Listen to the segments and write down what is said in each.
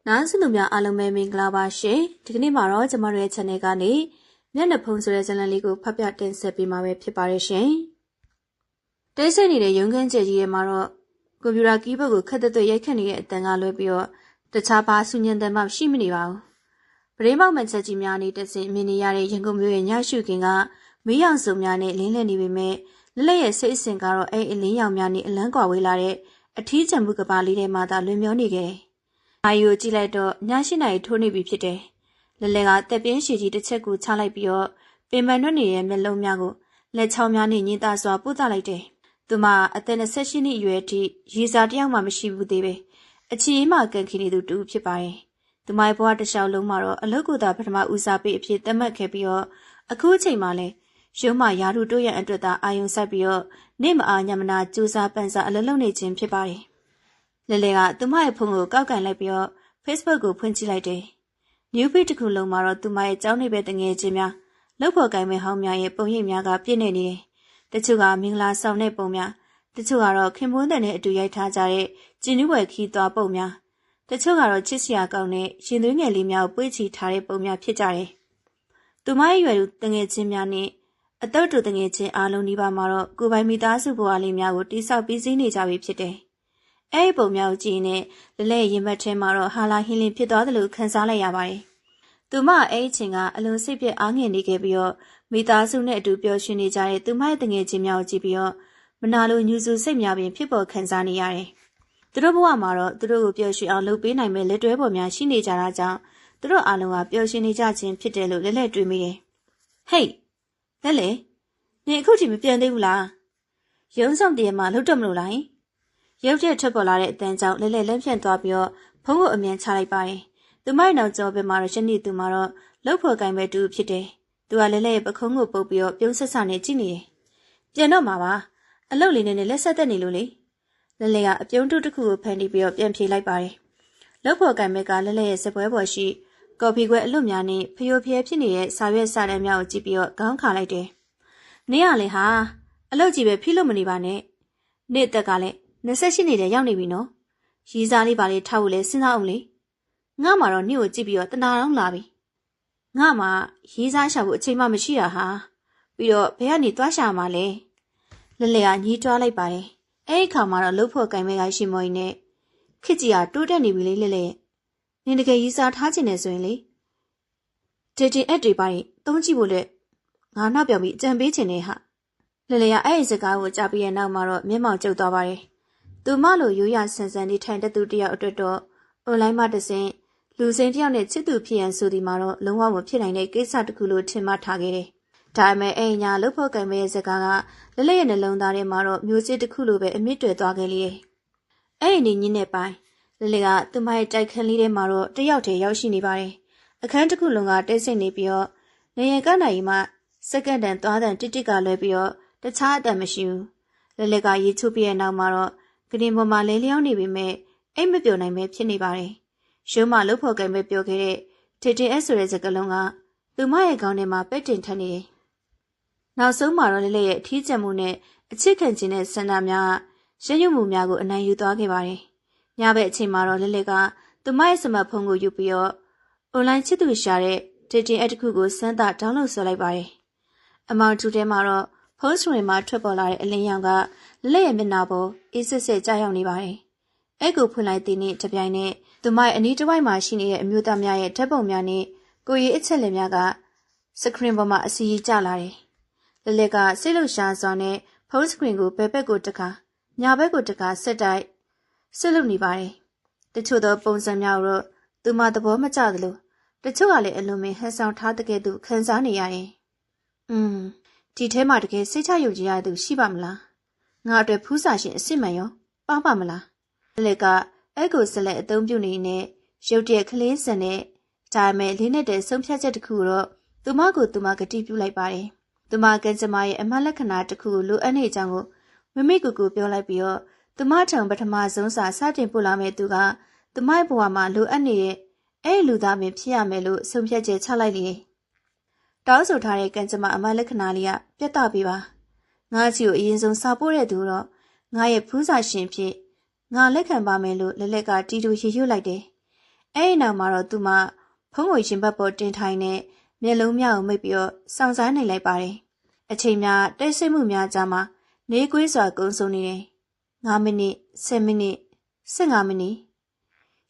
နားဆင်သူများအားလုံးပဲမင်္ဂလာပါရှင်ဒီကနေ့မှာတော့ကျမတို့ရဲ့ channel ကနေမျက်နှာဖုံးဆိုတဲ့ဇာတ်လမ်းလေးကိုဖတ်ပြတင်ဆက်ပေးမှာပဲဖြစ်ပါတယ်ရှင်တိတ်ဆိတ်နေတဲ့ရုံးခန်းကျဲကြီးရဲ့မှာတော့ကွန်ပျူတာကီးဘုတ်ကိုခက်သက်သက်ရိုက်ခတ်နေတဲ့အတန်ကလွဲပြီးတော့တခြားဘာဆူညံတမ်းမှရှိမနေပါဘူးပရင်းပေါက်မှချက်ကြီးများနေတဆင်မြင်နေရတဲ့ရန်ကုန်မြို့ရဲ့ညရှုခင်းကမီးရောင်စုံများနဲ့လင်းလည်နေပေမဲ့လက်ရဲ့စိတ်အစဉ်ကတော့အဲ့အလင်းရောင်များနဲ့အလန်းကွာဝေးလာတဲ့အထီးကျန်မှုကပါလေးထဲမှာသာလွင်မျောနေခဲ့အာယူကြည့်လိုက်တော့ည၈နာရီထိုးနေပြီဖြစ်တယ်။လက်ကတက်ပြင်းရှည်ကြီးတစ်ချက်ကိုချလိုက်ပြီးတော့ပင်ပန်းရွက်နေတဲ့မျက်လုံးများကိုလက်ချောင်းများနဲ့ညှင်းသားစွာပို့သလိုက်တယ်။သူမအသက်28နှစ်အရွယ်အထိရေစာတယောက်မှမရှိဘူးသေးပဲ။အချီအေးမှကန်ခီနေသူတူဖြစ်ပါတယ်။သူမရဲ့ဘဝတစ်လျှောက်လုံးမှာတော့အလုပ်ကိုသာပထမဦးစားပေးအဖြစ်သတ်မှတ်ခဲ့ပြီးတော့အခုအချိန်မှလည်းရုံးမှယာရုတိုးရန်အတွက်သာအာယုံစိုက်ပြီးတော့နေမအားညမနာကြိုးစားပန်းစားအလုပ်လုပ်နေခြင်းဖြစ်ပါတယ်။လဲကသူမရဲ့ဖုန်းကိုကောက်ကင်လိုက်ပြီးတော့ Facebook ကိုဖွင့်ကြည့်လိုက်တယ်။ New feed တစ်ခုလုံးမှာတော့သူမရဲ့ကျောင်းနေပဲတငယ်ချင်းများလောက်ဖို့ကိုင်မဲ့ဟောင်းများရဲ့ပုံရိပ်များကပြည့်နေနေတယ်။တချို့ကမင်္ဂလာဆောင်တဲ့ပုံများတချို့ကတော့ခင်မွန်းတဲ့နဲ့အတူရိုက်ထားကြတဲ့ကျင်းနှွယ်ခီးသွားပုံများတချို့ကတော့ချစ်စရာကောင်းတဲ့ရင်သွေးငယ်လေးများကိုပွေ့ချီထားတဲ့ပုံများဖြစ်ကြတယ်။သူမရဲ့ရွယ်သူတငယ်ချင်းများနဲ့အတုတ်တူတငယ်ချင်းအားလုံးဒီပါမှာတော့ကိုယ်ပိုင်မိသားစုဘဝလေးများကိုတိဆောက်ပြီးစီးနေကြပြီဖြစ်တယ်။အဲ့ဒီပုံများကိုကြည့်နေလဲရင်ဘတ်ထဲမှာတော့ဟာလာဟင်းလင်းဖြစ်သွားတယ်လို့ခံစားလိုက်ရပါတယ်။သူမအဲ့ဒီချိန်ကအလွန်စိတ်ပြည့်အားငယ်နေခဲ့ပြီးတော့မိသားစုနဲ့အတူပျော်ရွှင်နေကြတဲ့သူမရဲ့တငယ်ချင်းများကိုကြည့်ပြီးတော့မနာလိုညူစုစိတ်များပင်ဖြစ်ပေါ်ခံစားနေရတယ်။သူတို့ဘဝမှာတော့သူတို့ကိုပျော်ရွှင်အောင်လုပ်ပေးနိုင်မဲ့လက်တွဲပေါ်များရှိနေကြတာကြောင့်သူတို့အားလုံးကပျော်ရွှင်နေကြခြင်းဖြစ်တယ်လို့လဲတွေးမိတယ်။ဟေးလဲနေအခုထိမပြန်သေးဘူးလား။ရုံးဆောင်တည်းမှာလှုပ်တော့မလို့လား။ရုပ်ရက်ထွက်ပေါ်လာတဲ့အတန်းကြောင့်လဲလက်ဖြန့်သွားပြီးတော့ဖုန်းကိုအမြန်ချလိုက်ပါတယ်။သူမရဲ့နောက်ကျောဘက်မှာတော့ရှနီသူမှာတော့လှုပ်ဖို့ကင်ပဲတူဖြစ်တယ်။သူကလဲရဲ့ပခုံးကိုပုတ်ပြီးတော့ပြုံးဆက်ဆနဲ့ကြည့်နေတယ်။ပြန်တော့မှာပါ။အလုတ်လေးနဲ့လက်ဆက်သက်နေလို့လေ။လဲကအပြုံးတုတစ်ခုကိုဖန်တီးပြီးတော့ပြန်ဖြေလိုက်ပါတယ်။လှုပ်ဖို့ကင်ပဲကလဲရဲ့စပွဲပေါ်ရှိကော်ဖီခွဲအလွတ်များနဲ့ဖျို့ဖျဲဖြစ်နေတဲ့စာရွက်စာတမ်းများကိုကြည့်ပြီးတော့ခေါင်းခါလိုက်တယ်။နေရလေဟာအလုတ်ကြီးပဲဖိလို့မနေပါနဲ့။နေ့တက်ကလည်း28နေတဲ့ရောက်နေပြီနော်။ရီစားလေးပါလေးထားဖို့လဲစဉ်းစားအောင်လေ။ငါမှတော့နေ့ကိုကြည့်ပြီးတော့တနာတော့လာပြီ။ငါမှရီစားရှာဖို့အချိန်မှမရှိတာဟာ။ပြီးတော့ဘယ်ကနေသွားရှာမှာလဲ။လဲကညီးတွားလိုက်ပါတယ်။အဲ့ဒီခါမှာတော့လှုပ်ဖို့ကင်မဲကရှိမော်ကြီးနဲ့ခစ်ကြီးကတိုးတက်နေပြီလေလဲ။နင်တကယ်ရီစားထားခြင်းနဲ့ဆိုရင်လေ။ဒေအက်တွေပိုင်းသုံးကြည့်ဖို့လဲငါနောက်ပြောင်ပြီးအကြံပေးခြင်းနဲ့ဟာ။လဲကအဲ့ဒီစကားကိုကြားပြီးတဲ့နောက်မှာတော့မျက်မှောင်ကျုပ်သွားပါတယ်။သူမလိုရိုးရဆန်ဆန်နေထိုင်တဲ့သူတယောက်အတွက်တော့အွန်လိုင်းမှာတဆင့်လူစိမ်းတယောက်နဲ့ချစ်သူဖြစ်ရန်ဆိုဒီမှာတော့လုံးဝမဖြစ်နိုင်တဲ့ကိစ္စတစ်ခုလို့ထင်မှတ်ထားခဲ့တယ်။ဒါပေမဲ့အဲ့ညာလှုပ်ဖို့ကံမဲ့စကားကလဲရဲ့နှလုံးသားထဲမှာတော့မျိုးစစ်တစ်ခုလိုပဲအမြင့်တွယ်သွားခဲ့လေ။အဲ့ဒီညင်းနဲ့ပိုင်းလဲကသူမရဲ့တိုက်ခန်းလေးထဲမှာတော့တယောက်တည်းရောက်ရှိနေပါတယ်။အခန်းတစ်ခုလုံးကတိတ်ဆိတ်နေပြီးတော့နေရကနိုင်မှစက္ကန့်တန်သွားတန်တစ်ကလွဲပြီးတော့တခြားအတန်မရှိဘူး။လဲကရေချိုးပြရဲ့နောက်မှာတော့ကရင်ပေါ်မှာလဲလျောင်းနေပေမဲ့အိမ်မပြောနိုင်ပဲဖြစ်နေပါတယ်။ရုံးမလှုပ်ဖို့ကံပဲပြောခဲ့တဲ့TTSဆိုတဲ့စကားလုံးကသူမရဲ့ခေါင်းထဲမှာပက်တင်ထက်နေတယ်။နောက်ဆုံးမှာတော့လဲရဲ့အထီးကျန်မှုနဲ့အချစ်ခံခြင်းနဲ့ဆန္ဒများရရွမှုများကိုအနိုင်ယူသွားခဲ့ပါတယ်။ညဘက်အချိန်မှာတော့လဲကသူမရဲ့စမတ်ဖုန်းကိုယူပြီးတော့အွန်လိုင်းချစ်သူရှာတဲ့ TTS တစ်ခုကိုစမ်းသပ်ဒေါင်းလုဒ်ဆွဲလိုက်ပါတယ်။အမောင်တူထဲမှာတော့ဖုန်းစရင်မှာထွက်ပေါ်လာတဲ့အလင်းရောင်ကလဲရဲ့မျက်နှာပေါ်အေးစစ်စစ်ကြောက်ရောက်နေပါတယ်။အဲ့ကိုဖွင့်လိုက်တဲ့နေ့တပြိုင်နက်သူမရဲ့အနီးတစ်ဝိုက်မှာရှိနေတဲ့အမျိုးသားများရဲ့ဓာတ်ပုံများနဲ့ကိုရီအချက်လက်များကစခရင်ပေါ်မှာအစီအကျလာတယ်။လဲကစိတ်လှုပ်ရှားစွာနဲ့ဖုန်းစခရင်ကိုဘယ်ဘက်ကိုတစ်ခါညာဘက်ကိုတစ်ခါဆက်တိုက်ဆွလုပ်နေပါတယ်။တချို့သောပုံစံများတော့သူမသဘောမကျသလိုတချို့ကလည်းအလွန်ပင်ဟန်ဆောင်ထားတဲ့ကဲ့သို့ခံစားနေရတယ်။ဒီထဲမှာတကယ်စိတ်ချယုံကြည်ရတဲ့သူရှိပါမလား။ငါအတွက်ဖူးစာရှင်အစ်စ်မှန်ရောပါပါမလား။လဲကအဲ့ကိုဆက်လက်အသုံးပြုနေနဲ့ရုတ်တရက်ခလင်းစံနဲ့ဒါပေမဲ့လေးနဲ့တဲ့ဆုံးဖြတ်ချက်တစ်ခုတော့သူမကိုသူမကတိပြုလိုက်ပါတယ်။သူမကန်ကျမရဲ့အမှတ်လက္ခဏာတစ်ခုကိုလိုအပ်နေကြောင်းကိုမမေကူကူပြောလိုက်ပြီးတော့သူမထံပထမဆုံးစာစတင်ပို့လာမဲ့သူကသူမရဲ့ဘဝမှာလိုအပ်နေတဲ့အဲ့လူသားပင်ဖြစ်ရမယ်လို့ဆုံးဖြတ်ချက်ချလိုက်လေ။တောင်းဆိုထားတဲ့ကန်ကျမအမှတ်လက္ခဏာလေးကပြတ်သားပေးပါ။ငါ့ချီကိုအရင်ဆုံးစာပို့တဲ့သူတော့ငါရဲ့ဖူးစာရှင်ဖြစ်ငါလက်ခံပါမယ်လို့လက်ကတီတူရေရွတ်လိုက်တယ် အဲ့နောက်မှာတော့သူမဖုံးကိုရင်ဘတ်ပေါ်တင်ထိုင်နဲ့မျက်လုံးများကိုမိတ်ပြီးတော့စောင့်စားနေလိုက်ပါတယ်။အချိန်များတိတ်ဆိတ်မှုများကြားမှာနေကွေးစွာကုန်းဆုံးနေတယ်။9မိနစ်10မိနစ်15မိနစ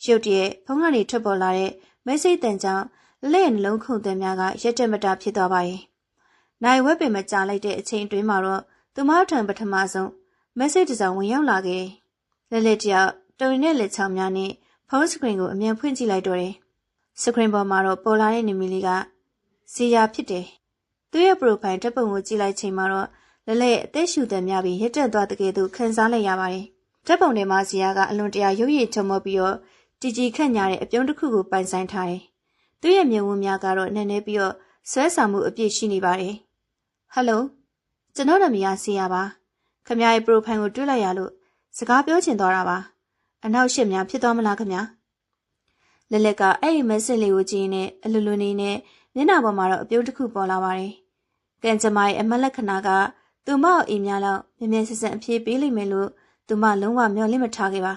်ရုတ်တရက်ဖုံးကနေထွက်ပေါ်လာတဲ့မိတ်ဆိတ်တန်ကြောင့်လက်ရဲ့နှလုံးခုန်သွင်းများကရက်တက်မတာဖြစ်သွားပါရဲ့။နိုင်ဝက်ပင်မကြာလိုက်တဲ့အချိန်အတွင်းမှာတော့သူမထံပထမဆုံးမက်ဆေ့တစ်စောင်ဝင်ရောက်လာခဲ့တယ်။လက်တယောက်တုံနေတဲ့လက်ချောင်းများနဲ့ဖုန်းစကရင်ကိုအမြန်ဖွင့်ကြည့်လိုက်တော့တယ်။စကရင်ပေါ်မှာတော့ပေါ်လာတဲ့နေမီလေးကစီယာဖြစ်တယ်။သူ့ရဲ့ပရိုဖိုင်ဓာတ်ပုံကိုကြည့်လိုက်ချိန်မှာတော့လက်အသက်ရှူသက်များပြီးရက်တက်သွားတဲ့ကဲ့သို့ခံစားလိုက်ရပါတယ်။ဓာတ်ပုံထဲမှာစီယာကအလွန်တရာရုပ်ရည်ချုံမောပြီးတော့ကြည်ခန့်ညာတဲ့အပြုံးတစ်ခုကိုပိုင်ဆိုင်ထားတယ်။သူ့ရဲ့မျက်ဝန်းများကတော့နည်းနည်းပြီးတော့ဆွဲဆောင်မှုအပြည့်ရှိနေပါတယ်။ဟယ်လိုကျွန်တော်နာမည်ကစီယာပါ။ခင်ဗျားရဲ့ပရိုဖိုင်ကိုတွေ့လိုက်ရလို့စကားပြောချင်သွားတာပါ။အနောက်ရှစ်များဖြစ်သွားမလားခင်ဗျာ။လက်ကအဲ့ဒီမက်ဆေ့လေးကိုကြည့်နေအလူလူနေနဲ့မျက်နှာပေါ်မှာတော့အပြုံးတစ်ခုပေါ်လာပါတယ်။ကန်ကျမရဲ့အမက်လက္ခဏာကသူမကိုအိမ်များလောက်မြင်မြင်ဆဆန်အပြေးပေးလိမ့်မယ်လို့သူမလုံးဝမျှော်လင့်မထားခဲ့ပါ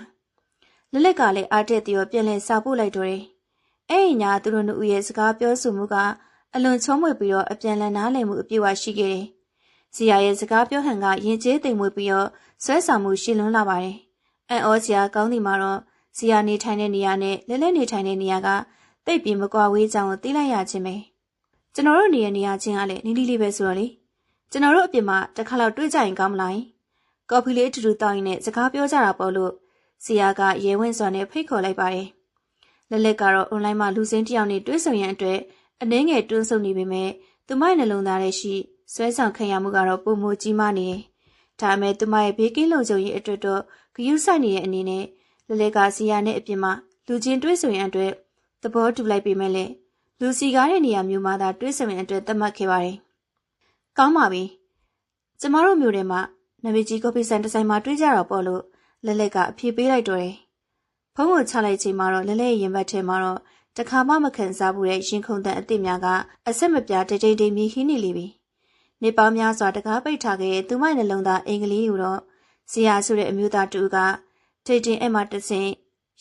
။လက်ကလည်းအားတက်ပြီးတော့ပြန်လဲစာပို့လိုက်တော့တယ်။အဲ့ဒီညာသူတို့နှစ်ဦးရဲ့စကားပြောဆိုမှုကအလွန်ချုံးမွေပြီးတော့အပြန်လည်နားလည်မှုအပြည့်အဝရှိခဲ့တယ်။စီယာရဲ့စကားပြောဟန်ကရင်ကျေးသိမ်မွေပြီးတော့ဆွဲဆောင်မှုရှင်းလွန်းလာပါတယ်။အန်အောစရာကောင်းဒီမှာတော့စီယာနေထိုင်တဲ့နေရာနဲ့လဲနေထိုင်တဲ့နေရာကတိတ်ပြီးမကွာဝေးကြောင်းကိုသိလိုက်ရခြင်းပဲ။ကျွန်တော်တို့နေရာချင်းကလည်းနီးနီးလေးပဲဆိုတော့လေကျွန်တော်တို့အပြင်မှာတစ်ခါလောက်တွေ့ကြရင်ကောင်းမလား။ကော်ဖီလေးအတူတူတောင်းရင်နဲ့စကားပြောကြတာပေါ့လို့စီယာကရဲဝင့်စွာနဲ့ဖိတ်ခေါ်လိုက်ပါတယ်။လက်ကတော့အွန်လိုင်းမှာလူစင်းတယောက်နဲ့တွေ့ဆုံရန်အတွက်အနှဲငယ်တွန်းဆုံနေပေမဲ့သူမရဲ့နှလုံးသားထဲရှိဆွဲဆောင်ခံရမှုကတော့ပုံမကြီးမားနေတယ်။ဒါပေမဲ့သူမရဲ့ဘေးကင်းလုံခြုံရေးအတွက်တော့ဂရုစိုက်နေတဲ့အနေနဲ့လက်ကစီယာနဲ့အပြင်မှာလူချင်းတွေ့ဆုံရန်အတွက်သဘောတူလိုက်ပေမဲ့လည်းလူစီကားတဲ့နေရာမျိုးမှာသာတွေ့ဆုံရန်အတွက်သတ်မှတ်ခဲ့ပါတယ်။ကောင်းပါပြီ။ကျမတို့မျိုးထဲမှာနမကြီးကော်ဖီဆိုင်တစ်ဆိုင်မှာတွေ့ကြတော့ပေါ့လို့လက်ကအဖြေပေးလိုက်တော့တယ်။ဖုန်းကိုချလိုက်ချိန်မှာတော့လက်ရဲ့ရင်ဘတ်ထဲမှာတော့တခါမှမခံစားဘူးတဲ့ရင်ခုန်တဲ့အစ်စ်များကအဆက်မပြတ်တိတ်တိတ်မြည်ဟင်းနေလိပြီ။နေပေါင်းများစွာတကားပိတ်ထားခဲ့တဲ့သူမရဲ့နှလုံးသားအင်္ဂလိပ်ကိုတော့ဇီယာဆိုတဲ့အမျိုးသားတူကထိတ်တင်အဲ့မှာတဆင်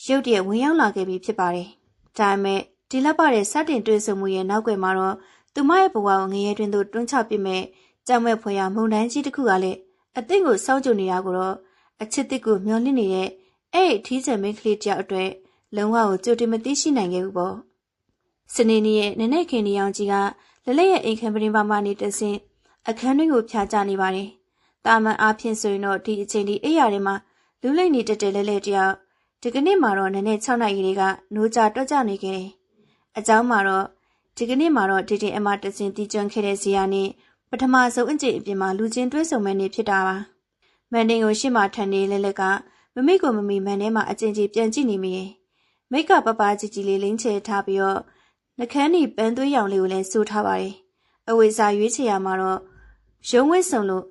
ရုတ်တရက်ဝင်ရောက်လာခဲ့ပြီဖြစ်ပါတယ်။ဒါပေမဲ့ဒီလက်ပါတဲ့စတင်တွေ့ဆုံမှုရဲ့နောက်ွယ်မှာတော့သူမရဲ့ဘဝကိုငရဲတွင်သို့တွန်းချပစ်မဲ့ကြောင်မဲ့ဖွယ်ရမုန်တိုင်းကြီးတစ်ခုကလည်းအသင့်ကိုစောင့်ကြနေတာကိုတော့အချစ်တစ်ကိုမျောလင့်နေတဲ့အဲ့ဒီထီးချံမင်းကလေးတယောက်အတွက်လုံးဝကိုကြိုတင်မသိရှိနိုင်ခဲ့ဘူးပေါ့။စနေနေ့ရဲ့နနဲ့ခင်နေအောင်ကြီးကလက်ရဲ့အိမ်ခန်းပရင်ပါမနေတဆင်အခန်းတွင်းကိုဖျားကြနေပါတယ်။တာမန်အားဖြင့်ဆိုရင်တော့ဒီအချိန်ဒီအိယာထဲမှာလူလိမ့်နေတက်တဲ့လဲတယောက်ဒီကနေ့မှာတော့နနဲ့6နာရီလေးကနိုးကြတွက်ကြနေခဲ့တယ်။အเจ้าမှာတော့ဒီကနေ့မှာတော့ဒီတင်အမတဆင်တီးကျွမ်းခဲ့တဲ့ဇီယာနဲ့ပထမဆုံးအကျင့်အပြင်မှာလူချင်းတွဲဆုံမဲ့နေဖြစ်တာပါ။မန်ဒင်ကိုရှေ့မှာထန်နေလက်ကမမိကိုမမိမန်ထဲမှာအကျဉ်းကြီးပြန်ကြည့်နေမိတယ်။မိတ်ကပပကြီးကြီးလေးလင်းချဲထားပြီးတော့နှကန်းနီပန်းသွေးရောင်လေးကိုလည်းစိုးထားပါတယ်။အဝိဇ္ဇာရွေးချယ်ရမှာတော့ရုံးဝစ်ဆုံလို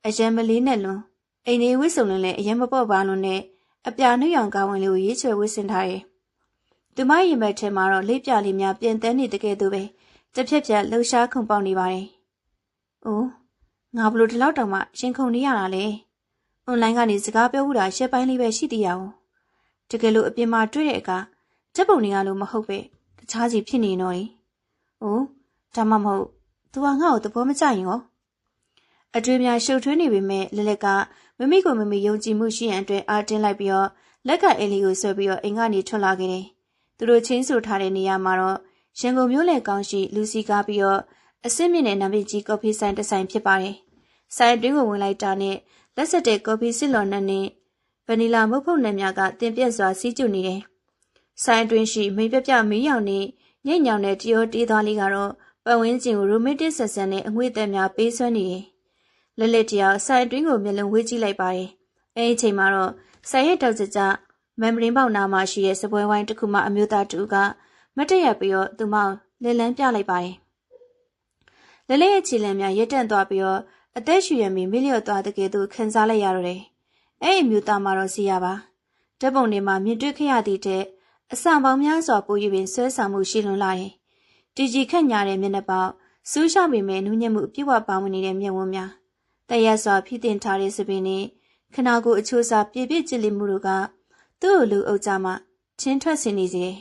့အရန်မလေးနဲ့လွန်အိမ်လေးဝစ်ဆုံလည်းအရန်မပေါ့ပါလို့နဲ့အပြာနှွေရောင်ကောင်းဝင်လေးကိုရေးချွဲဝစ်ဆင်ထားတယ်။သူမရင်ဘက်ထဲမှာတော့လေးပြလေးများပြင်တန်းနေတဲ့ကဲ့သို့ပဲတစ်ဖြက်ဖြက်လှူရှားခုန်ပေါက်နေပါတယ်။အိုးငါဘလို့ဒီလောက်တောင်မှရှင်ခုန်နေရတာလေ။အွန်လိုင်းကနေစကားပြောမှုတာရှက်ပိုင်းလေးပဲရှိသေးရအောင်။တကယ်လို့အပြင်မှာတွေ့တဲ့အခါဓာတ်ပုံတွေကလို့မဟုတ်ပဲတခြားစီဖြစ်နေတော့။အိုးဒါမှမဟုတ်သူကငါ့ကိုသဘောမကျရင်ရောအတွေ့များရှုပ်ထွေးနေပေမဲ့လက်ကမမိကိုမမိယုံကြည်မှုရှိရန်အတွက်အားတင်းလိုက်ပြီးတော့လက်ကအေလီကိုဆွဲပြီးတော့အိမ်ကနေထွက်လာခဲ့တယ်။သူတို့ချင်းဆိုထားတဲ့နေရာမှာတော့ရန်ကုန်မြို့လယ်ကောင်းရှိလူစီကားပြီးတော့အစစ်မြင့်တဲ့နာမည်ကြီးကော်ဖီဆိုင်တစ်ဆိုင်ဖြစ်ပါတယ်။ဆိုင်အတွင်းကိုဝင်လိုက်တာနဲ့လက်ဆက်တဲ့ကော်ဖီစစ်လော်နဲ့ဗနီလာမုတ်ဖုတ်နဲ့များကတင်ပြက်စွာစီးကျူနေတယ်။ဆိုင်အတွင်းရှိမိပြပြမီးရောင်နဲ့ညစ်ညောင်တဲ့တရောတေးသားလေးကတော့ပတ်ဝန်းကျင်ကိုရိုမန်တစ်ဆက်ဆန်တဲ့အငွေ့သက်များပေးဆွဲနေတယ်။လက်တယောက်ဆိုင်အတွင်းကိုမျက်လုံးဝေးကြည့်လိုက်ပါတယ်။အဲဒီအချိန်မှာတော့ဆိုင်ရဲ့တောက်ကြမမ်ဘရင်ပေါက်နာမှာရှိတဲ့စပွဲဝိုင်းတစ်ခုမှအမျိုးသားတူကမတ်တရက်ပြီးတော့သူမလက်လန်းပြလိုက်ပါတယ်။လက်ရဲ့ခြေလမ်းများရက်တန့်သွားပြီးတော့အသက်ရှူရမီမိလျော့သွားတဲ့ကဲ့သို့ခံစားလိုက်ရတော့တယ်။အဲဒီမျိုးသားမှာတော့စီရပါဓာတ်ပုံတွေမှာမြင်တွေ့ခဲ့ရသည့်တဲ့အစံပေါင်းများစွာပို၍ပင်ဆွဲဆောင်မှုရှိလွန်လာတယ်။တီကြီးခန့်ညာတဲ့မျက်နှာပေါက်စူးရှောက်ပေမဲ့နူးညံ့မှုအပြည့်အဝပါဝင်နေတဲ့မျက်ဝန်းများတရက်စွာဖြည့်တင်ထားတဲ့စပင်းနဲ့ခနာကိုအချိုးစားပြည့်ပြည့်ကြည်လင်မှုတို့ကသူ့ကိုလူအုပ်ကြမှချင်းထွက်ဆင်းနေစေတယ်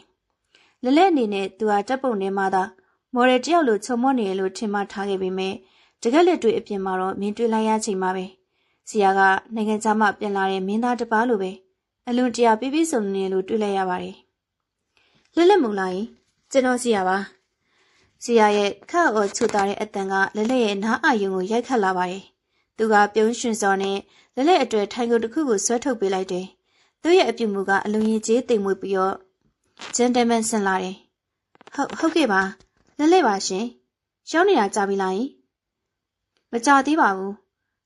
လက်လက်အနေနဲ့သူဟာတပ်ပုံထဲမှာသာမော်ဒယ်တယောက်လိုချုံမော့နေရလို့ထင်မှထားခဲ့ပေမဲ့တကယ်လက်တွေ့အပြင်မှာတော့မြင်တွေ့လိုက်ရချိန်မှာပဲဆရာကနိုင်ငံခြားမှပြန်လာတဲ့မင်းသားတစ်ပါးလိုပဲအလွန်တရာပြည့်ပြည့်စုံနေလို့တွေ့လိုက်ရပါတယ်လက်လက်မူလာရင်ကျွန်တော်ဆရာပါဆရာရဲ့ခန့်အော်ချူတာတဲ့အတန်ကလက်လက်ရဲ့နားအာယုံကိုရိုက်ခတ်လာပါတယ်သူကပြုံးရွှင်စော်နဲ့လက်လက်အတွေ့ထိုင်ကုန်တစ်ခုကိုဆွဲထုတ်ပေးလိုက်တယ်သူ့ရဲ့အပြုမူကအလွန်ရင်ကျေးတိမ်မွေ့ပြီးတော့ဂျန်တမန်ဆင်လာတယ်ဟုတ်ကဲ့ပါလက်လက်ပါရှင်ရောက်နေတာကြာပြီလားယင်မကြာသေးပါဘူ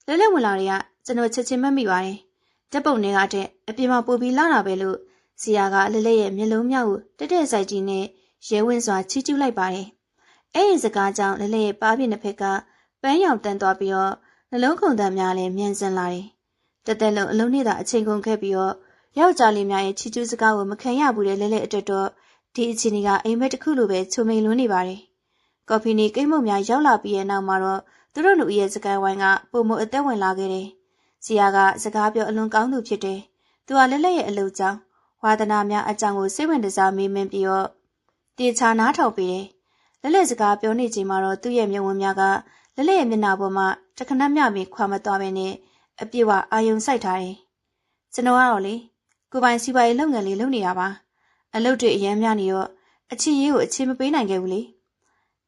းလက်လက်ဝင်လာတွေကကျွန်တော်ချက်ချင်းမှတ်မိပါတယ်တပ်ပုံတွေကတဲ့အပြင်မှာပို့ပြီးလာတာပဲလို့ဆရာကလက်လက်ရဲ့မျက်လုံးမြောက်ကိုတက်တဲ့စိုက်ကြီးနဲ့ရဲဝင်းစွာချီးကျူးလိုက်ပါတယ်အဲ့ဒီစကားကြောင့်လက်လက်ရဲ့ပါးပြင်းတစ်ဖက်ကပန်းရောင်တန်းသွားပြီးတော့နှလုံးခုန်တမ်းများလည်းမြန်ဆန်လာတယ်တက်တက်လုံးအလုံးနဲ့သာအချိန်ကုန်ခဲ့ပြီးတော့ယောက်ျားလေးများရဲ့ချီးကျူးစကားကိုမခံရဘူးတဲ့လက်လက်အတွက်တော့ဒီအချိန်ကအိမ်မက်တစ်ခုလိုပဲချုံမိန်လွန်းနေပါတယ်ကော်ဖီနီကိတ်မုတ်များရောက်လာပြီးတဲ့နောက်မှာတော့သူတို့လူရဲ့စကားဝိုင်းကပုံမအသက်ဝင်လာခဲ့တယ်ဆရာကစကားပြောအလွန်ကောင်းသူဖြစ်တယ်သူကလက်လက်ရဲ့အလုပ်ကြောင့်ဝါသနာများအကြောင်းကိုစိတ်ဝင်စားမေးမြန်းပြီးတော့တေချာနားထောင်ပေးတယ်လက်လက်စကားပြောနေချိန်မှာတော့သူ့ရဲ့မျက်ဝန်းများကလက်လက်ရဲ့မျက်နှာပေါ်မှာတခဏမျှပြီးခွာမသွားပဲနဲ့အပြည့်ဝအာယုံစိုက်ထားတယ်ကျွန်တော်ကတော့လေကိုပိုင်စီပွားရေးလုပ်ငန်းလေးလုပ်နေတာပါအလုပ်တွေအများများနေတော့အချင်းရေးကိုအချင်းမပေးနိုင်ခဲ့ဘူးလ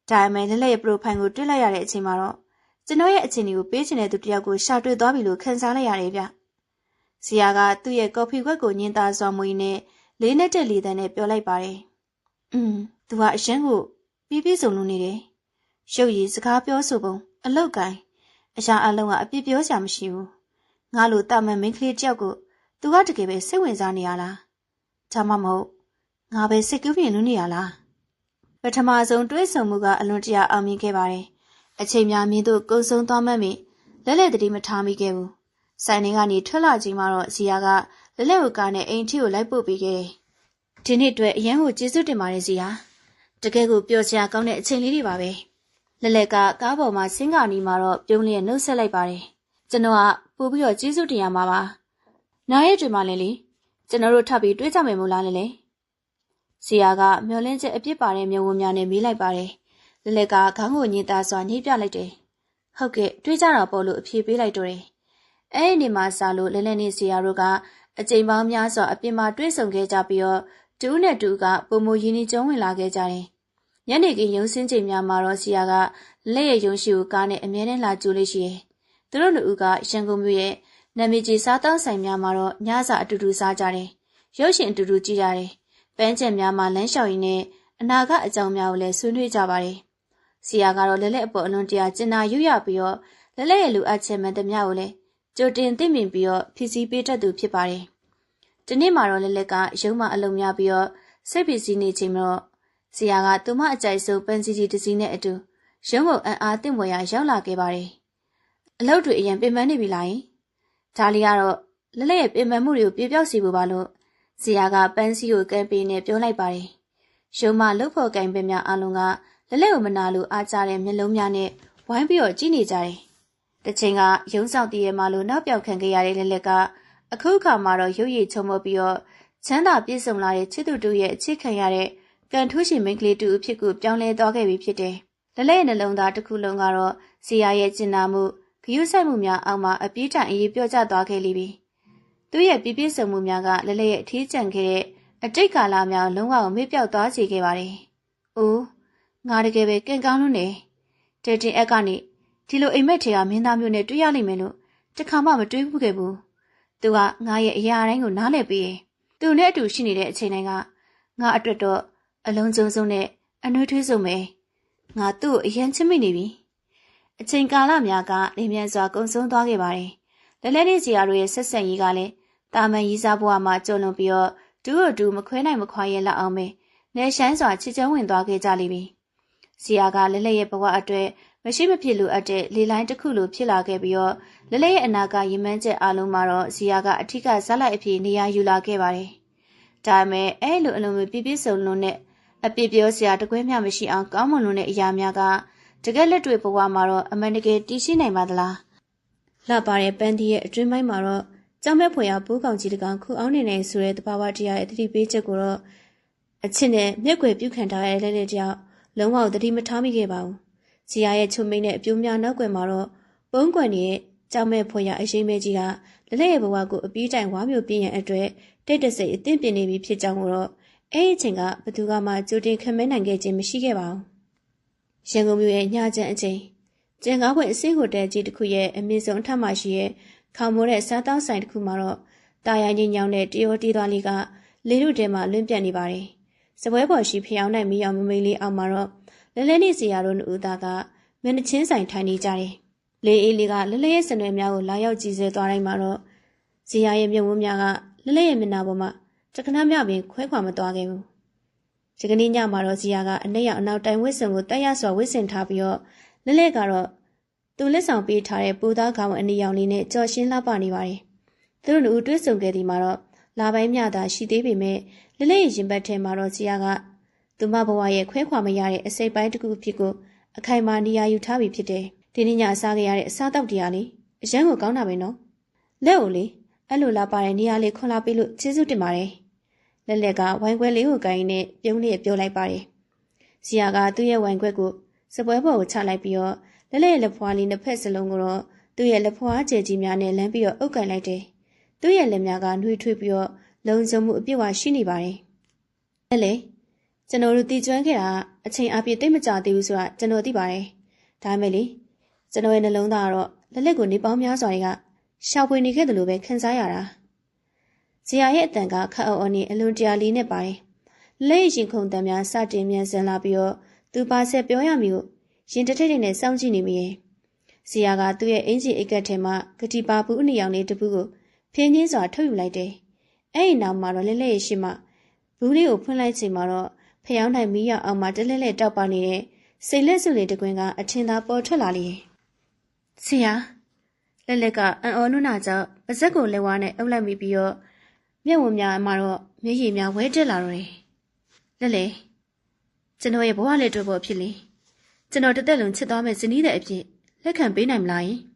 ေဒါပေမဲ့လက်လက်ရဲ့ပရိုဖိုင်ကိုတွေ့လိုက်ရတဲ့အချိန်မှာတော့ကျွန်တော်ရဲ့အချင်းတွေကိုပေးချင်တဲ့သူတယောက်ကိုရှာတွေ့သွားပြီလို့ခံစားလိုက်ရတယ်ဗျဆရာကသူ့ရဲ့ကော်ဖီခွက်ကိုညင်သာစွာမွေးနဲ့လေးနဲ့တက်လေးတန်းနဲ့ပြောလိုက်ပါတယ်သူကအရန်ကိုပြည့်စုံလို့နေတယ်ရုပ်ရည်စကားပြောဆိုပုံအလောက်ကိုင်းအရာအလုံးကအပြစ်ပြောစရာမရှိဘူးငါလိုတာမန်မိန်းကလေးတယောက်ကိုသူကတကယ်ပဲစိတ်ဝင်စားနေရလားဒါမှမဟုတ်ငါပဲစိတ်ကူးပြင်လို့နေရလားပထမဆုံးတွေးဆုံမှုကအလွန်တရာအောင်မြင်ခဲ့ပါတယ်အချိန်များမြင်သူကုံဆုံးသွားမှတ်မိလက်လက်တတိမထားမိခဲ့ဘူးဆိုင်နေကနေထွက်လာချိန်မှာတော့ဇီယာကလက်လက်ကိုကားနဲ့အိမ်ထိကိုလိုက်ပို့ပေးခဲ့တယ်ဒီနေ့အတွက်အရန်ကိုကျေးဇူးတင်ပါတယ်ဇီယာတကယ်ကိုပျော်စရာကောင်းတဲ့အချိန်လေးတွေပါပဲလက်လက်ကကားပေါ်မှာဆင်းကာနီမှာတော့ပြုံးလျက်နှုတ်ဆက်လိုက်ပါတယ်ကျွန်တော်ကပို့ပြီးတော့ကျေးဇူးတင်ရမှာပါနောက်ရက်တွေမှာလည်းလေကျွန်တော်တို့ထပ်ပြီးတွေးကြမယ်မို့လားလဲဇီယာကမျောလင်းချက်အပြစ်ပါတဲ့မျက်ဝန်းများနဲ့မေးလိုက်ပါတယ်လက်လက်ကခေါင်းကိုညှိသားစွာညှိပြလိုက်တယ်ဟုတ်ကဲ့တွေးကြတာပေါ့လို့အဖြေပေးလိုက်တော့တယ်အဲ့ဒီနေ့မှစလို့လက်လက်နဲ့ဇီယာတို့ကအကြိမ်ပေါင်းများစွာအပြင်မှာတွေးဆုံခဲ့ကြပြီးတော့တူးနဲ့တူးကပုံမရင်းနှီးကျုံးဝင်လာခဲ့ကြတယ်ညနေခင်းရုံစင်းချိန်များမှာတော့ဇီယာကလက်ရဲ့ရုံရှိကိုကားနဲ့အမြဲတမ်းလာကြိုးလေးရှိတယ်သူတို့လူဦးကရန်ကုန်မြို့ရဲ့နာမည်ကြီးစားတောက်ဆိုင်များမှာတော့ညစာအတူတူစားကြတယ်ရုပ်ရှင်အတူတူကြည့်ကြတယ်ပန်းချံများမှာလမ်းလျှောက်ရင်းနဲ့အနာကအကြောင်းများကိုလည်းဆွေးနွေးကြပါတယ်ဇီယာကတော့လက်လက်အပေါ်အလွန်တရာကျင်နာရွရပြီးတော့လက်လက်ရဲ့လူအပ်ချက်မှန်သမျှကိုလည်းကြိုတင်သိမြင်ပြီးတော့ဖြည့်ဆည်းပေးတတ်သူဖြစ်ပါတယ်ဒီနေ့မှာတော့လက်လက်ကရုံးမအလုံးများပြီးတော့စိတ်ပစ္စည်းနေချိန်မှာတော့ဇီယာကသူမအကြိုက်ဆုံးပန်းစီကြီးတစ်စီးနဲ့အတူရုံးကိုအံ့အားသင့်ဖွယ်ရာရောက်လာခဲ့ပါတယ်အလုပ်တွေအရင်ပြင်ပန်းနေပြီလားဒါလေးကတော့လက်လက်ရဲ့ပြင်ပန်းမှုတွေကိုပြေပြောက်စီဖို့ပါလို့ဇီယာကပန်းစီကိုကဲပေးနေပြောလိုက်ပါတယ်ရုံးမလှုပ်ဖို့ကင်ပင်များအလုံးကလက်လက်ကိုမနာလို့အားကြတဲ့မျက်လုံးများနဲ့ဝိုင်းပြီးတော့ကြည့်နေကြတယ်တစ်ချိန်ကရုံးဆောင်တည်းရဲ့မလို့နောက်ပြောက်ခံခဲ့ရတဲ့လက်လက်ကအခုအခါမှာတော့ရုပ်ရည်ချုံမပြီးတော့ချမ်းသာပြည့်စုံလာတဲ့ချစ်သူတို့ရဲ့အချစ်ခံရတဲ့ကန်ထူးရှင်မိန်းကလေးတူအဖြစ်ကိုပြောင်းလဲသွားခဲ့ပြီဖြစ်တယ်လက်လက်ရဲ့နှလုံးသားတစ်ခုလုံးကတော့ဇီယာရဲ့ကျင်နာမှုဂရုစိုက်မှုများအောက်မှာအပြည့်တိုင်အေးပြောကျသွားခဲ့လိမ့်ပြီသူ့ရဲ့ပြည့်ပြည့်စုံမှုများကလက်လက်ရဲ့အထီးကျန်ခဲ့တဲ့အတိတ်ကာလများလုံးဝမေ့ပြောက်သွားစေခဲ့ပါတယ်။အိုးငါတကယ်ပဲကင်ကောင်းလို့နေတဲတင်အက်ကနေဒီလိုအိမ်မက်ထေကမင်းသားမျိုးနဲ့တွေ့ရလိမ့်မယ်လို့တခါမှမတွေးဘူးခဲ့ဘူး။သူကငါရဲ့အရာတိုင်းကိုနားလည်ပြီးရင်သူနဲ့အတူရှိနေတဲ့အချိန်တိုင်းကငါအတွက်တော့အလုံးစုံစုံနဲ့အနှွေးထွေးဆုံးပဲ။ငါသူ့ကိုအရင်ချစ်မိနေပြီ။အချိန်ကာလများကနေမြန်စွာကုန်ဆုံးသွားခဲ့ပါတယ်။လက်လက်နဲ့ဇီယာတို့ရဲ့ဆက်ဆက်ရေးကလည်းတာမန်ရီးစားဘဝမှာကြုံလွန်ပြီးတော့ဒူးတို့မခွဲနိုင်မခွာရဲလောက်အောင်ပဲနေရှမ်းစွာချစ်ချောင်းဝင်သွားခဲ့ကြလိမ့်ပြီ။ဇီယာကလက်လက်ရဲ့ဘဝအတွက်မရှိမဖြစ်လိုအပ်တဲ့လေလိုင်းတစ်ခုလိုဖြစ်လာခဲ့ပြီးတော့လက်လက်ရဲ့အနာကရည်မှန်းချက်အလုံးမှာတော့ဇီယာကအထီးကဇက်လိုက်အဖြစ်နေရာယူလာခဲ့ပါတယ်။ဒါပေမဲ့အဲ့လိုအလုံးမျိုးပြည့်ပြည့်စုံလုံးနဲ့အပြစ်ပြောစရာတကွဲမျှမရှိအောင်ကောင်းမွန်လွန်းတဲ့အရာများကတကယ်လက်တွေ့ဘဝမှာတော့အမှန်တကယ်တည်ရှိနိုင်ပါသလား။လှပါတဲ့ပန်းတီးရဲ့အတွင်းပိုင်းမှာတော့ကြောင်မဲ့ဖွယ်ရပိုးကောင်ကြီးတကောင်ခုအောင်နေနေဆိုတဲ့တဘာဝတရားရဲ့အသတိပေးချက်ကိုတော့ အချစ်နဲ့မျက်ွယ်ပြုခံထားရတဲ့လက်တယောက်လုံးဝသတိမထားမိခဲ့ပါဘူး။ဇီယာရဲ့ချုံမိန်နဲ့အပြိုးများနောက်ွယ်မှာတော့ပုံးကွယ်နေတဲ့ကြောင်မဲ့ဖွယ်ရအရေးမဲကြီးကလက်လက်ရဲ့ဘဝကိုအပြီးတိုင်ဝါမျိုးပြင်းရန်အတွက်တိတ်တဆိတ်အသင့်ပြင်းနေပြီဖြစ်ကြောင်းကိုတော့အဲ့ဒီအချိန်ကဘသူကမှကြိုတင်ခံမဲနိုင်ခဲ့ခြင်းမရှိခဲ့ပါဘူး။ရန်ကုန်မြို့ရဲ့ညချမ်းအချိန်ကျန်ကားပွဲအစင်းဟိုတယ်ကြီးတစ်ခုရဲ့အမြင့်ဆုံးအထက်မှာရှိတဲ့ခေါမိုးတဲ့စားတောင်းဆိုင်တစ်ခုမှာတော့တာယာညင်ညောင်းတဲ့တရောတီးသွားလေးကလေထုထဲမှာလွင့်ပြတ်နေပါတယ်။စပွဲပေါ်ရှိဖျောင်းနိုင်မီအောင်မမေးလေးအောက်မှာတော့လဲလဲနေစီရတို့နှစ်ဦးသားကမျက်နှချင်းဆိုင်ထိုင်နေကြတယ်။လေအေးလေးကလဲလဲရဲ့စနွယ်များကိုလာရောက်ကြည့်စဲသွားတိုင်းမှာတော့ဇီယာရဲ့မျက်ဝန်းများကလဲလဲရဲ့မျက်နှာပေါ်မှာတခဏမျှပင်ခွဲခွာမသွားခဲ့ဘူး။ဒီကနေ့ညမှာတော့ဇီယာကအနက်ရောက်အနောက်တိုင်ဝစ်စုံကိုတက်ရစွာဝစ်ဆင်ထားပြီးတော့လဲလဲကတော့သူလက်ဆောင်ပေးထားတဲ့ပူသားခေါင်းအနီရောင်လေးနဲ့ကြော်ရှင်းလှပနေပါတယ်။သူတို့နှစ်ဦးတွေ့ဆုံခဲ့သည်မှာတော့လာပိုင်းမျှသာရှိသေးပေမဲ့လဲလဲရဲ့ရင်ဘတ်ထဲမှာတော့ဇီယာကသူမဘဝရဲ့ခွဲခွာမရတဲ့အစိပ်ပိုင်းတစ်ခုအဖြစ်ကိုအခိုင်အမာနေရာယူထားပြီဖြစ်တယ်။ဒီနေ့ညအစားခဲ့ရတဲ့အစားတောက်တရားလေးအရန်ကိုကောင်းတာပဲနော်။လက်ကိုလေအဲ့လိုလာပါတဲ့နေရာလေးခွန်လာပေးလို့ကျေးဇူးတင်ပါတယ်။လက်လက်ကဝိုင်းခွဲလေးကိုကိုင်းနဲ့ပြုံးလေးပြောလိုက်ပါတယ်။ဇီယာကသူ့ရဲ့ဝိုင်းခွဲကိုစပွဲပေါ်ကိုချလိုက်ပြီးတော့လဲလဲရဲ့လက်ဖွားလေးနှစ်ဖက်စလုံးကိုတော့သူ့ရဲ့လက်ဖွားကျဲကြီးများနဲ့လမ်းပြီးတော့အုပ်ကန်လိုက်တယ်။သူ့ရဲ့လက်များကနှွေးထွေးပြီးတော့လုံခြုံမှုအပြည့်အဝရှိနေပါတယ်။လဲလေကျွန်တော်တို့တည်ကျွမ်းခဲ့တာအချိန်အပြည့်သိမကြသေးဘူးဆိုတာကျွန်တော်သိပါတယ်။ဒါမဲ့လေကျွန်တော်ရဲ့နှလုံးသားကတော့လက်လက်ကိုနေပေါင်းများစွာတွေကရှာဖွေနေခဲ့တယ်လို့ပဲခံစားရတာ။ဇီယာရဲ့အတန်ကခက်အော်နေအလွန်တရာလေးနဲ့ပါတယ်။လက်ရင်ခုန်တံများစတင်မြန်ဆန်လာပြီးတော့သူပါဆက်ပြောရမည်ကိုရင်တထိတ်ထိတ်နဲ့စောင့်ကြည့်နေမိရဲ့။ဇီယာကသူ့ရဲ့အင်ဂျီအိတ်ကတ်ထဲမှာဂတိပါဘူးအနီရောင်လေးတစ်ပူကိုဖင်းချင်းစွာထုတ်ယူလိုက်တယ်။အဲ့ဒီနောက်မှာတော့လဲလဲရဲ့ရှိမှဘူးလေးကိုဖွင့်လိုက်ချိန်မှာတော့ဖျောင်းနိုင်မီးရောက်အောင်မှတလဲလဲတောက်ပါနေတဲ့စိတ်လက်စုလေးတကွင်းကအထင်သာပေါ်ထွက်လာလေ။ဇီယာလက်လက်ကအံ့ဩနုနာကြောင့်ပါဇက်ကိုလက်ဝါးနဲ့အုပ်လိုက်မိပြီးတော့မျက်ဝန်းများမှာတော့မျက်ရည်များဝဲတက်လာတော့တယ်။လက်လက်ကျွန်တော်ရဲ့ဘဝလေးတွေ့ဖို့ဖြစ်လေကျွန်တော်တစ်သက်လုံးချစ်သွားမဲ့ဇနီးတဲ့အဖြစ်လက်ခံပေးနိုင်မလားယင်။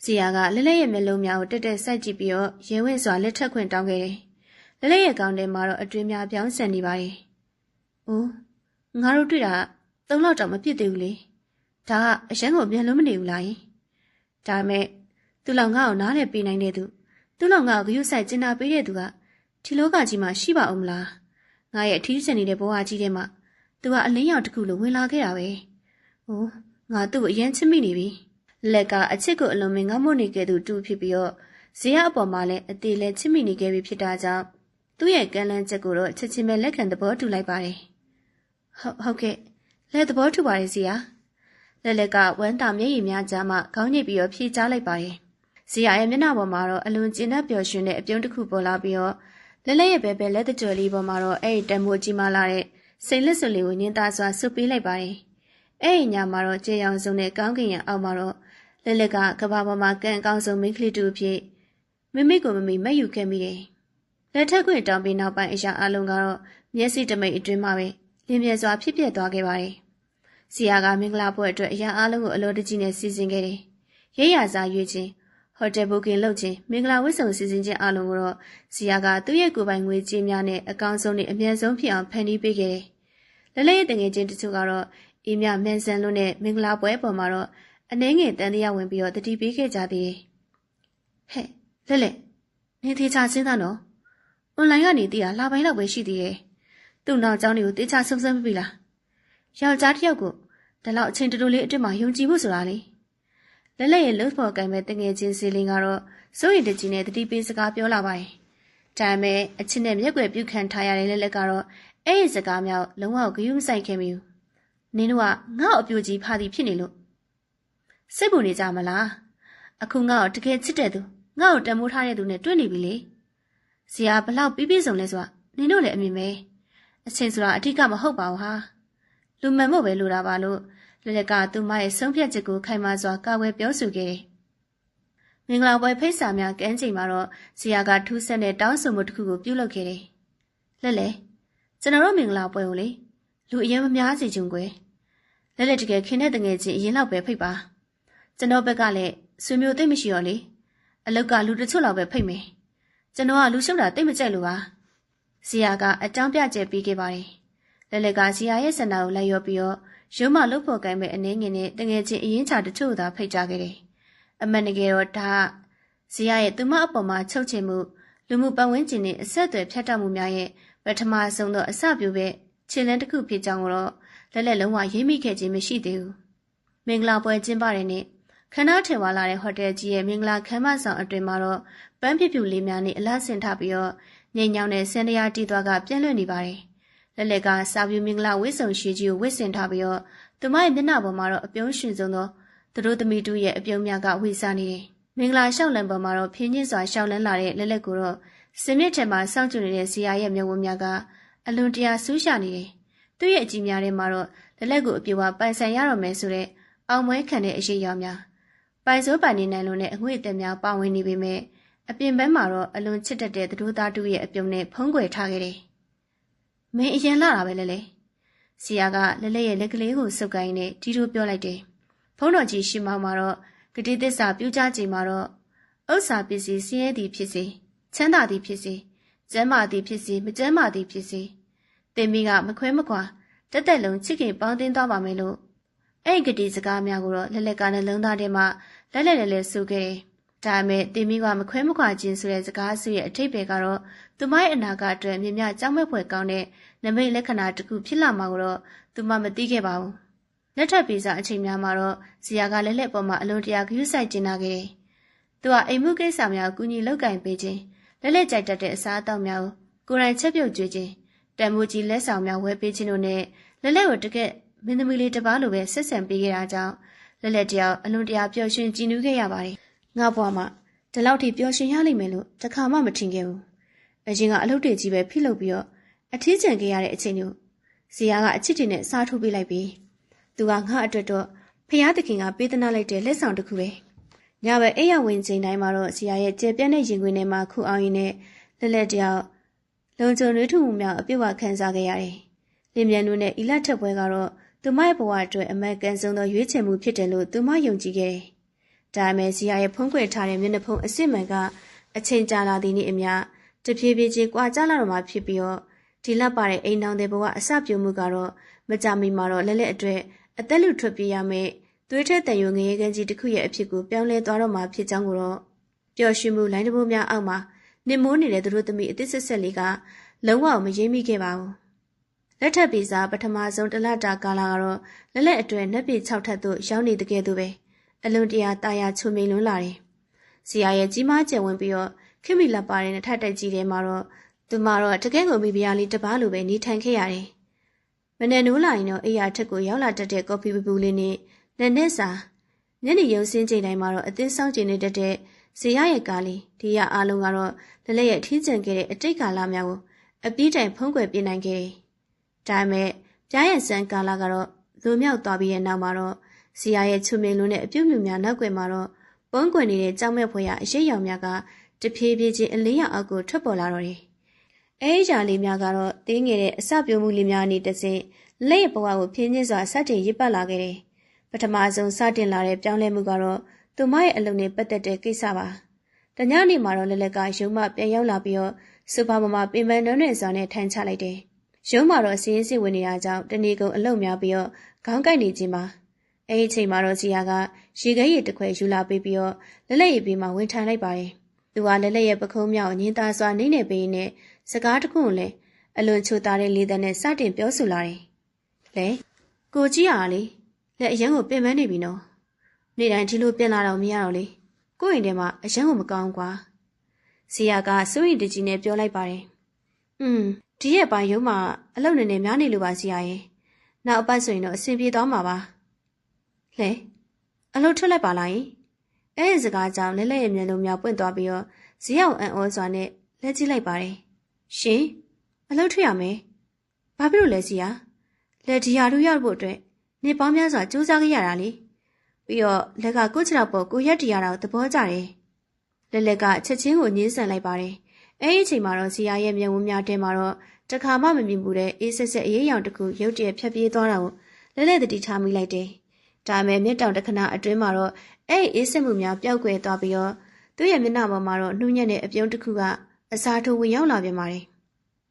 ဇီယာကလက်လက်ရဲ့မျက်လုံးများကိုတက်တက်စိုက်ကြည့်ပြီးတော့ရဲဝင့်စွာလက်ထက်ခွင့်တောင်းခဲ့တယ်။လက်လက်ရဲ့ကောင်းထဲမှာတော့အတွင်းများပြောင်းဆန်နေပါတယ်။အိုးငါတို့တွေ့တာ3လောက်တောင်မပြည့်သေးဘူးလေ။ဒါကအရန်ကိုမြန်လုံးမနေဘူးလားယင်။ဒါမဲ့သူ့လောက်ငါ့ကိုနားလည်ပေးနိုင်တဲ့သူ့လောက်ငါ့ကိုဂရုစိုက်ကျင်နာပေးတဲ့သူကဒီလောကကြီးမှာရှိပါအောင်မလား။ငါရဲ့အထီးကျန်နေတဲ့ဘဝကြီးထဲမှာသူကအလင်းရောင်တစ်ခုလိုဝင်လာခဲ့တာပဲ။အိုးငါသူ့ကိုအရင်ချစ်မိနေပြီ။လက်ကအချစ်ကိုအလွန်မင်းငါမို့နေခဲ့သူတူဖြစ်ပြီးတော့ဇေယျအပေါ်မှာလည်းအသေးလဲချစ်မိနေခဲ့ပြီဖြစ်တာကြောင့်သူ့ရဲ့ကမ်းလှမ်းချက်ကိုတော့ချက်ချင်းပဲလက်ခံသဘောတူလိုက်ပါတယ်။ဟုတ်ကဲ့လက်သဘောတူပါတယ်ဇေယျ။လက်ကဝမ်းတာမျက်ရည်များကြားမှခေါင်းညိတ်ပြီးတော့ဖြေချလိုက်ပါတယ်။ဇေယျရဲ့မျက်နှာပေါ်မှာတော့အလွန်ကျဉ်းပျော်ရွှင်တဲ့အပြုံးတစ်ခုပေါ်လာပြီးတော့လက်ရဲ့ဘဲလက်တကြော်လေးပေါ်မှာတော့အဲ့ဒီတမိုးကြီးမှလာတဲ့စိတ်လက်စွပ်လေးကိုညင်သားစွာဆုပ်ပေးလိုက်ပါတယ်။အဲ့ဒီညမှာတော့ကြေရောင်စုံနဲ့ကောင်းကင်ရံအောက်မှာတော့လက်ကကဘာပေါ်မှာကန်အကောင်းဆုံးမိန်းကလေးတူအဖြစ်မိကိုမမီမက်ယူခဲ့မိတယ်။လက်ထက်ခွင့်တောင်းပြီးနောက်ပိုင်းအရာအလုံးကတော့မျက်စိတမိတ်အတွင်းမှာပဲလင်းပြဲစွာဖြစ်ပျက်သွားခဲ့ပါတယ်။ဇီယာကမင်္ဂလာပွဲအတွက်အရာအလုံးကိုအလောတကြီးနဲ့စီစဉ်ခဲ့တယ်။ရိပ်ရစာရွေးခြင်းဟိုတယ်ဘုတ်ကင်လုပ်ခြင်းမင်္ဂလာဝတ်ဆောင်စီစဉ်ခြင်းအလုံးကိုတော့ဇီယာကသူ့ရဲ့ကိုယ်ပိုင်ငွေကြေးများနဲ့အကောင်းဆုံးနဲ့အမြန်ဆုံးဖြစ်အောင်ဖန်တီးပေးခဲ့တယ်။လက်ရဲ့တငယ်ချင်းတချို့ကတော့အေးမြမန်ဆန်လို့နဲ့မင်္ဂလာပွဲပေါ်မှာတော့အနှဲငယ်တန်တရားဝင်ပြီးတော့တတိပေးခဲ့ကြသေးတယ်။ဟဲ့လက်နေသေးချစဉ်းစားနော်။အွန်လိုင်းကနေတည်တာလာပိုင်းလောက်ပဲရှိသေးတယ်။သူ့နောက်ကျောင်းတွေကိုတေချာစုံစမ်းပြီလား။ယောက်ျားတစ်ယောက်ကိုဒါလောက်အချိန်တူတူလေးအတွင်းမှာယုံကြည်ဖို့ဆိုတာလေ။လက်ရဲ့လှုပ်ဖို့ကံမဲ့တငယ်ချင်းစီလင်းကတော့စိုးရိမ်တကြီးနဲ့တတိပေးစကားပြောလာပါတယ်။ဒါပေမဲ့အချစ်နဲ့မျက်ွယ်ပြုခံထားရတဲ့လက်ကတော့အဲ့ဒီစကားမျိုးလုံးဝဂရုမစိုက်ခဲ့မိဘူး။နင်တို့ကငါ့ကိုအပြိုကြီးဖားသည်ဖြစ်နေလို့စိတ်ပူနေကြမလားအခုငါ့ကိုတကယ်ချစ်တဲ့သူငါ့ကိုတန်မိုးထားတဲ့သူနဲ့တွေ့နေပြီလေဇီယာဘလောက်ပြီးပြည့်စုံလဲဆိုတာနင်တို့လည်းအမြင်ပဲအချင်းဆိုတာအထက်ကမဟုတ်ပါဘူးဟာလူမှန်မို့ပဲလိုတာပါလို့လက်ကသူမရဲ့ဆုံးဖြတ်ချက်ကိုခိုင်မာစွာကာဝယ်ပြောဆိုခဲ့တယ်မင်္ဂလာပွဲဖိတ်စာများကမ်းချိန်မှာတော့ဇီယာကထူးဆန်းတဲ့တောင်းဆိုမှုတစ်ခုကိုပြုလုပ်ခဲ့တယ်လက်ကျွန်တော်တို့မင်္ဂလာပွဲကိုလေလူအရင်မများစီချွန်ကွယ်လက်တကယ်ခင်တဲ့တငယ်ချင်းအရင်လောက်ပဲဖိတ်ပါကျွန်တော်ဘက်ကလည်းဆွေမျိုးသိမ့်မရှိတော့လေအလောက်ကလူတချို့လောက်ပဲဖိတ်မယ်ကျွန်တော်ကလူရှုပ်တာသိမ့်မကြိုက်လို့ပါ ဇီယာကအကြောင်းပြချက်ပေးခဲ့ပါတယ်။လက်လက်ကဇီယာရဲ့ဆန္ဒကိုလိုက်ရောပြီးတော့ရုံးမလုပ်ဖို့ကိုင်းမဲ့အနေငယ်နဲ့တငယ်ချင်းအရင်ချတချို့သာဖိတ်ကြားခဲ့တယ်။အမှန်တကယ်တော့ဒါဇီယာရဲ့သူမအပေါ်မှာချုပ်ချယ်မှုလူမှုပတ်ဝန်းကျင်နဲ့အဆက်အသွယ်ဖြတ်တောက်မှုများရဲ့ပထမဆုံးသောအစပြုပဲခြေလန်းတစ်ခုဖြစ်ကြောင်းတော့လက်လက်လုံးဝရေးမိခဲ့ခြင်းမရှိသေးဘူး။မင်္ဂလာပွဲကျင်းပတဲ့နေ့ခဏထင်ဝါလာတဲ့ဟိုတယ်ကြီးရဲ့မင်္ဂလာခမ်းမဆောင်အတွင်မှာတော့ပန်းပြပြလေးများနဲ့အလားဆင်ထပြီးတော့ငိမ်ညောင်းတဲ့စန္ဒရာတီသွားကပြန့်လွင့်နေပါတယ်။လက်လက်ကစာပြူမင်္ဂလာဝတ်ဆောင်ရှိကြီးကိုဝတ်ဆင်ထားပြီးတော့သူမရဲ့မျက်နှာပေါ်မှာတော့အပြုံးရှင်ဆုံးသောသူတို့သမီးတို့ရဲ့အပြုံးများကဝေစားနေတယ်။မင်္ဂလာလျှောက်လံပေါ်မှာတော့ဖြင်းချင်းစွာလျှောက်လန်းလာတဲ့လက်လက်ကိုတော့စင်မြင့်ထက်မှာစောင့်ကြည့်နေတဲ့ဇီယာရဲ့မျက်ဝန်းများကအလွန်တရာဆူးရှာနေတယ်။သူ့ရဲ့အကြည့်များထဲမှာတော့လက်လက်ကိုအပြည့်အဝပိုင်ဆိုင်ရတော့မယ်ဆိုတဲ့အောင်မွဲခံတဲ့အရေးအယောင်များပိုင်စိုးပိုင်နေနိုင်လို့နဲ့အငွေ့အသက်များပါဝင်နေပေမဲ့အပြင်ဘက်မှာတော့အလွန်ချစ်တတ်တဲ့သူတို့သားတို့ရဲ့အပြုံးနဲ့ဖုံးကွယ်ထားခဲ့တယ်။မင်းအရင်လာတာပဲလေ။ဇီယာကလက်လက်ရဲ့လက်ကလေးကိုစုပ်ကိုင်းနဲ့တီးတိုးပြောလိုက်တယ်။ဖုံးတော်ကြီးရှိမှမှာတော့ဂတိသစ္စာပြုကြချိန်မှာတော့ဥစ္စာပစ္စည်းစင်းရဲသည်ဖြစ်စေချမ်းသာသည်ဖြစ်စေကျမ်းမာသည်ဖြစ်စေမကျမ်းမာသည်ဖြစ်စေတင်မီကမခွဲမခွာတက်တက်လုံးချစ်ခင်ပေါင်းတင်သွားပါမယ်လို့အဲ့ဂတိစကားများကိုတော့လက်လက်ကနှလုံးသားထဲမှာလက်လက်ဆိုခဲ့တယ်။ဒါပေမဲ့တင်မီကမခွဲမခွာခြင်းဆိုတဲ့စကားစုရဲ့အထိပ္ပယ်ကတော့သူမရဲ့အနာဂတ်အတွက်မြင်မြကြောက်မဲ့ဖွယ်ကောင်းတဲ့နမိတ်လက္ခဏာတစ်ခုဖြစ်လာမှာကိုတော့သူမမသိခဲ့ပါဘူး။လက်ထပ်ပေးစာအချိန်များမှာတော့ဇီယာကလက်လက်ပေါ်မှာအလွန်တရာဂရုစိုက်ကျင်နာခဲ့တယ်။သူကအိမ်မှုကိစ္စများကိုကူညီလုပ်ကင်ပေးခြင်းလက်လက်ကြိုက်တတ်တဲ့အစားအသောက်များကိုကိုယ်တိုင်ချက်ပြုတ်ကျွေးခြင်းတန်မိုးကြီးလက်ဆောင်များဝယ်ပေးခြင်းတို့နဲ့လက်လက်ကိုတကက်မင်းသမီးလေးတစ်ပါးလိုပဲဆက်ဆံပေးခဲ့တာကြောင့်လက်လက်တယောက်အလွန်တရာပျော်ရွှင်ကြည်နူးခဲ့ရပါတယ်။ငါ့ဘဝမှာဒီလောက်ထိပျော်ရွှင်ရလိမ့်မယ်လို့တခါမှမထင်ခဲ့ဘူး။အရင်ကအလုပ်တွေကြီးပဲဖိလုပ်ပြီးတော့အထီးကျန်ခဲ့ရတဲ့အချိန်တို့ဇီယာကအချစ်တင်နဲ့စားထိုးပေးလိုက်ပြီးသူကငါ့အတွက်တော့ဖျားသခင်ကပေးသနာလိုက်တဲ့လက်ဆောင်တစ်ခုပဲ။ညပဲအိယာဝင်ချိန်တိုင်းမှာတော့ဇီယာရဲ့ကြဲပြန့်တဲ့ရင်ခွင်ထဲမှာခုအောင်ရင်နဲ့လက်လက်တယောက်လုံခြုံနှွေးထူမှုများအပြည့်အဝခံစားခဲ့ရတယ်။လင်းမြန်တို့နဲ့အီလက်ထက်ပွဲကတော့သူမရဲ့ဘဝအတွက်အမတ်ကန်ဆုံးသောရွေးချယ်မှုဖြစ်တယ်လို့သူမယုံကြည်ခဲ့တယ်။ဒါပေမဲ့ဇီယာရဲ့ဖုံးကွယ်ထားတဲ့မျက်နှာဖုံးအစစ်မှန်ကအချိန်ကြာလာသည်နှင့်အမျှတဖြည်းဖြည်းချင်းကွာကျလာတော့မှဖြစ်ပြီးတော့ဒီလက်ပါတဲ့အိမ်တောင်တဲ့ဘဝအစပြုမှုကတော့မကြမီမှာတော့လက်လက်အတွက်အသက်လူထွက်ပြေးရမယ်သွေးထဲတန်ရုံငရေကန်ကြီးတစ်ခုရဲ့အဖြစ်ကိုပြောင်းလဲသွားတော့မှဖြစ်ကြောင်းကိုတော့ပျော်ရွှင်မှုလိုင်းတဘိုးများအောက်မှာနေမိုးနေတဲ့သူတို့သမီးအသစ်ဆက်ဆက်လေးကလုံးဝမရေးမိခဲ့ပါဘူး။လက်ထပ်ပြီးစားပထမဆုံးတလတာကာလကတော့လက်လက်အတွဲနှက်ပြေ6ထပ်သို့ရောက်နေတကယ်သူပဲအလွန်တရာတာယာချုံမိန်လွန်းလာတယ်။ဇီယာရဲ့ကြီးမားကျယ်ဝင်ပြီးတော့ခင်မီလက်ပါတဲ့ထပ်တက်ကြီးထဲမှာတော့သူမတော့တကယ်ကိုမိဖုရားလေးတစ်ပါးလိုပဲနေထိုင်ခဲ့ရတယ်။မနေ့နိုးလာရင်တော့အိယာထက်ကိုရောက်လာတတ်တဲ့ကော်ဖီပူလေးနဲ့နဲ့စာညနေရုံစင်းချိန်တိုင်းမှာတော့အသင်းဆောင်ကျင်နေတတ်တဲ့ဇီယာရဲ့ကားလေးဒီရအားလုံးကတော့လက်လက်ရဲ့ထင်းကျန်ခဲ့တဲ့အတိတ်ကာလများကိုအပြီးတိုင်ဖုံးကွယ်ပြနိုင်ခဲ့တယ်။ဒါပေမဲ့ပြားရဲ့စံကာလကတော့လူမြောက်သွားပြီးတဲ့နောက်မှာတော့ဇီယာရဲ့ချုံမြင်လွန်းတဲ့အပြုတ်မြူများနောက်ွယ်မှာတော့ပုံကွယ်နေတဲ့ကြောက်မဲ့ဖွယ်ရအရေးရောင်များကတဖြည်းဖြည်းချင်းအလေးရောင်အောက်ကိုထွက်ပေါ်လာတော့တယ်။အဲဒီຢာလေးများကတော့တင်းငယ်တဲ့အစပြုံးမှုလေးများအနေနဲ့စင်လက်ရဲ့ဘဝကိုဖြင်းချင်းစွာစတင်ရစ်ပတ်လာခဲ့တယ်။ပထမဆုံးစတင်လာတဲ့ပြောင်းလဲမှုကတော့သူမရဲ့အလုပ်နဲ့ပတ်သက်တဲ့ကိစ္စပါ။တညနေမှာတော့လက်လက်ကရုံးမပြန်ရောက်လာပြီးတော့စူပါမမပင်ပန်းနှုံးနဲ့စွာနဲ့ထိုင်ချလိုက်တယ်။ရုံးမှာတော့စီးရင်စီဝင်နေတာကြောင့်တနေ့ကုန်အလုပ်များပြီးတော့ခေါင်းကိုက်နေခြင်းပါ။အဲဒီအချိန်မှာတော့ဇီယာကရေခဲရည်တစ်ခွဲယူလာပေးပြီးတော့လက်လက်ရည်ပြီးမှဝင်ထိုင်လိုက်ပါတယ်။သူကလက်လက်ရဲ့ပခုံးမြောက်ညင်သားစွာနေနေပေးနဲ့စကားတခုကိုလည်းအလွန်ချိုသားတဲ့လေးသက်နဲ့စတင်ပြောဆိုလာတယ်။လေကိုကြီးအားလေလက်အရန်ကိုပင်ပန်းနေပြီနော်။နေ့တိုင်းဒီလိုပြင်လာတော့မရတော့လေ။ကိုယ့်ရင်ထဲမှာအရန်ကိုမကောင်းကွာ။ဇီယာကစိုးရိမ်တကြီးနဲ့ပြောလိုက်ပါတယ်။ဒီရဲ့ပိုင်းရုံးမှာအလုပ်နေနေများနေလို့ပါဇီယာရဲ့။နောက်အပတ်ဆိုရင်တော့အဆင်ပြေသွားမှာပါ။လေအလုပ်ထွက်လိုက်ပါလား။အဲဒီစကားကြောင့်လက်လက်ရဲ့မျက်လုံးများပွင့်သွားပြီးတော့ဇီယာကိုအံ့ဩစွာနဲ့လက်ကြည့်လိုက်ပါတယ်။ရှင်အလုပ်ထွက်ရမယ်။ဘာဖြစ်လို့လဲဇီယာ။လက်ဒီယာတို့ရောက်ဖို့အတွက်နေပေါင်းများစွာစူးစမ်းခဲ့ရတာလေ။ပြီးတော့လက်ကကိုချစ်တော့ပေါ်ကိုရက်တရာတော့သဘောကျတယ်။လက်လက်ကချက်ချင်းကိုညှင်းဆန်လိုက်ပါတယ်။အဲဒီအချိန်မှာတော့ဇီယာရဲ့မျက်ဝန်းများထဲမှာတော့တခါမှမမြင်ဘူးတဲ့အေးဆက်ဆက်အေးရောင်တစ်ခုရုတ်တရက်ဖြတ်ပြေးသွားတာကိုလက်လက်တတိထားမိလိုက်တယ်။ဒါပေမဲ့မျက်တောင်တစ်ခဏအတွင်းမှာတော့အဲဒီအေးဆက်မှုများပျောက်ကွယ်သွားပြီးတော့သူ့ရဲ့မျက်နှာပေါ်မှာတော့နှူးညံ့တဲ့အပြုံးတစ်ခုကအစားထိုးဝင်ရောက်လာပြန်ပါတယ်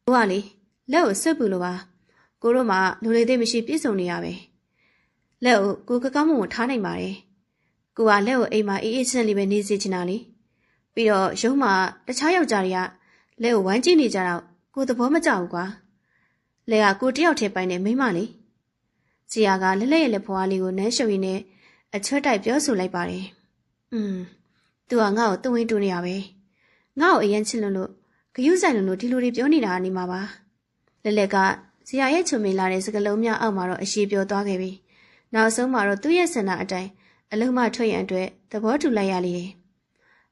ကိုကလေလက်ကိုဆက်ပူလို့ပါကိုတို့မှလူလေးသိမရှိပြည့်စုံနေရပဲလက်ကိုကကောင်းမွန်ထားနိုင်ပါတယ်ကိုကလက်ကိုအိမ်မှာအေးအေးချမ်းလေးပဲနေစေချင်တာလေပြီးတော့ရုံးမှာတခြားယောက်ျားတွေကလက်ကိုဝိုင်းကြည့်နေကြတော့ကိုသဘောမကျဘူးကွာလက်ကကိုတယောက်ထဲပိုင်နေမိမလေးဇီယာကလက်ရဲ့လက်ဖွားလေးကိုနမ်းရှုပ်ရင်းနဲ့အချွတ်တိုက်ပြောဆိုလိုက်ပါတယ်သူကငါ့ကိုတဝင်းတူနေရပဲငါ့ကိုအရင်ချစ်လို့ဂယုဆိုင်လို့ဒီလိုတွေပြောနေတာနေမှာပါလက်ကဇီယာရဲ့ချုံမိလာတဲ့စကလုံးများအောက်မှာတော့အရှိပြောသွားခဲ့ပြီနောက်ဆုံးမှာတော့သူ့ရဲ့ဆန္ဒအတိုင်းအလုံးမထွက်ရန်အတွက်သဘောတူလိုက်ရလေတယ်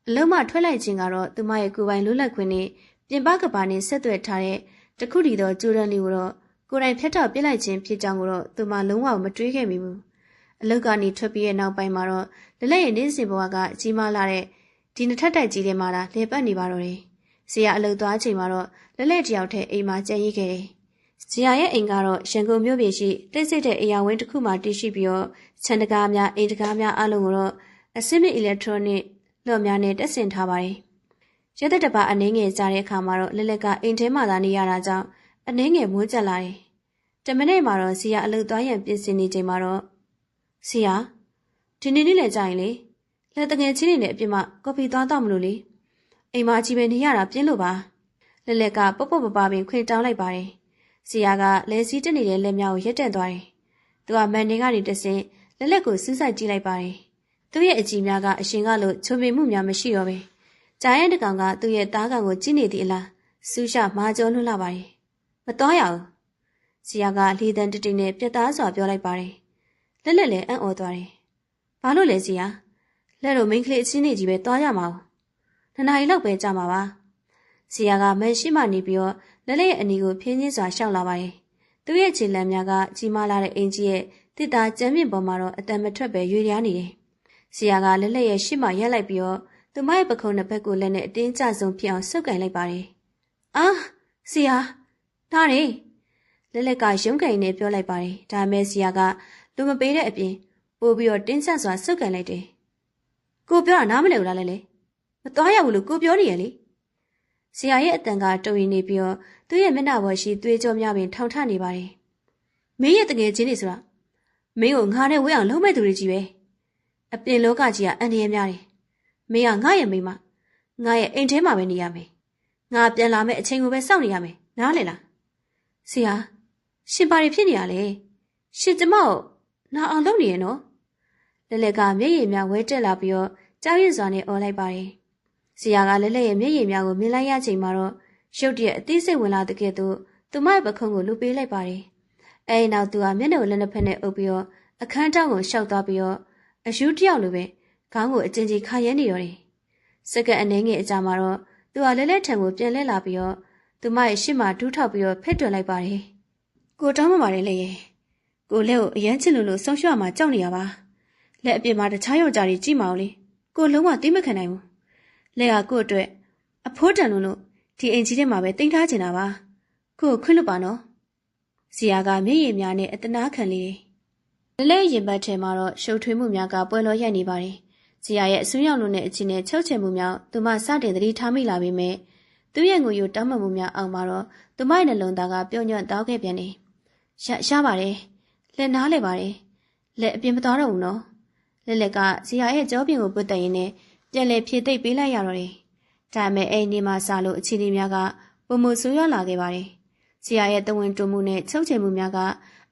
အလုံးမထွက်လိုက်ခြင်းကတော့သူမရဲ့ကိုယ်ပိုင်လွတ်လပ်ခွင့်နဲ့ပြင်ပကဘာနဲ့ဆက်သွယ်ထားတဲ့တခုတည်းသောကြိုးရန်လေးကိုတော့ကိုယ်တိုင်ဖျက်ထောက်ပြစ်လိုက်ခြင်းဖြစ်ကြောင်းကိုတော့သူမလုံးဝမတွေးခဲ့မိဘူးအလုတ်ကနေထွက်ပြီးတဲ့နောက်ပိုင်းမှာတော့လက်ရဲ့နေ့စဉ်ဘဝကကြီးမားလာတဲ့ဒီနှစ်ထပ်တိုက်ကြီးထဲမှာလာလေပတ်နေပါတော့တယ်ဇီယာအလုတ်သွားချိန်မှာတော့လက်တယောက်ထဲအိမ်မှာကြံ့ရိပ်ခဲ့တယ်ဇီယာရဲ့အိမ်ကတော့ရန်ကုန်မြို့ပြည်ရှိတိတ်ဆိတ်တဲ့အရာဝင်းတစ်ခုမှတည်ရှိပြီးတော့ခြံတကားများအိမ်တကားများအလုံးကိုတော့အဆင့်မြင့် electronic လော့များနဲ့တက်ဆင်ထားပါတယ်ရဲသက်တပါအနှင်းငယ်ကြားတဲ့အခါမှာတော့လက်ကအိမ်ထဲမှာသာနေရတာကြောင့်အနှင်းငယ်မွေးကျက်လာတယ်10မိနစ်မှာတော့ဇီယာအလုတ်သွားရန်ပြင်ဆင်နေချိန်မှာတော့ဇီယာဒီနေ့လည်းကြာရင်လေလက်တငယ်ချင်းတွေနဲ့အပြင်မှာကော်ဖီသွားတော့မလို့လေအိမ်မှာအကြီးပဲနေရတာပြင်းလို့ပါလက်ကပုတ်ပုတ်ပပပင်ခွင်တောင်းလိုက်ပါတယ်ဇီယာကလဲစည်းတက်နေတဲ့လက်များကိုရက်တက်သွားတယ်သူကမန်နေကနေတဆင်းလက်ကိုစူးစိုက်ကြည့်လိုက်ပါတယ်သူ့ရဲ့အကြည့်များကအရှင်ကလို့ချုံပင်မှုများမရှိတော့ပဲဂျာယန်တကောင်ကသူ့ရဲ့သားကောင်ကိုကြည့်နေသည့်အလားစူးရှမာကျော်လွှတ်လာပါတယ်မတော်ရဘူးဇီယာကလီတန်တတိနဲ့ပြတ်သားစွာပြောလိုက်ပါတယ်လက်လည်းအံ့ဩသွားတယ်ဘာလို့လဲဇီယာလက်တို့မိန်းကလေးအချင်းနေကြီးပဲသွားရမှာနှစ်နာရီလောက်ပဲကြာမှာပါဇီယာကမန်ရှိမှနေပြီးတော့လက်ရဲ့အနီကိုဖြင်းချင်းစွာရှောက်လာပါတယ်သူ့ရဲ့ခြေလမ်းများကကြီးမားလာတဲ့အင်ကြီးရဲ့တစ်သားကျမ်းမြင့်ပေါ်မှာတော့အတန်မထွက်ပဲရွေ့ရနေတယ်ဇီယာကလက်ရဲ့ရှေ့မှာရက်လိုက်ပြီးတော့သူမရဲ့ပခုံးနှစ်ဘက်ကိုလက်နဲ့အတင်းကျဆုံးဖြစ်အောင်ဆုပ်ကင်လိုက်ပါတယ်အာဇီယာဒါနေလက်ကရုံးကန်နဲ့ပြောလိုက်ပါတယ်ဒါမဲ့ဇီယာကလူမပေးတဲ့အပြင်ပို့ပြီးတော့တင်းကျပ်စွာဆုပ်ကင်လိုက်တယ်ကိုပြောတာနားမလည်ဘူးလားလဲမသွားရဘူးလို့ကိုပြောနေရလေဇီယာရဲ့အတန်ကတုံရင်နေပြီးတော့သူ့ရဲ့မျက်နှာပေါ်ရှိသွေးကြောများပင်ထောင်ထနေပါတယ်မင်းရဲ့တငယ်ချင်းတွေဆိုတာမင်းကိုငါနဲ့ဝဲအောင်လုံးမဲ့သူတွေကြီးပဲအပြင်လောကကြီးကအန္တရာယ်များတယ်မင်းကငါရဲ့မိမငါရဲ့အိမ်ထဲမှာပဲနေရမယ်ငါပြန်လာမဲ့အချိန်ကိုပဲစောင့်နေရမယ်နားလေလားဇီယာရှင်ပါရီဖြစ်နေရလေရှင်ကျမကိုနာအောင်လုပ်နေရနော်လက်ကမျက်ရည်များဝဲတက်လာပြီးတော့ကြောက်ရွံ့စွာနဲ့អော်လိုက်ပါတယ်ဇီယာကလက်ရဲ့မျက်ရည်များကိုမြင်လိုက်ရချိန်မှာတော့ရုတ်တရက်အသေးစိတ်ဝင်လာတဲ့ကဲ့သို့သူမရဲ့ပခုံးကိုလူပေးလိုက်ပါတယ်အဲဒီနောက်သူကမျက်နှာကိုလက်နှစ်ဖက်နဲ့အုပ်ပြီးတော့အခန်းတောင်ကိုရှောက်သွားပြီးတော့အယူတယောက်လိုပဲခေါင်းကိုအကျဉ်းကြီးခါရဲနေရောတယ်စက္ကန့်အနည်းငယ်အကြာမှာတော့သူကလက်ထံကိုပြန်လှည့်လာပြီးတော့သူမရဲ့ရှေ့မှာဒူးထောက်ပြီးတော့ဖက်တွယ်လိုက်ပါတယ်ကိုတောင်းမှပါတယ်လေရဲ့ကိုလက်ကိုအရန်ချစ်လို့ဆုံးရှုံးမှကြောက်နေရပါလက်အပြင်မှာတခြားယောက်ျားတွေကြည့်မအောင်လေကိုလုံးဝသိမခံနိုင်ဘူးလက်ကကို့အတွက်အဖိုးတန်လို့ဒီအိမ်ကြီးထဲမှာပဲတင်ထားချင်တာပါကို့ခွင့်လွတ်ပါနော်ဇီယာကမျက်ရည်များနဲ့အတနာခံလေးလက်ရင်ဘတ်ထဲမှာတော့ရှုပ်ထွေးမှုများကပွဲလောရိုက်နေပါတယ်ဇီယာရဲ့အစွန်းရောက်လို့နဲ့အချင်းနဲ့ချုပ်ချယ်မှုများသူမစတင်သတိထားမိလာပေမဲ့သူရဲ့ငိုယိုတောင်းပန်မှုများအောင်မှာတော့သူမရဲ့နှလုံးသားကပြုံညွန့်တောက်ခဲ့ပြန်တယ်ရပါတယ်လက်နားလဲပါတယ်လက်အပြင်မသွားတော့ဘူးနော်လက်ကဇီယာရဲ့ကြောပြင်ကိုပုတ်တက်ရင်းနဲ့ပြန်လဲဖြည့်သိပ်ပေးလိုက်ရတော့တယ်ဒါပေမဲ့အဲ့ဒီမှာစားလို့အခြေအနေများကပုံမဆိုးရွားလာခဲ့ပါတယ်ဇီယာရဲ့တဝင်းတူမှုနဲ့ချုပ်ချယ်မှုများက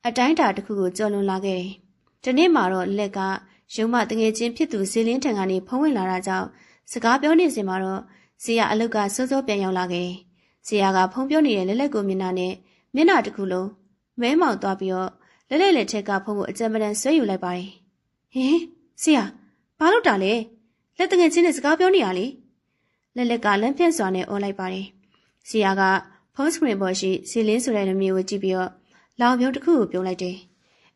အတိုင်းအတာတစ်ခုကိုကျော်လွန်လာခဲ့တယ်ဒီနေ့မှာတော့လက်ကရုံးမတငယ်ချင်းဖြစ်သူဇီလင်းထံကနေဖုံးဝင်လာတာကြောင့်စကားပြောနေစဉ်မှာတော့ဇီယာအလုတ်ကစိုးစိုးပြန်ရောက်လာခဲ့တယ်ဇီယာကဖုံးပြောနေတဲ့လက်ကိုမျက်နှာနဲ့မျက်နှာတစ်ခုလုံးမဲမောင်သွားပြီးတော့လက်ထက်ကဖုံးကိုအကြံပဒံဆွဲယူလိုက်ပါတယ်ဟင်ဇီယာဘာလို့တာလဲလက်တငယ်ချင်းနဲ့စကားပြောနေရလေလက်ကလမ်းဖြန့်စွာနဲ့អော်လိုက်ပါတယ်ဇီယာကဖုန်းစကရင်ပေါ်ရှိဇီလင်းဆိုတဲ့နာမည်ကိုကြည့်ပြီးတော့လောင်ပြုံးတစ်ခုကိုပြုံးလိုက်တယ်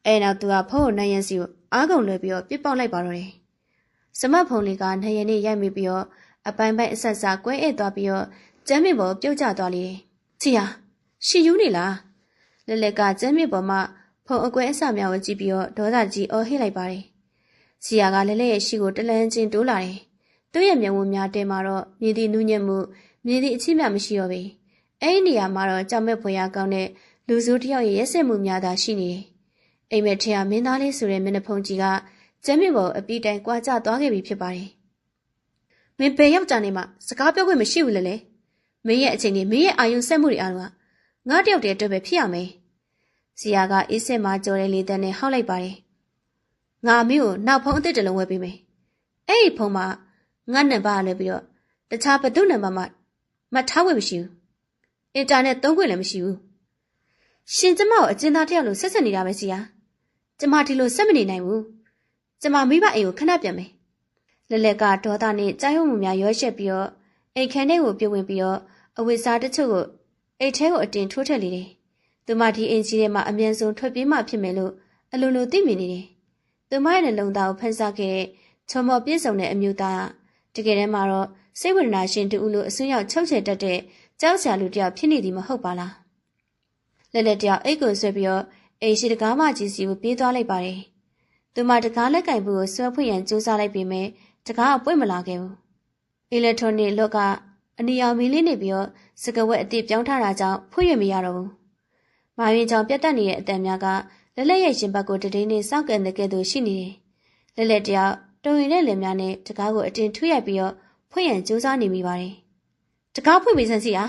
အဲနောက်သူကဖုန်းကိုနိုင်ရန်စီကိုအားကုန်လွှဲပြီးတော့ပြစ်ပေါက်လိုက်ပါတော့တယ်စမတ်ဖုန်းလေးကနိုင်ရန်နဲ့ရိုက်မိပြီးတော့အပိုင်းပိုင်းအဆက်ဆက်ကွဲဧသွားပြီးတော့ကျမ်းမြင့်ပေါ်ပြုတ်ကျသွားလေဇီယာရှီယူနေလားလက်ကကျမ်းမြင့်ပေါ်မှာဖုန်းအကွဲအစများကိုကြည့်ပြီးတော့ဒေါသကြီးအော်ဟစ်လိုက်ပါတယ်ဇီယာကလက်ရဲ့ရှီကိုတလန်းချင်းတိုးလာတယ်သူ့ရဲ့မျက်ဝန်းများတဲမှာတော့မြည်သည့်နူးညံ့မှုမြည်သည့်အချိမြမရှိတော့ပေ အဲ့ဒီနေရာမှာတော့ကြောင်မဲ့ဖွယ်ရကောင်းတဲ့လူစုတယောက်ရဲ့ရက်စက်မှုများသာရှိနေတယ်။အိမ်မက်ထဲကမင်းသားလေးဆိုတဲ့မျက်နှာဖုံးကြီးကကျမ်းမြင့်ပေါ်အပြီးတိုင်ကွာကျသွားခဲ့ပြီဖြစ်ပါတယ်။မင်းဘယ်ယောက်ျားနေမှစကားပြောခွင့်မရှိဘူးလေ။မင်းရဲ့အချိန်ကြီးမင်းရဲ့အာယုံဆက်မှုတွေအားလုံးကငါတယောက်တည်းအတွက်ပဲဖြစ်ရမယ်။ဇီယာကအေးစစ်မှကြော်တဲ့လေတန်းနဲ့ဟောက်လိုက်ပါတယ်။ငါမင်းကိုနောက်ဖုံးအစ်စ်တစ်လုံးဝယ်ပေးမယ်။အဲ့ဒီဖုံးမှာငါနံပါတ်လည်းပြီးတော့တခြားဘသူနံပါတ်မှမထားဝယ်မရှိဘူး။အင်တာနက်သုံးခွင့်လည်းမရှိဘူး။ရှင်ကျမကိုအကျဉ်းသားတယောက်လိုဆက်ဆက်နေတာပဲစီယာ။ကျမဒီလိုဆက်မနေနိုင်ဘူး။ကျမမိဘအိမ်ကိုခဏပြန်မယ်။လက်လက်ကဒေါသနဲ့ကြောက်ရွံ့မှုများရောရှက်ပြီးတော့အိမ်ခန်းထဲကိုပြုတ်ဝင်ပြီးတော့အဝိစားတချို့ကိုအိတ်ထဲကိုအတင်ထိုးထက်လေတယ်။သူမဒီအိမ်ကြီးထဲမှာအမြန်ဆုံးထွက်ပြေးမှဖြစ်မယ်လို့အလိုလိုသိမြင်နေတယ်။သူမရဲ့နှလုံးသားကိုဖန်ဆခဲ့တဲ့ချော်မော်ပြည့်စုံတဲ့အမျိုးသားတကယ်တမ်းမှာတော့စိတ်ဝေဒနာရှင်တူဦးလိုအစွန်းရောက်ချုပ်ချယ်တတ်တဲ့ကြောက်စရာလူတယောက်ဖြစ်နေသည်မဟုတ်ပါလား။လက်တယောက်အိတ်ကိုဆွဲပြီးတော့အိမ်ရှိတကားမကြီးစီကိုပြေးသွားလိုက်ပါတယ်။သူမတကားလက်ကင်ဘူးကိုဆွဲဖွင့်ရန်ကြိုးစားလိုက်ပေမဲ့တကားအပွင့်မလာခဲ့ဘူး။အီလက်ထရောနစ်လောကအနီရောင်မီလေးနေပြီးတော့စကဝက်အသစ်ပြောင်းထားတာကြောင့်ဖွင့်ရမရတော့ဘူး။မာရင်ကြောင့်ပြတ်တက်နေတဲ့အတန်များကလက်လက်ရဲ့ရှင်ဘက်ကိုတတိနဲ့စောင့်ကန်တဲ့ကဲ့သို့ရှိနေတယ်။လက်တယောက်တုံရင်တဲ့လင်များနဲ့တကားကိုအတင်ထွေးရိုက်ပြီးတော့ဖွင့်ရန်ကြိုးစားနေမိပါတယ်။တကားဖွင့်ပေးစမ်းစီဟာ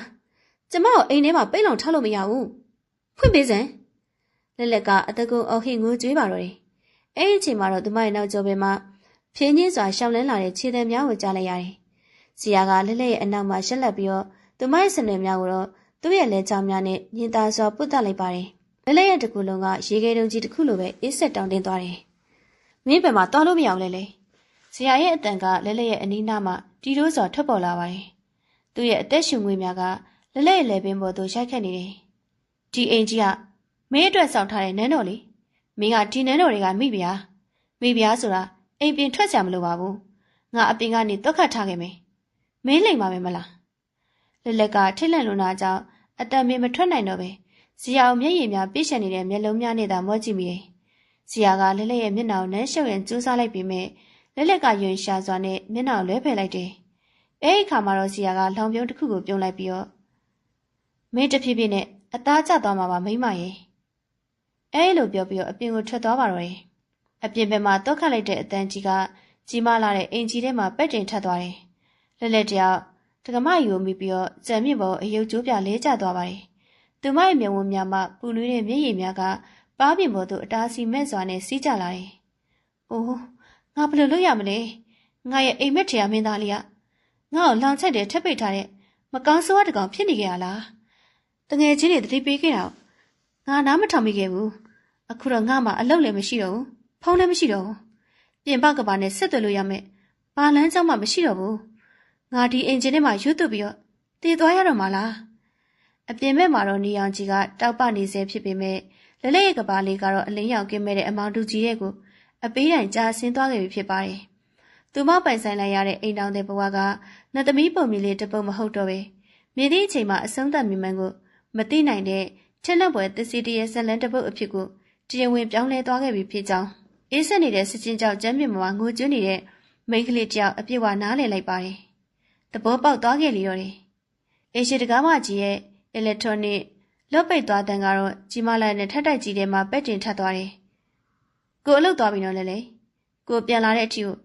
ကျမကိုအိမ်ထဲမှာပိတ်လောင်ထားလို့မရဘူး။ဖွင့်ပေးစမ်းလက်လက်ကအတကုံအော်ဟိငိုကြွေးပါတော့တယ်။အဲ့ဒီအချိန်မှာတော့သူမရဲ့နောက်ကျောဘဲမှာဖြင်းချင်းစွာရှောင်းလန်းလာတဲ့ခြေသည်များကိုကြားလိုက်ရတယ်။ဇီယာကလက်လက်ရဲ့အနောက်မှာရှက်လက်ပြီးတော့သူမရဲ့စနေများကိုတော့သူ့ရဲ့လက်ချောင်းများနဲ့ညင်သာစွာပုတ်တက်လိုက်ပါတယ်။လက်လက်ရဲ့တကူလုံးကရေခဲတုံးကြီးတစ်ခုလိုပဲအေးဆက်တောင်းတင်းသွားတယ်။မင်းဘယ်မှာသွားလို့မရအောင်လဲလေ။ဇီယာရဲ့အတန်ကလက်လက်ရဲ့အနီးနားမှာတီးတိုးစွာထွက်ပေါ်လာပါတယ်။သူ့ရဲ့အသက်ရှူငွေများကလက်လက်ရဲ့လေပင်ပေါ်သို့ရိုက်ခတ်နေတယ်။ဒီအိမ်ကြီးကမင်းအတွက်ဆောင်ထားတဲ့နန်းတော်လေ။မင်းကဒီနန်းတော်တွေကမိဗျာ။မိဗျာဆိုတာအိမ်ပြင်ထွက်ကြမလို့ပါဘူး။ငါအပြင်ကနေတုတ်ခတ်ထားခဲ့မယ်။မင်းလိမ်ပါမယ်မလား။လက်လက်ကထိတ်လန့်လွန်တာကြောင့်အတန်မင်းမထွက်နိုင်တော့ပဲဇီယာကိုမျက်ရည်များပြည့်ရှက်နေတဲ့မျက်လုံးများနဲ့သာမောကြည့်မိတယ်။ဇီယာကလက်လက်ရဲ့မျက်နှာကိုနမ်းရှုပ်ရန်ကြိုးစားလိုက်ပေမဲ့လက်လက်ကယွင်ရှာစွာနဲ့မျက်နှာကိုလွဲဖယ်လိုက်တယ်။အဲဒီအခါမှာတော့ဇီယာကလောင်ပြုံးတစ်ခုကိုပြုံးလိုက်ပြီးတော့မင်းတဖြည်းဖြည်းနဲ့အသားကျသွားမှာပါမိမရဲ့။အဲဒီလိုပြောပြီးတော့အပြင်ကိုထွက်သွားပါတော့တယ်။အပြင်ဘက်မှာတောက်ခတ်လိုက်တဲ့အတန်းကြီးကကြီးမားလာတဲ့အိမ်ကြီးထဲမှာပက်တင်ထပ်သွားတယ်။လက်လက်တယောက်တကမယူမိပြီးတော့ကြံမြင့်ပေါ်အယုတ်ကျိုးပြလဲကျသွားပါတယ်။သူမရဲ့မျက်ဝန်းများမှပူနွေးတဲ့မျက်ရည်များကပါးပြင်ပေါ်သို့အတားစီမဲ့စွာနဲ့စီးကျလာတယ်။အိုးငါဘယ်လိုလုပ်ရမလဲ။ငါရဲ့အိမ်မက်ထရာမင်းသားလေးကငါ့ကိုလောင်ချက်တဲ့ထက်ပိတ်ထားတဲ့မကောင်းဆိုးဝါးတကောင်ဖြစ်နေကြရလား။တငယ်ချင်းတွေတတိပေးခဲ့တာငါနားမထောင်မိခဲ့ဘူး။အခုတော့ငါမှအလုပ်လည်းမရှိတော့ဘူး။ဖုန်းလည်းမရှိတော့ဘူး။ပြင်ပကဘာနဲ့ဆက်သွယ်လို့ရမယ်။ဘာလမ်းကြောင်းမှမရှိတော့ဘူး။ငါဒီအင်ဂျင်ထဲမှာရွတ်သွပြီးတော့တည်သွားရတော့မှာလား။အပြင်ဘက်မှာတော့နေအောင်ကြီးကတောက်ပနေစေဖြစ်ပေမဲ့လက်လက်ရဲ့ကဘာလေးကတော့အလင်းရောင်ကင်းမဲ့တဲ့အမောင်တူကြီးရဲ့ကိုအပေးတိုင်ကြာဆင်းသွားခဲ့ပြီဖြစ်ပါတယ်။သူမပိုင်ဆိုင်လိုက်ရတဲ့အိမ်တောင်တဲ့ဘဝကနတ်သမီးပုံမီလေးတစ်ပုတ်မဟုတ်တော့ပဲ။မြည်သည့်အချိန်မှာအဆုံးသတ်မိမှန်ကိုမသိနိုင်တဲ့ချက်လက်ပွဲသစီတရဲ့ဇလန်တစ်ပုတ်အဖြစ်ကိုတရားဝင်ပြောင်းလဲသွားခဲ့ပြီဖြစ်ကြောင်းအေးဆက်နေတဲ့စချင်းကြောက်ကျမ်းမြေမှာငိုကြွနေတဲ့မိန်းကလေးတယောက်အပြစ်ဝနားလည်လိုက်ပါတယ်။သဘောပေါက်သွားခဲ့လေတော့တယ်။အေရှိတကားမကြီးရဲ့အီလက်ထရောနစ်လွတ်ပိတ်သွားတဲ့ကတော့ကြီးမားလာတဲ့ထက်တိုက်ကြီးထဲမှာပက်တင်ထပ်သွားတယ်။ကိုအလုပ်သွားပြီနော်လေ။ကိုပြန်လာတဲ့အထိကို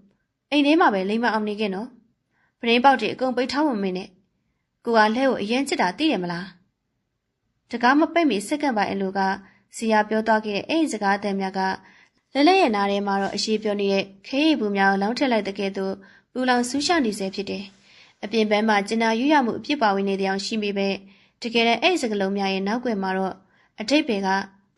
အိမ်ထဲမှာပဲလိမ္မာအောင်နေခဲ့နော်။ပရင်းပေါက်တွေအကုန်ပိတ်ထားဝင်မင်းနဲ့ကိုကလဲကိုအရင်ချစ်တာသိရမလား။တကားမပိတ်မီစက္ကန့်ပိုင်းအလိုကဇီယာပြောသွားခဲ့တဲ့အဲ့ဒီစကားအသံများကလဲလဲရဲ့နားထဲမှာတော့အရှိပြောနေတဲ့ခဲရည်ဘူးများကိုလောင်းထက်လိုက်တဲ့ကဲ့သို့ပူလောင်ဆူးရှနေစေဖြစ်တယ်။အပြင်ပန်းမှာကျင်နာရွရမှုအပြစ်ပါဝင်နေတဲ့အောင်ရှိမိပဲတကယ်တမ်းအဲ့ဒီစကလုံးများရဲ့နောက်ွယ်မှာတော့အထိတ်ပဲက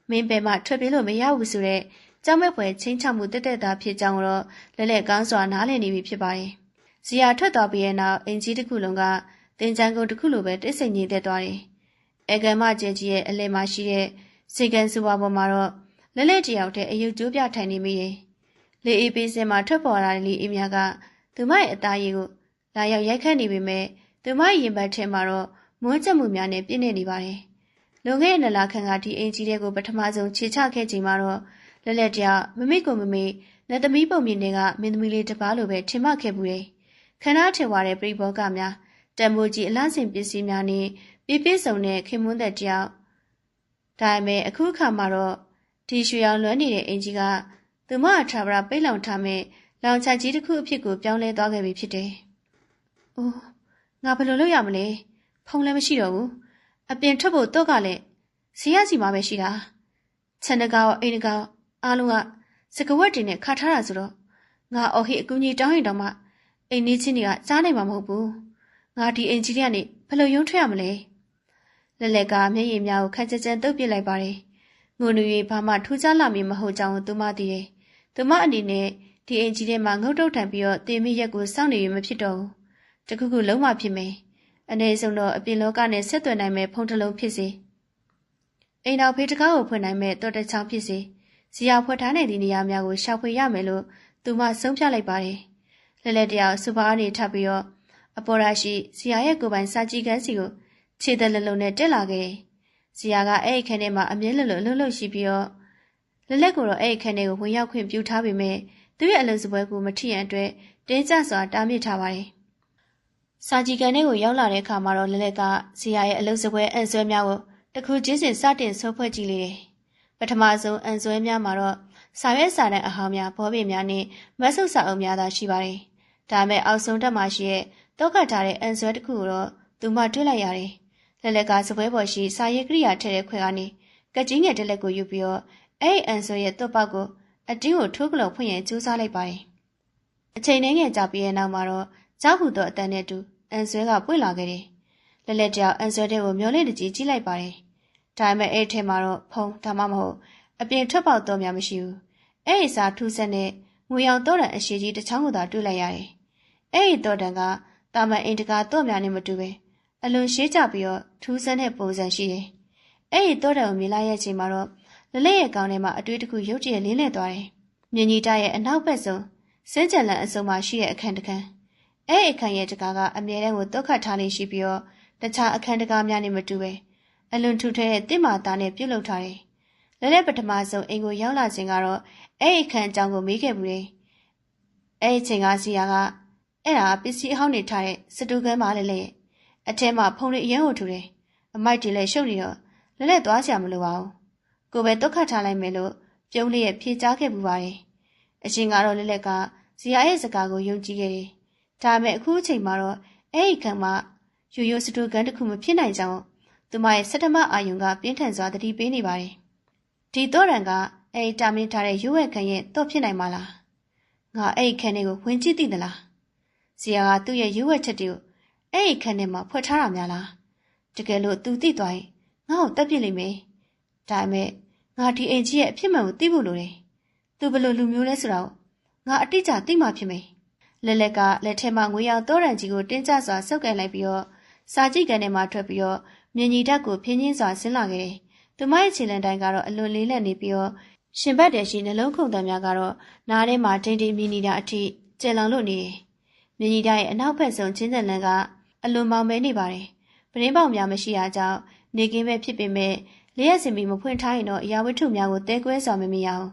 မင်းပဲမှထွက်ပြေးလို့မရဘူးဆိုတဲ့ကြောက်မဲ့ဖွယ်ချင်းချမှုတက်တက်သားဖြစ်ကြောင်းတော့လဲလဲကောင်းစွာနားလည်နေပြီဖြစ်ပါတယ်။ဇီယာထွက်သွားပြီးတဲ့နောက်အင်ကြီးတစ်ခုလုံးကတင်ချန်ကုန်တစ်ခုလိုပဲတိတ်ဆိတ်ငြိမ်သက်သွားတယ်။အေဂန်မကျဲကြီးရဲ့အလဲမှာရှိတဲ့စေကန်စူပါပေါ်မှာတော့လဲလဲတယောက်တည်းအယုတ်ကျိုးပြထိုင်နေမိတယ်။လေအေးပေးစင်မှာထွက်ပေါ်လာတဲ့လေအေးများကသူမရဲ့အသားရည်ကိုလာရောက်ရိုက်ခတ်နေပေမဲ့သူမရဲ့ရင်ဘတ်ထဲမှာတော့မွန်းချက်မှုများနဲ့ပြည့်နေနေပါတယ်။လွန်ခဲ့တဲ့နှစ်လခန့်ကဒီအင်ကြီးတွေကိုပထမဆုံးခြေချခဲ့ချိန်မှာတော့လက်လက်တယောက်မမေ့ကိုမမေ့လက်သမီးပုံမြင်တွေကမင်းသမီးလေးတစ်ပါးလိုပဲထင်မှတ်ခဲ့ဘူးတယ်။ခဏထင်သွားတဲ့ပြိဘောကများတံမိုးကြီးအလားစင်ပစ္စည်းများနဲ့ ပြီးပြည့်စုံတဲ့ခင်မွန်းသက်တယောက်ဒါပေမဲ့အခုအခါမှာတော့ဒီရွှေရောင်လွမ်းနေတဲ့အင်ကြီးကသူမအထာဝရပိတ်လောင်ထားမဲ့လောင်ချကြီးတစ်ခုအဖြစ်ကိုပြောင်းလဲသွားခဲ့ပြီဖြစ်တယ်။အိုးငါဘယ်လိုလုပ်ရမလဲ။ဖုန်းလည်းမရှိတော့ဘူး။အပြင်ထွက်ဖို့တော့ကလည်းဈေးရစီမှာပဲရှိတာ။ခြံတကာရောအိမ်တကာရောအားလုံးကစကဝတ်တွေနဲ့ခါထားတာဆိုတော့ငါအော်ဟစ်အကူကြီးတောင်းရင်တော့မှအိမ်နေချင်းတွေကကြားနိုင်မှာမဟုတ်ဘူး။ငါဒီအိမ်ကြီးတွေကနေဘယ်လိုရုံးထွက်ရမလဲ။လက်လက်ကမျက်ရည်များကိုခက်ကြကြတုပ်ပစ်လိုက်ပါတယ်။ငိုနူ၍ဘာမှထူးခြားလာမည်မဟုတ်ကြောင်းသူမသိတယ်။သူမအနေနဲ့ဒီအိမ်ကြီးထဲမှာငုတ်တုတ်ထိုင်ပြီးတော့တင်မိရက်ကိုစောင့်နေရမဖြစ်တော့ဘူး။တခုခုလုံးမဖြစ်မယ်။အနေဆုံးတော့အပြင်လောကနဲ့ဆက်သွယ်နိုင်မဲ့ဖုန်းတစ်လုံးဖြစ်စေ။အိမ်တော်ဖေးတကားကိုဖွင့်နိုင်မဲ့တော်တချောင်းဖြစ်စေ။ဇီယာဖွက်ထားတဲ့ဒီနေရာများကိုရှာဖွေရမယ်လို့သူမဆုံးဖြတ်လိုက်ပါတယ်။လက်တယောက်စူပါကနေထပ်ပြီးတော့အပေါ်ရာရှိဇီယာရဲ့ကိုယ်ပိုင်စာကြည့်ခန်းစီကိုခြေသက်လုံးနဲ့တက်လာခဲ့တယ်။ဇီယာကအဲ့ဒီခန်းထဲမှာအမြဲလှလှရှိပြီးတော့လက်ကိုတော့အဲ့ဒီခန်းထဲကိုဝင်ရောက်ခွင့်ပြုထားပေမဲ့သူ့ရဲ့အလုပ်စပွဲကိုမထိရန်အတွက်တင်းကျပ်စွာတားမြစ်ထားပါတယ်။စာကြည့်ခန်းထဲကိုရောက်လာတဲ့အခါမှာတော့လက်ကဇီယာရဲ့အလုပ်စပွဲအန်ဆွဲများကိုတစ်ခုချင်းစတင်ဆွဲဖွဲ့ကြည့်လေတယ်။ပထမဆုံးအန်ဆွဲများမှာတော့စာရွက်စာတမ်းအဟောင်းများဘောပေများနဲ့မတ်ဆုပ်စာအုပ်များသာရှိပါတယ်။ဒါပေမဲ့အောက်ဆုံးတက်မှာရှိတဲ့တောက်ကထားတဲ့အန်ဆွဲတစ်ခုကိုတော့သူမှတွေ့လိုက်ရတယ်။လက်ကစပွဲပေါ်ရှိစာရေးကိရိယာထည့်တဲ့ခွဲကနေကကြီးငယ်တစ်လက်ကိုယူပြီးတော့အဲ့ဒီအန်ဆွဲရဲ့သွပ်ပေါက်ကိုအတင်းကိုထိုးကလော်ဖွင့်ရင်ကျိုးစားလိုက်ပါတယ်။အချိန်နဲ့ငယ်ကြပြီးတဲ့နောက်မှာတော့ကြောက်ဟူသောအတန်နဲ့တူအန်ဆွဲကပွင့်လာခဲ့တယ်။လက်တယောက်အန်ဆွဲတဲ့ကိုမျောလေးတကြီးကြည့်လိုက်ပါတယ်။ဒါပေမဲ့အဲ့ထဲမှာတော့ဖုံးဒါမှမဟုတ်အပြင်ထွက်ပေါက်တော့များမရှိဘူး။အဲ့ဒီစာထူးဆက်နဲ့ငွေရောင်တော့တန်အရှိကြီးတစ်ချောင်းကိုသာတွေ့လိုက်ရတယ်။အဲ့ဒီတော့တန်ကတာမန်အိမ်တကာတော့များနဲ့မတူပဲအလွန်ရှေးကြပြီးတော့ထူးဆန်းတဲ့ပုံစံရှိတယ်။အဲ့ဒီတော့တန်ကိုမြင်လိုက်ရဲ့ချိန်မှာတော့လက်ရဲ့ကောင်းထဲမှာအတွေးတစ်ခုရုတ်တရက်လင်းလည်သွားတယ်။မြင်ကြီးတိုက်ရဲ့အနောက်ဘက်ဆုံးစင်းကြံလန်အစုံမှာရှိတဲ့အခန်းတစ်ခန်းအဲ့အခန်းရဲ့တကားကအမြဲတမ်းကိုတုတ်ခတ်ထားလေးရှိပြီးတော့တခြားအခန်းတကားများနဲ့မတူပဲအလွန်ထူထဲတဲ့တစ်မာသားနဲ့ပြုတ်လုပ်ထားတယ်။လက်ပထမဆုံးအိမ်ကိုရောက်လာခြင်းကတော့အဲ့အခန်းအကြောင်းကိုမေးခဲ့ဘူးတယ်။အဲ့အချိန်ကစီယာကအဲ့ဒါပစ္စည်းအဟောင်းတွေထားတဲ့စတူကန်းပါလေအထဲမှာဖုံတွေအရင်ကိုထူတယ်။အမိုက်တွေလည်းရှုပ်နေတော့လက်သွားစရာမလိုပါဘူး။ကိုပဲတုတ်ခတ်ထားလိုက်မယ်လို့ပြုံးလေးရဲ့ဖြေချခဲ့ပူပါတယ်။အရှင်ကတော့လက်ကဇီယာရဲ့စကားကိုယုံကြည်ခဲ့တယ်။ဒါပေမဲ့အခုအချိန်မှာတော့အဲ့ဒီခံမှာရိုးရိုးစတူကန်တစ်ခုမဖြစ်နိုင်ကြောင်းသူမရဲ့စက်တမအာယုံကပြင်းထန်စွာသတိပေးနေပါတယ်။ဒီတော့ရန်ကအဲ့ဒီတာမင်းထားတဲ့ရွက်ခံရဲ့တော့ဖြစ်နိုင်မှာလား။ငါအဲ့ဒီခံတွေကိုဝင်ကြည့်သိသလား။ဇီယာကသူ့ရဲ့ရွက်ချက်တွေကိုအဲ့ဒီခံထဲမှာဖွက်ထားတာများလား။တကယ်လို့သူသိသွားရင်ငါ့ကိုတက်ပြစ်လိမ့်မယ်။ဒါပေမဲ့ငါဒီအိမ်ကြီးရဲ့အဖြစ်မှန်ကိုသိဖို့လိုတယ်။သူဘယ်လိုလူမျိုးလဲဆိုတာကိုငါအတိအကျသိမှဖြစ်မယ်။လက်ကလက်ထဲမှာငွေရောင်တော့ရန်ကြီးကိုတင်းကျပ်စွာဆုပ်ကိုင်လိုက်ပြီးတော့စာကြည့်ကန်ထဲမှာထွက်ပြီးတော့မြင်ကြီးဓာတ်ကိုဖြင်းချင်းစွာဆင်းလာခဲ့တယ်။သူမရဲ့ခြေလမ်းတိုင်းကတော့အလွန်လေးလံနေပြီးတော့ရှင်ဘတ်တယ်ရှိနှလုံးခုန်တမ်းများကတော့နားထဲမှာတိမ်တိမ်မြည်နေတာအထိကျယ်လောင်လို့နေတယ်။မြင်ကြီးဓာတ်ရဲ့အနောက်ဘက်ဆုံးချင်းစံလန်းကအလွန်မောင်မဲနေပါတယ်။ပရင်းပေါင်များမရှိတာကြောင့်နေကင်းပဲဖြစ်ပေမဲ့လျှက်စင်ပြီးမဖွင့်ထားရင်တော့အရာဝတ္ထုများကိုတဲကွဲစွာမမြင်ရအောင်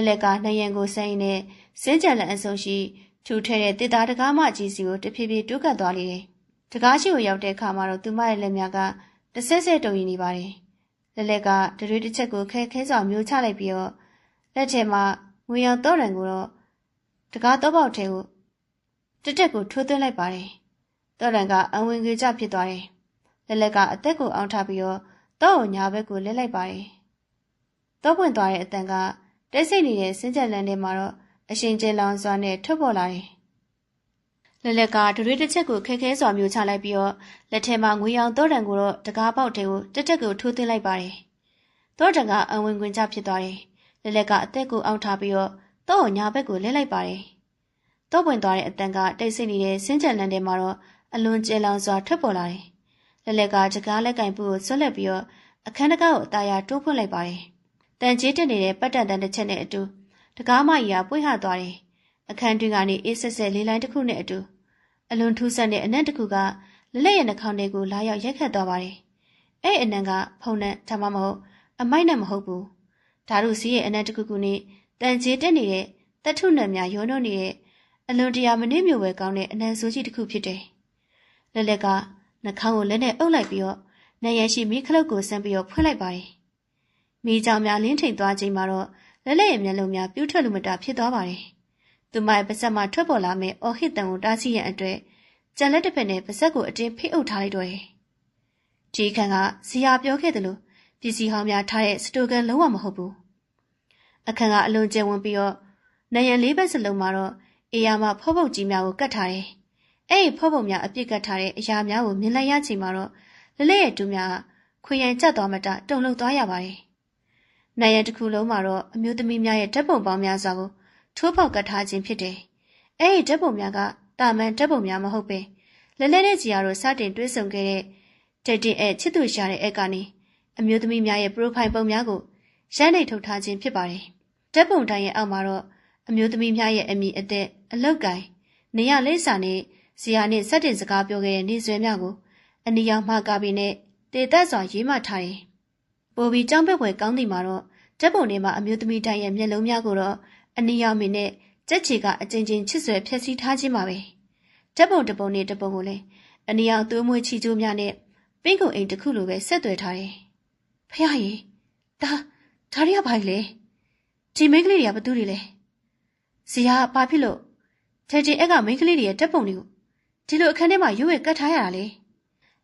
လက်ကနှရံကိုစိုင်းနဲ့စင်းကြံလန်အစုံရှိထူထဲတဲ့တစ်သားတကားမကြီးစီကိုတဖြည်းဖြည်းတိုးကပ်သွားလေတယ်။တကားရှိကိုရောက်တဲ့အခါမှာတော့သူမရဲ့လက်များကတဆဲဆဲတုံရင်နေပါတယ်။လက်ကဒရွေတစ်ချက်ကိုခဲစွာမျိုးချလိုက်ပြီးတော့လက်ထဲမှာငွေရောင်တော့ရံကိုတော့တကားတော့ပေါက်ထဲကိုတက်ကိုထိုးသွင်းလိုက်ပါတယ်။တော့ရံကအဝင်ကြီးကြဖြစ်သွားတယ်။လက်ကအသက်ကိုအောင်းထားပြီးတော့ညာဘက်ကိုလဲလိုက်ပါတယ်။တော့ပွင့်သွားတဲ့အတန်ကတိတ်ဆိတ်နေတဲ့စင်းကြက်လန်းထဲမှာတော့အရှင်ကျဲလောင်စွာနဲ့ထွက်ပေါ်လာတယ်။လက်ကဒရွေတစ်ချက်ကိုခဲစွာမျိုးချလိုက်ပြီးတော့လက်ထဲမှာငွေရောင်တော့တံကိုတော့တကားပေါက်ထဲကိုတက်ကိုထိုးသွင်းလိုက်ပါတယ်။တော့တံကအဝင်ခွင်ကျဖြစ်သွားတယ်။လက်ကအသက်ကိုအောက်ထားပြီးတော့ညာဘက်ကိုလဲလိုက်ပါတယ်။တော့ပွင့်သွားတဲ့အတန်ကတိတ်ဆိတ်နေတဲ့စင်းကြက်လန်းထဲမှာတော့အလွန်ကျဲလောင်စွာထွက်ပေါ်လာတယ်။လက်ကတကားလက်ကင်ပူကိုဆွတ်လက်ပြီးတော့အခန်းတကားကိုအသားရတိုးဖွင့်လိုက်ပါတယ်။တန်ကြီးတက်နေတဲ့ပတ်တန်တန်တစ်ချက်နဲ့အတူတကားမကြီးကပွင့်ဟသွားတယ်။အခန်းတွင်းကနေအေးဆက်ဆက်လေးလိုင်းတစ်ခုနဲ့အတူအလွန်ထူးဆန်းတဲ့အနံ့တစ်ခုကလက်ရဲ့နှာခေါင်းထဲကိုလာရောက်ရိုက်ခတ်သွားပါတယ်။အဲ့အနံ့ကဖုံနဲ့ဒါမှမဟုတ်အမိုက်နဲ့မဟုတ်ဘူး။ဓာတ်ရုပ်စီးရဲ့အနံ့တစ်ခုခုနဲ့တန်ကြီးတက်နေတဲ့တထုနဲ့များရောနှုတ်နေတဲ့အလွန်တရာမနှိမ့်မြွယ်ကောင်းတဲ့အနံ့ဆိုးကြီးတစ်ခုဖြစ်တယ်။လက်ကနှာခေါင်းကိုလက်နဲ့အုပ်လိုက်ပြီးတော့ နရရှိမိခလုတ်ကိုဆန်းပြီးဖွင့်လိုက်ပါတယ်။မိကြောင်များလင်းထိန်သွားချိန်မှာတော့လက်လက်ရဲ့မျက်လုံးများပြူးထွက်လူမတာဖြစ်သွားပါတယ်။သူမရဲ့ပါးစပ်မှာထွက်ပေါ်လာမယ့်အော်ဟစ်တန်ကိုတားဆီးရန်အတွက်ကြံလက်တစ်ဖက်နဲ့ပါးစပ်ကိုအတင်းဖိအုပ်ထားလိုက်တော့တယ်။ဒီခန့်ကဇီယာပြောခဲ့တယ်လို့ပစ္စည်းဟောင်းများထားတဲ့စတိုကန်လုံးဝမဟုတ်ဘူး။အခန်းကအလွန်ကျယ်ဝန်းပြီးနရလေးဘက်စလုံးမှာတော့အေယာမဖောပုတ်ကြီးများကိုကတ်ထားတယ်။အဲ့ဒီဖောပုတ်များအပြစ်ကတ်ထားတဲ့အရာများကိုမြင်လိုက်ရချိန်မှာတော့လက်လက်ရဲ့တူများခွေရန်ကျသွားမှတုံလှုပ်သွားရပါတယ်။နိုင်ရန်တစ်ခုလုံးမှာတော့အမျိုးသမီးများရဲ့ဓာတ်ပုံပေါင်းများစွာကိုထိုးပေါက်ကတ်ထားခြင်းဖြစ်တယ်။အဲ့ဒီဓာတ်ပုံများကတာမန်ဓာတ်ပုံများမဟုတ်ပဲလက်လက်နဲ့ကြီးရတော့စတင်တွေးဆုံခဲ့တဲ့တက်တင်အဲချစ်သူရှာတဲ့အဲကနေအမျိုးသမီးများရဲ့ profile ပုံများကိုရိုက်နှိပ်ထုတ်ထားခြင်းဖြစ်ပါတယ်။ဓာတ်ပုံတိုင်းရဲ့အောက်မှာတော့အမျိုးသမီးများရဲ့အမည်အသက်အလောက်ကိုင်နေရလိမ့်စာနဲ့ဇီယာနဲ့စက်တင်စကားပြောခဲ့တဲ့နေဆွဲများကိုအနီရောင်မှကားပြီးနဲ့တေသက်စွာရေးမှထားတယ်။ပိုပြီးကြောင်းဘက်ွယ်ကောင်းသည်မှာတော့ဓာတ်ပုံထဲမှာအမျိုးသမီးတိုင်းရဲ့မျက်လုံးများကိုတော့အနီရောင်မင်းနဲ့ကြက်ချီကအကျဉ်းချင်းချစ်ဆွဲဖျက်ဆီးထားခြင်းပါပဲ။ဓာတ်ပုံတစ်ပုံနဲ့တစ်ပုံကိုလည်းအနီရောင်သွေးမွေးချီကျိုးများနဲ့ပင့်ကုံအိမ်တစ်ခုလိုပဲဆက်သွယ်ထားတယ်။ဖះရေဒါတွေကဘာလဲ။ဒီမိန်းကလေးတွေကဘာတူတွေလဲ။ဇီယာဘာဖြစ်လို့တက်တင်ကမိန်းကလေးတွေရဲ့ဓာတ်ပုံတွေကိုဒီလိုအခန်းထဲမှာရွေ့ကတ်ထားရတာလဲ။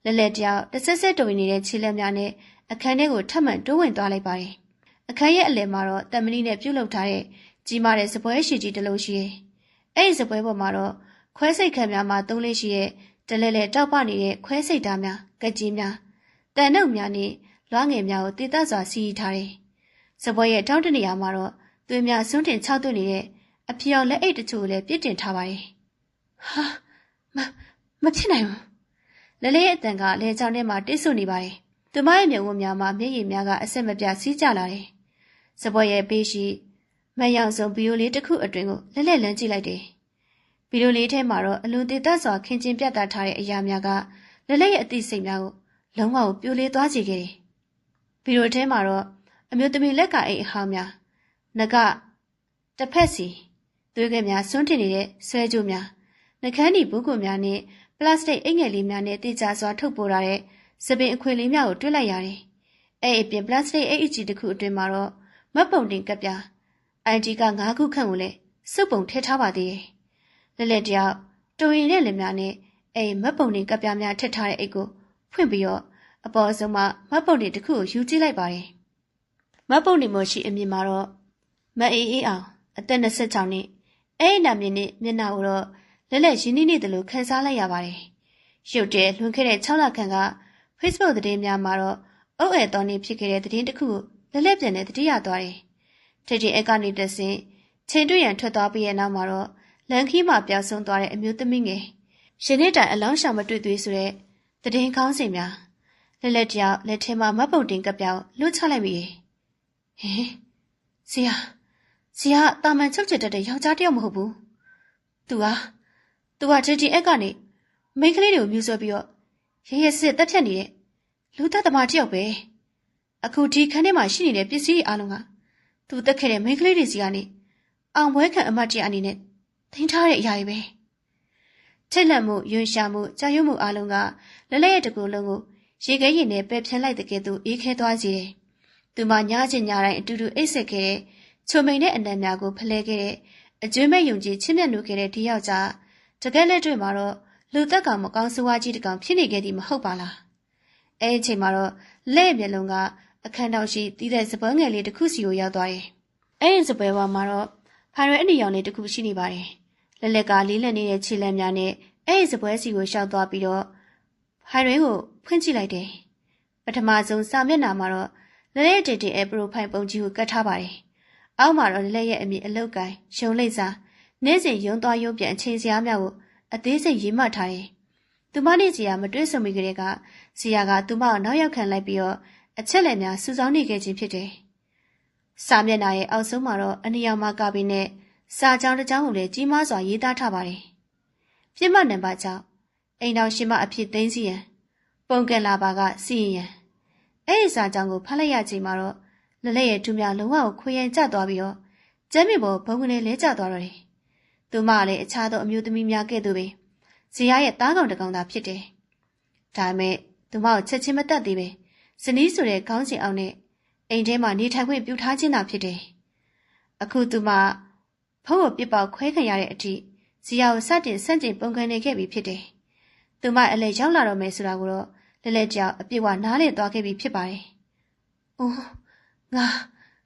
လက်လက်တယောက်တဆက်ဆက်တုံနေတဲ့ခြေလက်များနဲ့အခန်းထဲကိုထပ်မံတိုးဝင်သွားလိုက်ပါတယ်။အခန်းရဲ့အလယ်မှာတော့တမဏိနဲ့ပြုတ်လုထားတဲ့ကြီးမားတဲ့စပွဲရှိကြီးတစ်လုံးရှိတယ်။အဲ့ဒီစပွဲပေါ်မှာတော့ခွဲစိတ်ခန့်များမှာသုံးလေးရှိတဲ့တလဲလဲတောက်ပနေတဲ့ခွဲစိတ်သားများကကြီးများတန်နှုတ်များနဲ့လွှားငယ်များကိုတည်တတ်စွာစီးထားတယ်။စပွဲရဲ့တောင်းတနေရာမှာတော့သွေးများစွန့်တင်ခြောက်သွင်းနေတဲ့အဖျော်လက်အိတ်တချို့လည်းပြစ်တင်ထားပါတယ်။ဟာမဖြစ်နိုင်ဘူး။လဲလဲရဲ့အတန်ကလဲချောင်းထဲမှာတိတ်ဆိတ်နေပါတယ်။သူမရဲ့မျက်ဝန်းများမှာမျက်ရည်များကအဆက်မပြတ်စီးကျလာတယ်။စပွဲရဲ့ဘေးရှိမယောင်ဆုံးဗီဒီယိုလေးတစ်ခုအတွင်းကိုလက်လက်လန်းကြည့်လိုက်တယ်။ဗီဒီယိုလေးထဲမှာတော့အလွန်တည်တတ်စွာခင်ကျင်ပြတ်သားထားတဲ့အရာများကလက်လက်ရဲ့အသိစိတ်များကိုလုံးဝပြိုလေးသွားစေခဲ့တယ်။ဗီဒီယိုထဲမှာတော့အမျိုးသမီးလက်ကအိတ်အဟောင်းများငကတစ်ဖက်စီသွေးကများစွန့်တင်နေတဲ့ဆွဲကြိုးများနှကန်းဒီဘူးကွန်များနဲ့ပလတ်စတစ်အိတ်ငယ်လေးများနဲ့တေချာစွာထုတ်ပေါ်လာတဲ့စပင်အခွေလေးများကိုတွေ့လိုက်ရတယ်။အဲ့အပြင်ပလတ်စတစ်အိတ်အကြီးတစ်ခုအတွင်းမှာတော့မတ်ပုံတင်ကပ်ပြားID က9ခုခန့်ကိုလည်းစုပ်ပုံထည့်ထားပါသေးတယ်။လက်လက်တယောက်တူရင်တဲ့လက်များနဲ့အဲ့မတ်ပုံတင်ကပ်ပြားများထည့်ထားတဲ့အိတ်ကိုဖွင့်ပြီးတော့အပေါ်ဆုံးမှမတ်ပုံတင်တစ်ခုကိုယူကြည့်လိုက်ပါတယ်။မတ်ပုံတင်မရှိအမြင်မှာတော့မအေးအေးအောင်အသက်26နှစ်အဲ့ဒီနာမည်နဲ့မျက်နှာကိုတော့လက်လက်ရင်းနှီးနေတယ်လို့ခန်းစားလိုက်ရပါတယ်။ရုပ်တဲလွန်ခဲ့တဲ့6လခန့်က Facebook သတင်းများမှာတော့အုပ်အဲတော်နေဖြစ်ခဲ့တဲ့သတင်းတစ်ခုကိုလက်လက်ပြန်နဲ့တတိယသွားတယ်။ထိတ်ထိတ်အကနေတဆင်းချိန်တွေ့ရန်ထွက်သွားပြီးရဲ့နောက်မှာတော့လန်ခီးမှာပျောက်ဆုံးသွားတဲ့အမျိုးသမီးငယ်ရှင်နေ့တိုင်အလောင်းရှာမတွေ့သေးဆိုတဲ့သတင်းကောင်းစင်များလက်လက်တယောက်လက်ထဲမှာမတ်ပုံတင်ကပ်ပြောင်းလွတ်ချလိုက်ပြီ။ဟင်ဇီယာတာမန်ချုပ်ချစ်တတ်တဲ့ယောက်ျားတယောက်မဟုတ်ဘူး။ तू ဟာထိတ်ထိတ်ကနေမိန်းကလေးတွေကိုမြူဆွဲပြီးတော့ရဲစစ်တက်ဖြတ်နေတဲ့လူသားသမားတယောက်ပဲ။အခုဒီခန်းထဲမှာရှိနေတဲ့ပစ္စည်းတွေအားလုံးကသူတက်ခဲ့တဲ့မိန်းကလေးတွေစီကနေအောင်ပွဲခံအမတ်တရအနေနဲ့ထိန်းထားတဲ့အရာတွေပဲ။ထိတ်လန့်မှုယွန်းရှာမှုကြာရွံ့မှုအားလုံးကလက်လက်ရဲ့တကူလုံးကိုရေခဲရင်နဲ့ပယ်ဖြန်းလိုက်တဲ့ကဲ့သို့အေးခဲသွားစေတယ်။သူမညချင်းညတိုင်းအတူတူအိတ်ဆက်ခဲ့တဲ့ချုံမိန်တဲ့အနံများကိုဖလဲခဲ့တဲ့အကျွေးမဲ့ယုံကြည်ချစ်မြတ်နိုးခဲ့တဲ့ဒီယောက်ျားတကယ်လက်တွေ့မှာတော့လူသက်ကောင်မကောင်းဆိုးဝါးကြီးတကောင်ဖြစ်နေခဲ့သည်မဟုတ်ပါလား။အဲဒီအချိန်မှာတော့လက်မျက်လုံးကအခန်းတောင်ရှိတီးတဲ့စပွဲငယ်လေးတစ်ခုစီကိုရောက်သွားတယ်။အဲဒီစပွဲပေါ်မှာတော့ဖိုင်ရွယ်အနီရောင်လေးတစ်ခုရှိနေပါတယ်။လက်လက်ကလေးလက်နေတဲ့ခြေလက်များနဲ့အဲဒီစပွဲစီကိုရှောက်သွားပြီးတော့ဖိုင်ရွယ်ကိုဖွင့်ကြည့်လိုက်တယ်။ပထမဆုံးစာမျက်နှာမှာတော့လက်ရဲ့တေတေအဲပရိုဖိုင်ပုံကြီးကိုကတ်ထားပါတယ်။အောက်မှာတော့လက်ရဲ့အမည်အလောက်ကိုင်ရုံလိပ်စာနေ့စဉ်ရုံသွားရုံပြန်အချိန်စရာများကိုအသေးစိတ်ရေးမှတ်ထားတယ်။သူမနဲ့ဇီယာမတွေ့ဆုံမိကြတဲ့ကဇီယာကသူမကိုနောက်ရောက်ခံလိုက်ပြီးတော့အချက်လက်များစူးစောင်းနေခဲ့ခြင်းဖြစ်တယ်။စာမျက်နှာရဲ့အောက်ဆုံးမှာတော့အနီရောင်မှာကပြီးနဲ့စာကြောင်းတစ်ကြောင်းကိုလည်းကြီးမားစွာရေးသားထားပါတယ်။ပြစ်မှတ်နံပါတ်6အိမ်တော်ရှိမအဖြစ်သိမ်းစီရန်ပုံကင်လာပါကစီရင်ရန်အဲ့ဒီစာကြောင်းကိုဖတ်လိုက်ရချိန်မှာတော့လက်လက်ရဲ့တူများလုံးဝကိုခွေရန်ကျသွားပြီးတော့ကျမ်းမြေပေါ်ဘုံကနေလဲကျသွားတော့တယ်။သူမကလည်းအခြားသောအမျိုးသမီးများကဲ့သို့ပဲဇီယာရဲ့သားကောင်တစ်ကောင်သာဖြစ်တယ်။ဒါပေမဲ့ သူမကိုချက်ချင်းမတတ်သေးပဲဇနီးဆိုတဲ့ခေါင်းစဉ်အောင်နဲ့အိမ်ထဲမှာနေထိုင်ခွင့်ပြုထားခြင်းသာဖြစ်တယ်။အခုသူမဖုန်းကိုပြစ်ပေါက်ခွဲခံရတဲ့အထိဇီယာကိုစတင်ဆန့်ကျင်ပုန်ကန်နေခဲ့ပြီဖြစ်တယ်။သူမအလဲရောက်လာတော့မယ်ဆိုတာကိုတော့လဲလဲကြောက်အပြစ်ဝနားလည်သွားခဲ့ပြီဖြစ်ပါတယ်။အိုး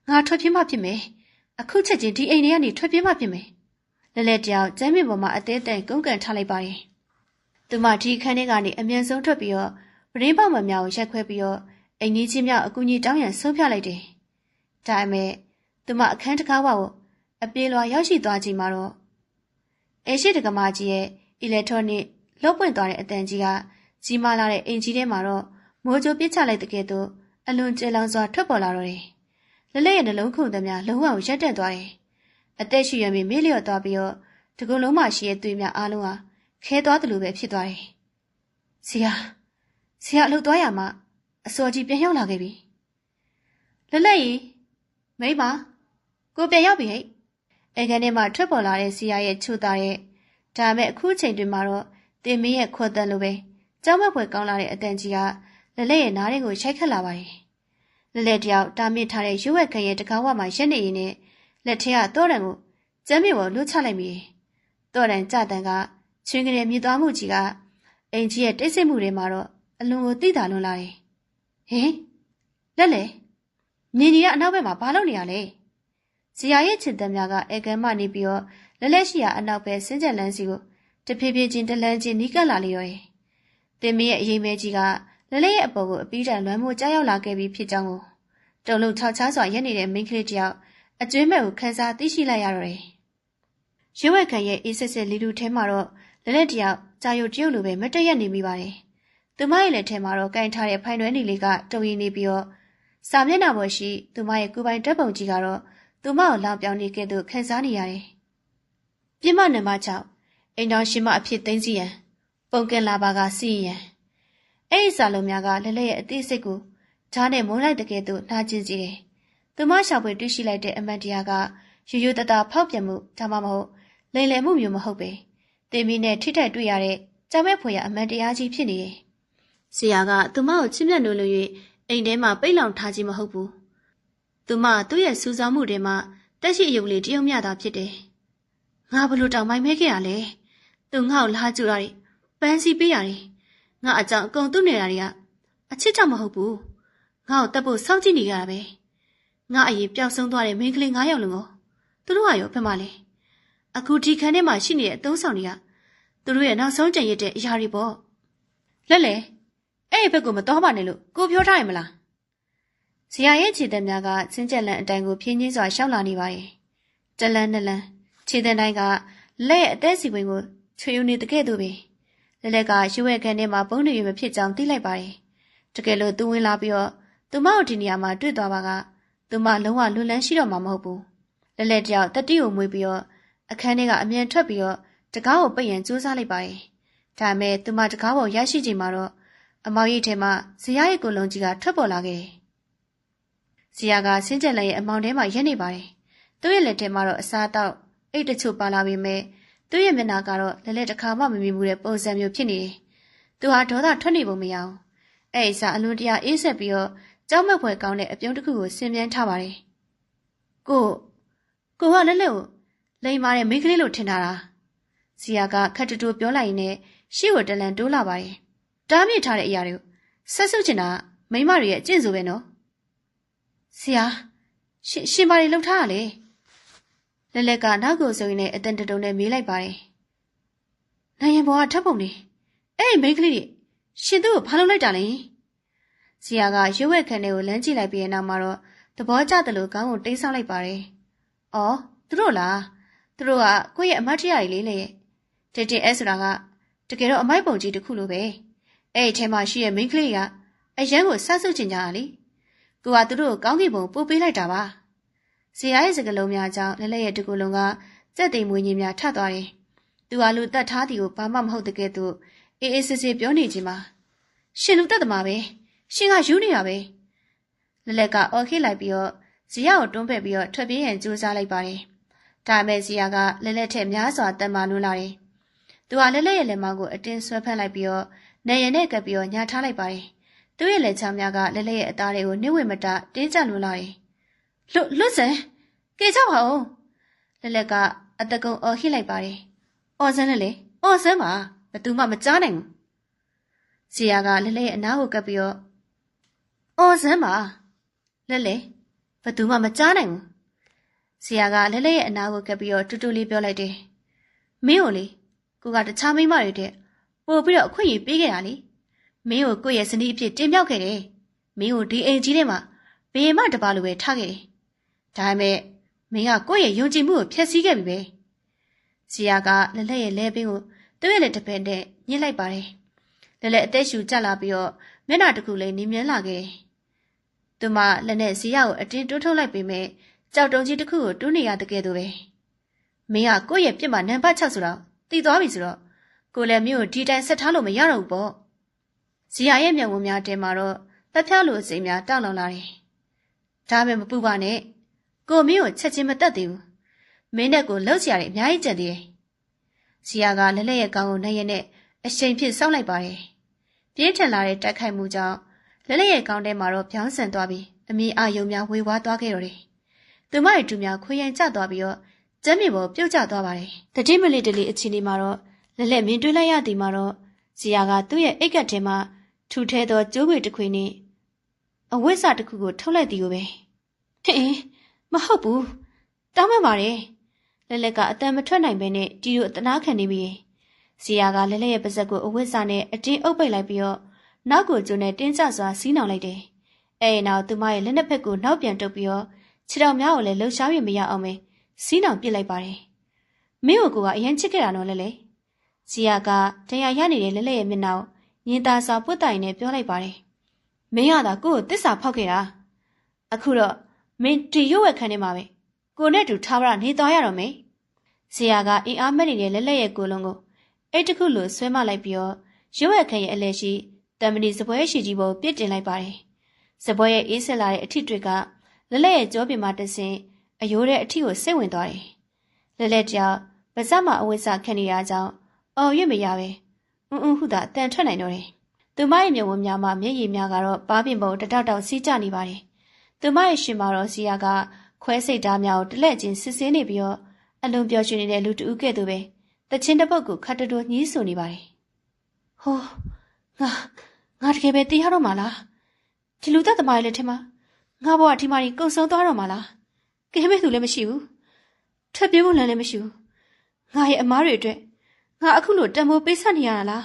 ငါထွက်ပြေးမှဖြစ်မယ်။အခုချက်ချင်းဒီအိမ်ထဲကနေထွက်ပြေးမှဖြစ်မယ်။လဲလဲကြောက်ကျမ်းမြေပေါ်မှာအသေးအတန်ကုန်းကန်ထားလိုက်ပါတယ်။သူမဒီခန်းထဲကနေအမြန်ဆုံးထွက်ပြီးတော့ပရင်းပေါက်မများကိုရက်ခွဲပြီးတော့အိမ်ကြီးချင်းမြောက်အကူကြီးတောင်းရန်ဆုံးဖြတ်လိုက်တယ်။ဒါပေမဲ့သူမအခန်းတကားဝကိုအပြေးလွှာရောက်ရှိသွားချိန်မှာတော့အိမ်ရှိတက္ကမကြီးရဲ့အီလက်ထရောနစ်လှုပ်ပွင့်သွားတဲ့အတန်ကြီးကကြီးမားလာတဲ့အိမ်ကြီးထဲမှာတော့မိုးကြိုးပစ်ချလိုက်တဲ့ကဲ့သို့အလွန်ကျယ်လောင်စွာထွက်ပေါ်လာတော့တယ်။လက်ရဲ့နှလုံးခုန်သမျှလုံးဝရက်တက်သွားတယ်။အသက်ရှူရမေးလျော့သွားပြီးတော့ဒီကုလုံးမှရှိတဲ့သွေးများအားလုံးဟာခဲသွားတယ်လို့ပဲဖြစ်သွားတယ်။ဆရာအလုပ်သွားရမှအစောကြီးပြန်ရောက်လာခဲ့ပြီ။လက်ရီမိမကိုပြန်ရောက်ပြီဟဲ့။အဲကနေမှထွက်ပေါ်လာတဲ့ဆရာရဲ့ချူတာရဲ့ဒါမဲ့အခုချိန်တွင်မှာတော့တင်မင်းရဲ့ခေါ်တန်လိုပဲကြောက်မက်ဖွယ်ကောင်းလာတဲ့အတန်ကြီးကလက်ရဲ့နားတွေကိုရိုက်ခတ်လာပါတယ်။လက်တယောက်တာမြင့်ထားတဲ့ရွက်ခံရဲ့တကားဝမှာရက်နေရင်နဲ့လက်ထဲကတော့တန်ကိုကျမ်းမြေပေါ်လွတ်ချလိုက်မိတယ်။တော့တန်ကြတန်ကချွင်းကလေးမြည်သွားမှုကြီးကအိမ်ကြီးရဲ့တိတ်ဆိတ်မှုတွေမှာတော့အလွန်ကိုသိတာလွန်လာတယ်။ဟင်လက်လေမြင်ကြီးကအနောက်ဘက်မှာဘာလုပ်နေရလဲ။ဇီယာရဲ့ချစ်သက်များကအေကန်မှနေပြီးတော့လက်ရှိရာအနောက်ဘက်စင်းချက်လန်းစီကိုတဖြည်းဖြည်းချင်းတလန်းချင်းနီးကပ်လာလေရောတယ်။တင်မရဲ့အရေးမဲကြီးကလက်ရဲ့အပေါ်ကိုအပီးတန်လွမ်းမိုးကြားရောက်လာခဲ့ပြီးဖြစ်ကြောင်းကိုတုံလုံးခြောက်ချားစွာရက်နေတဲ့မိန်းကလေးတယောက်အကျွေးမဲ့ကိုခန်းစားသိရှိလိုက်ရတော့တယ်။ရွက်ခံရဲ့အေးစစ်စစ်လီလူထဲမှာတော့လက်တယောက်ကြာရုပ်တရုပ်လိုပဲမတည့်ရက်နေမိပါတယ်။သူမရဲ့လက်ထဲမှာတော့ကင်ထားတဲ့ဖိုင်တွဲနေလေးကတုံရည်နေပြီးတော့စာမျက်နှာပေါ်ရှိသူမရဲ့ကိုယ်ပိုင်ဓာတ်ပုံကြီးကတော့သူမကိုလောင်ပြောင်နေကဲ့သို့ခန်းစားနေရတယ်။ပြစ်မနံပါတ်6အိမ်တော်ရှိမအဖြစ်သိမ်းစီရန်ပုံကင်လာပါကစီရန်အဲ့ဒီစာလုံးများကလက်ရဲ့အသေးစိတ်ကိုဓာတ်နဲ့မုန်းလိုက်တဲ့ကဲ့သို့နှာကျင်စီတယ်။သူမရှောက်ပွေတွေ့ရှိလိုက်တဲ့အမှန်တရားကရိုးရိုးသားသားဖောက်ပြန်မှုဒါမှမဟုတ်လိမ်လည်မှုမျိုးမဟုတ်ပဲတင်မီနဲ့ထိထိုက်တွေ့ရတဲ့ကြောက်မဲ့ဖွယ်ရအမှန်တရားကြီးဖြစ်နေတယ်။ဆရာကသူမကိုချစ်မြတ်နိုးလို့၍အိမ်ထဲမှာပိတ်လောင်ထားခြင်းမဟုတ်ဘူး။သူမသူ့ရဲ့စူးစောင်းမှုတွေမှာတက်ရှိအယုတ်လေးတရုံမြတာဖြစ်တယ်။ငါဘလို့တောင်မိုင်းမဲခဲ့ရလဲ။သူငါ့ကိုလာကြူရတယ်။ပန်းစီပေးရတယ်။ငါအကြောင်းအကုန်သူ့နေတာတွေကအချစ်ကြောင့်မဟုတ်ဘူး။ငါ့ကိုတက်ဖို့စောင့်ကြည့်နေရတာပဲ။ငါအရင်ပျောက်ဆုံးသွားတဲ့မိန်းကလေး9ယောက်လုံးကိုသူတို့ကရောဖက်မလဲ။အခုဒီခန်းထဲမှာရှိနေတဲ့အသုံးဆောင်တွေကသူတို့ရဲ့နောက်ဆုံးကြံရတဲ့အရာတွေပေါ့။လက်လေအဲ့ဒီဘက်ကိုမတော်ပါနဲ့လို့ကိုပြောထားရမလား။ဇရာရဲ့ခြေသက်များကချင်းကျက်လန်အတိုင်ကိုဖြင်းချင်းစွာရှောက်လာနေပါရဲ့။တလန်းနှစ်လန်းခြေသက်တိုင်းကလက်ရဲ့အသက်စီဝင်ကိုချွေယူနေတဲ့ကဲ့သို့ပဲလက်ကရွှဲခန်းထဲမှာဘုံတွေမဖြစ်ကြောင်းသိလိုက်ပါတယ်။တကယ်လို့သူဝင်လာပြီးတော့သူမကိုဒီနေရာမှာတွေ့သွားပါကသူမလုံးဝလွတ်လန်းရှိတော့မှာမဟုတ်ဘူး။လက်တယောက်တတိကိုမွေးပြီးတော့အခန်းထဲကအမြန်ထွက်ပြီးတော့တကားကိုပိတ်ရန်ကြိုးစားလိုက်ပါတယ်။ဒါပေမဲ့သူမတကားပေါ်ရရှိချိန်မှာတော့အမောင်ရိပ်ထဲမှာဇရာရဲ့ကိုယ်လုံးကြီးကထွက်ပေါ်လာခဲ့တယ်။ဇရာကဆင်းကျက်လက်ရဲ့အမောင်ထဲမှာရက်နေပါတယ်။သူ့ရဲ့လက်ထဲမှာတော့အစားတောက်အိတ်တချို့ပါလာပေမဲ့သူ့ရဲ့မျက်နှာကတော့လက်တစ်ခါမှမမြင်ဘူးတဲ့ပုံစံမျိုးဖြစ်နေတယ်။သူဟာဒေါသထွက်နေပုံမရအောင်။အဲ့ဒီစားအလွန်တရာအေးဆက်ပြီးတော့ကြောက်မက်ဖွယ်ကောင်းတဲ့အပြုံးတစ်ခုကိုဆင်မြန်းထားပါတယ်။ကိုကလက်ကိုလိမ်မာတဲ့မိန်းကလေးလို့ထင်တာလား။ဇီယာကခက်တူတူပြောလိုက်ရင်လည်းရှေ့ကိုတလန်တိုးလာပါတယ်။တားမြစ်ထားတဲ့အရာတွေကိုဆက်ဆုပ်ချင်တာမိန်းမတွေရဲ့အကျင့်ဆိုပဲနော်။ဆရာရှင်ပါရီလှုပ်ထားရလေ။လက်ကနောက်ကိုဆိုရင်လည်းအတန်တုံနဲ့မေးလိုက်ပါတယ်။နိုင်ရင်ဘောကထပ်ပုံနေအဲ့ဒီမိန်းကလေးတွေရှင်သူ့ကိုဘာလုပ်လိုက်တာလဲ။ဇီယာကရွက်ခန်းထဲကိုလမ်းကြည့်လိုက်ပြီးနောက်မှာတော့သဘောကျတယ်လို့ခေါင်းကိုတိတ်ဆောက်လိုက်ပါတယ်။အော်သူတို့လား။သူတို့ကကိုယ့်ရဲ့အမတ်တရလေးလေ။တိတ်အဲဆိုတာကတကယ်တော့အမိုက်ပုံကြီးတစ်ခုလိုပဲ။အဲ့ဒီထဲမှာရှိတဲ့မိန်းကလေးကအရန်ကိုဆတ်ဆုပ်ချင်ကြတာလေ။ကိုကသူတို့ကိုကောင်းကင်ဘုံပို့ပေးလိုက်တာပါ။ဇီယာရဲ့စကလုံးများကြောင့်လက်ရဲ့တကူလုံးကစက်သိမ်မွေးကြီးများထသွားတယ်။သူကလူတက်ထားသည်ကိုဘာမှမဟုတ်တဲ့ကဲ့သို့အေးအေးဆေးဆေးပြောနေခြင်းမှာရှင်လူတက်သမားပဲရှင်ကယူနေတာပဲလက်ကအော်ခိလိုက်ပြီးတော့ဇီယာကိုတွန်းဖက်ပြီးတော့ထွက်ပြေးရန်ကြိုးစားလိုက်ပါတယ်။ဒါပေမဲ့ဇီယာကလက်ထက်များစွာတန်မာလွန်းလာတယ်။သူကလက်ရဲ့လက်မောင်းကိုအတင်းဆွဲဖက်လိုက်ပြီးတော့ နေရနဲ့ကပ်ပြီးတော့ညာထားလိုက်ပါတယ်။သူ့ရဲ့လက်ချောင်းများကလက်လက်ရဲ့အသားတွေကိုနှိမ့်ဝှက်မတတင်းကျပ်လွန်လာတယ်။လွတ်စံကေချောက်ပါဦး။လက်လက်ကအတကုံအော်ဟစ်လိုက်ပါတယ်။အော်စမ်းလေအော်စမ်းပါဘသူမှမကြားနိုင်ဘူး။ဇီယာကလက်လက်ရဲ့အနားကိုကပ်ပြီးတော့အော်စမ်းပါလက်လက်ဘသူမှမကြားနိုင်ဘူး။ဇီယာကလက်လက်ရဲ့အနားကိုကပ်ပြီးတော့တူတူလေးပြောလိုက်တယ်။မင်းကိုလေကိုကတခြားမိန်းမတွေတဲ့ပို့ပြီးတော့အခွင့်အရေးပေးခဲ့တာလေမင်းကိုကိုယ့်ရဲ့ဇနီးအဖြစ်တင်ပြခဲ့တယ်မင်းကိုဒီအိမ်ကြီးထဲမှာဘယ်မှတပါလို့ပဲထားခဲ့တယ်ဒါပေမဲ့မင်းကကိုယ့်ရဲ့ယုံကြည်မှုကိုဖျက်ဆီးခဲ့ပြီပဲဇီယာကလက်လက်ရဲ့လဲပင်ကိုသူ့ရဲ့လက်တစ်ဖက်နဲ့ညှစ်လိုက်ပါတယ်လက်လက်အသက်ရှူကျလာပြီးတော့မျက်နှာတစ်ခုလေးနင်းမြန်းလာခဲ့တယ်သူမလက်နဲ့ဇီယာကိုအတင်းတိုးထုတ်လိုက်ပေမဲ့ကြောက်တုံကြီးတစ်ခုကိုတူးနေရတဲ့ကဲ့သို့ပဲမင်းကကိုယ့်ရဲ့ပြစ်မှာနံပါတ်6ဆိုတော့တည်သွားပြီဆိုတော့ကိုလည်းမျိုးဒီတိုင်းဆက်ထားလို့မရတော့ဘူးပေါ့ဇီယာရဲ့မျက်ဝန်းများတဲမှာတော့တက်ဖြားလိုအစိမ်းများတောက်လောင်လာတယ်ဒါပဲမပူပါနဲ့ကိုမင်းကိုချက်ချင်းမတက်သေးဘူးမင်းနဲ့ကိုလှုပ်ရှားရအများကြီးကြံသေးတယ်ဇီယာကလက်လက်ရဲ့ကောင်းကိုနိုင်ရနဲ့အရှိန်ဖြစ်စောက်လိုက်ပါတယ်ပြင်းထန်လာတဲ့တိုက်ခိုက်မှုကြောင့်လက်လက်ရဲ့ကောင်းထဲမှာတော့ပြောင်းဆန်သွားပြီးအမြင်အာရုံများဝေဝါးသွားခဲ့တော့တယ်သူမရဲ့တူများခွေရင်ကျသွားပြီးတော့ကျမ်းမြေပေါ်ပြုတ်ကျသွားပါတယ်တတိမလီတလီအချင်းဒီမှာတော့လက်လက်မြင်တွေ့လိုက်ရသည်မှာတော့ဇီယာကသူ့ရဲ့အိတ်ကတ်ထဲမှာထူထဲသောကျိုးခွေတစ်ခွေနဲ့အဝိဇ္ဇတစ်ခုကိုထုတ်လိုက်သည်ကိုပဲဟင်မဟုတ်ဘူးတောင်းပန်ပါတယ်လက်လက်ကအတန်မထွက်နိုင်ပဲနဲ့တီတို့အတနာခံနေပြီဇီယာကလက်လက်ရဲ့ပါးစပ်ကိုအဝိဇ္ဇနဲ့အတင်းအုပ်ပိတ်လိုက်ပြီးတော့နောက်ကိုကျုံနဲ့တင်းကျစွာစီးနှောင်လိုက်တယ်အဲဒီနောက်သူမရဲ့လက်နှစ်ဖက်ကိုနောက်ပြန်တုပ်ပြီးတော့ခြေတော်များကိုလည်းလှုပ်ရှားရမရအောင်ပဲစီးနှောင်ပစ်လိုက်ပါတယ်မင်းကိုကအရင်ချစ်ခဲ့တာနော်လဲဇီယာကတရားရနေတဲ့လက်လက်ရဲ့မျက်နှာကိုညင်သာစွာပွတ်တိုင်နဲ့ပြောလိုက်ပါတယ်မင်းရတာကိုယ့်ကိုတစ္ဆာဖောက်ခဲ့တာအခုတော့မင်းဒီရွက်ဝက်ခန်းထဲမှာပဲကိုနဲ့တူထားပါနေသွားရတော့မယ်ဇီယာကအင်အားမဲ့နေတဲ့လက်လက်ရဲ့ကိုယ်လုံးကိုအဲ့တခုလိုဆွဲမလိုက်ပြီးတော့ရွက်ဝက်ခန်းရဲ့အလဲရှိတံမဏိစပွဲရှိကြီးပေါ်ပြစ်တင်လိုက်ပါတယ်စပွဲရဲ့အေးဆက်လာတဲ့အထစ်တွေကလက်လက်ရဲ့ကြောပြင်မှာတဆင်အယိုးတဲ့အထစ်ကိုစိတ်ဝင်သွားတယ်လက်လက်ကြောင့်ပါးစပ်မှာအဝိဇ္ဇခံနေရကြောင်းအော်ရွတ်မရပဲဟုသာအတန်ထွက်နိုင်တော့တယ်သူမရဲ့မျက်ဝန်းများမှာမျက်ရည်များကတော့ပါးပြင်ပေါ်တတောက်တောက်စီးကျနေပါတယ်သူမရဲ့ရှင်မှာတော့ဇီယာကခွဲစိတ်ဓာတ်များကိုတလက်ချင်းစစ်ဆေးနေပြီးတော့အလုံးပြောရွှင်နေတဲ့လူတဦးကဲ့သို့ပဲတချင်းတစ်ပုတ်ကိုခတ်တိုးညှီးဆူနေပါတယ်ဟိုးငါတကယ်ပဲတရားတော့မှာလားဒီလူသက်သမားရဲ့လက်ထဲမှာငါဘဝဒီမာကြီးကုံဆုံးသွားတော့မှာလားကဲမဲ့သူလည်းမရှိဘူးထွက်ပြေးဖို့လည်းမရှိဘူးငါရဲ့အမားတွေအတွက်ငါအခုလိုတံမိုးပေးဆက်နေရတာလာ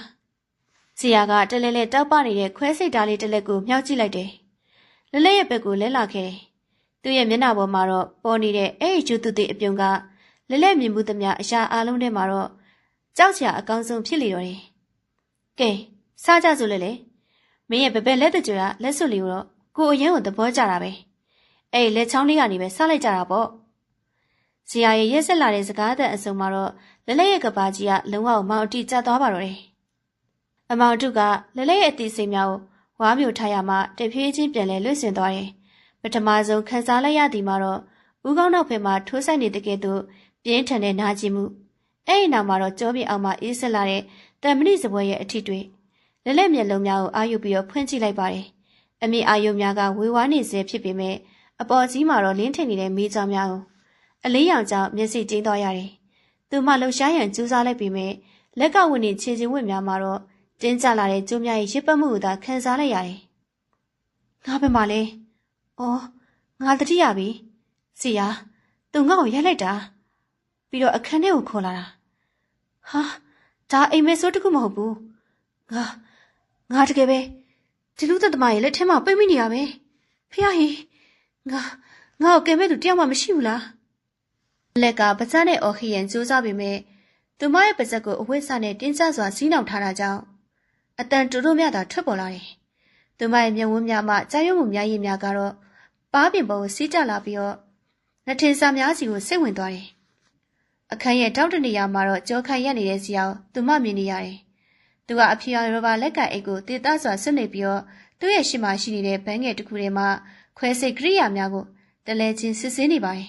းဇီယာကတလဲလဲတောက်ပနေတဲ့ခွဲစိတ်ဓာတ်လေးတစ်လက်ကိုမြှောက်ကြည့်လိုက်တယ်လဲလဲရဲ့ဘက်ကိုလဲလာခဲ့တယ်သူ့ရဲ့မျက်နှာပေါ်မှာတော့ပေါ်နေတဲ့အဲ့ဒီကျူးသူတိအပြုံကလဲလဲမြင်မှုသမျှအရာအလုံးထဲမှာတော့ကြောက်စရာအကောင်းဆုံးဖြစ်လေတော့တယ်ကဲစားကြစို့လေမင်းရဲ့ဘဘက်လက်တကြွကလက်စွပ်လေးကိုတော့ကိုအရင်ကသဘောကျတာပဲအဲ့ဒီလက်ချောင်းလေးကနေပဲစားလိုက်ကြတာပေါ့ဇီယာရဲ့ရက်ဆက်လာတဲ့စကားသံအစုံမှာတော့လဲလဲရဲ့ကဘာကြီးကလုံးဝမောင်အတိကျသွားပါတော့တယ်အမောင်တုကလဲလဲရဲ့အသီးစိမ်များကိုဝါမျိုးထားရမှတဖြည်းချင်းပြန်လဲလွတ်ဆင်သွားတယ်ပထမဆုံးခန်းစားလိုက်ရသည်မှာတော့ဦးကောင်းနောက်ဖက်မှာထိုးဆိုင်နေတဲ့ကဲ့သို့ပြင်းထန်တဲ့နာကျင်မှုအဲ့ဒီနောက်မှာတော့ကြောပြအောင်မှအေးဆက်လာတဲ့တံမဏိစပွဲရဲ့အထီတွေလဲလဲမျက်လုံးများကိုအာရုံပြီးတော့ဖွင့်ကြည့်လိုက်ပါတယ်အမိအာရုံများကဝေဝါးနေစေဖြစ်ပေမဲ့အပေါ်ကြီးမှာတော့လင်းထင်နေတဲ့မိကြောင်များကိုအလေးရောင်ကြောင့်မျက်စိကျဉ်းသွားရတယ်သူမှလှူရှားရန်ကြိုးစားလိုက်ပေမဲ့လက်ကဝင်နေခြေချင်းဝင့်များမှာတော့တင်းကျလာတဲ့ကျိုးများရဲ့ရစ်ပတ်မှုကိုသာခံစားလိုက်ရတယ်ငါဘယ်မှာလဲအော်ငါတတိယပြီစီယာသူငါ့ကိုရိုက်လိုက်တာပြီးတော့အခန်းထဲကိုခေါ်လာတာဟာဒါအိမ်မဲဆိုးတခုမဟုတ်ဘူးငါတကယ်ပဲဒီလူသက်သမားရဲ့လက်ထဲမှာပိတ်မိနေရပဲဖះဟီငါ့ကိုကဲမဲ့သူတယောက်မှမရှိဘူးလားလက်ကပါးစပ်နဲ့အော်ခီရန်ကြိုးစားပေမဲ့သူမရဲ့ပါးစပ်ကိုအဝိဇ္ဇနဲ့တင်းကျပ်စွာစီးနှောင်ထားတာကြောင့်အတန်တူတူမြတာထွက်ပေါ်လာတယ်သူမရဲ့မျက်ဝန်းများမှကြားရုံမှုများရည်များကတော့ပါးပြင်ပေါ်ကိုစီးကျလာပြီးတော့နှထင်စာများစီကိုစိတ်ဝင်သွားတယ်အခန်းရဲ့တောက်တနေရာမှာတော့ကြောခိုင်ရက်နေတဲ့စီအောင်သူမမြင်နေရတယ်သူကအဖျားရောဘာလက်ကအိတ်ကိုတေးသားစွာဆွနေပြီးတော့သူ့ရဲ့ရှေ့မှာရှိနေတဲ့ဘန်းငယ်တစ်ခုထဲမှာခွဲစိတ်ကရိယာများကိုတလဲချင်းစစ်ဆေးနေပါတယ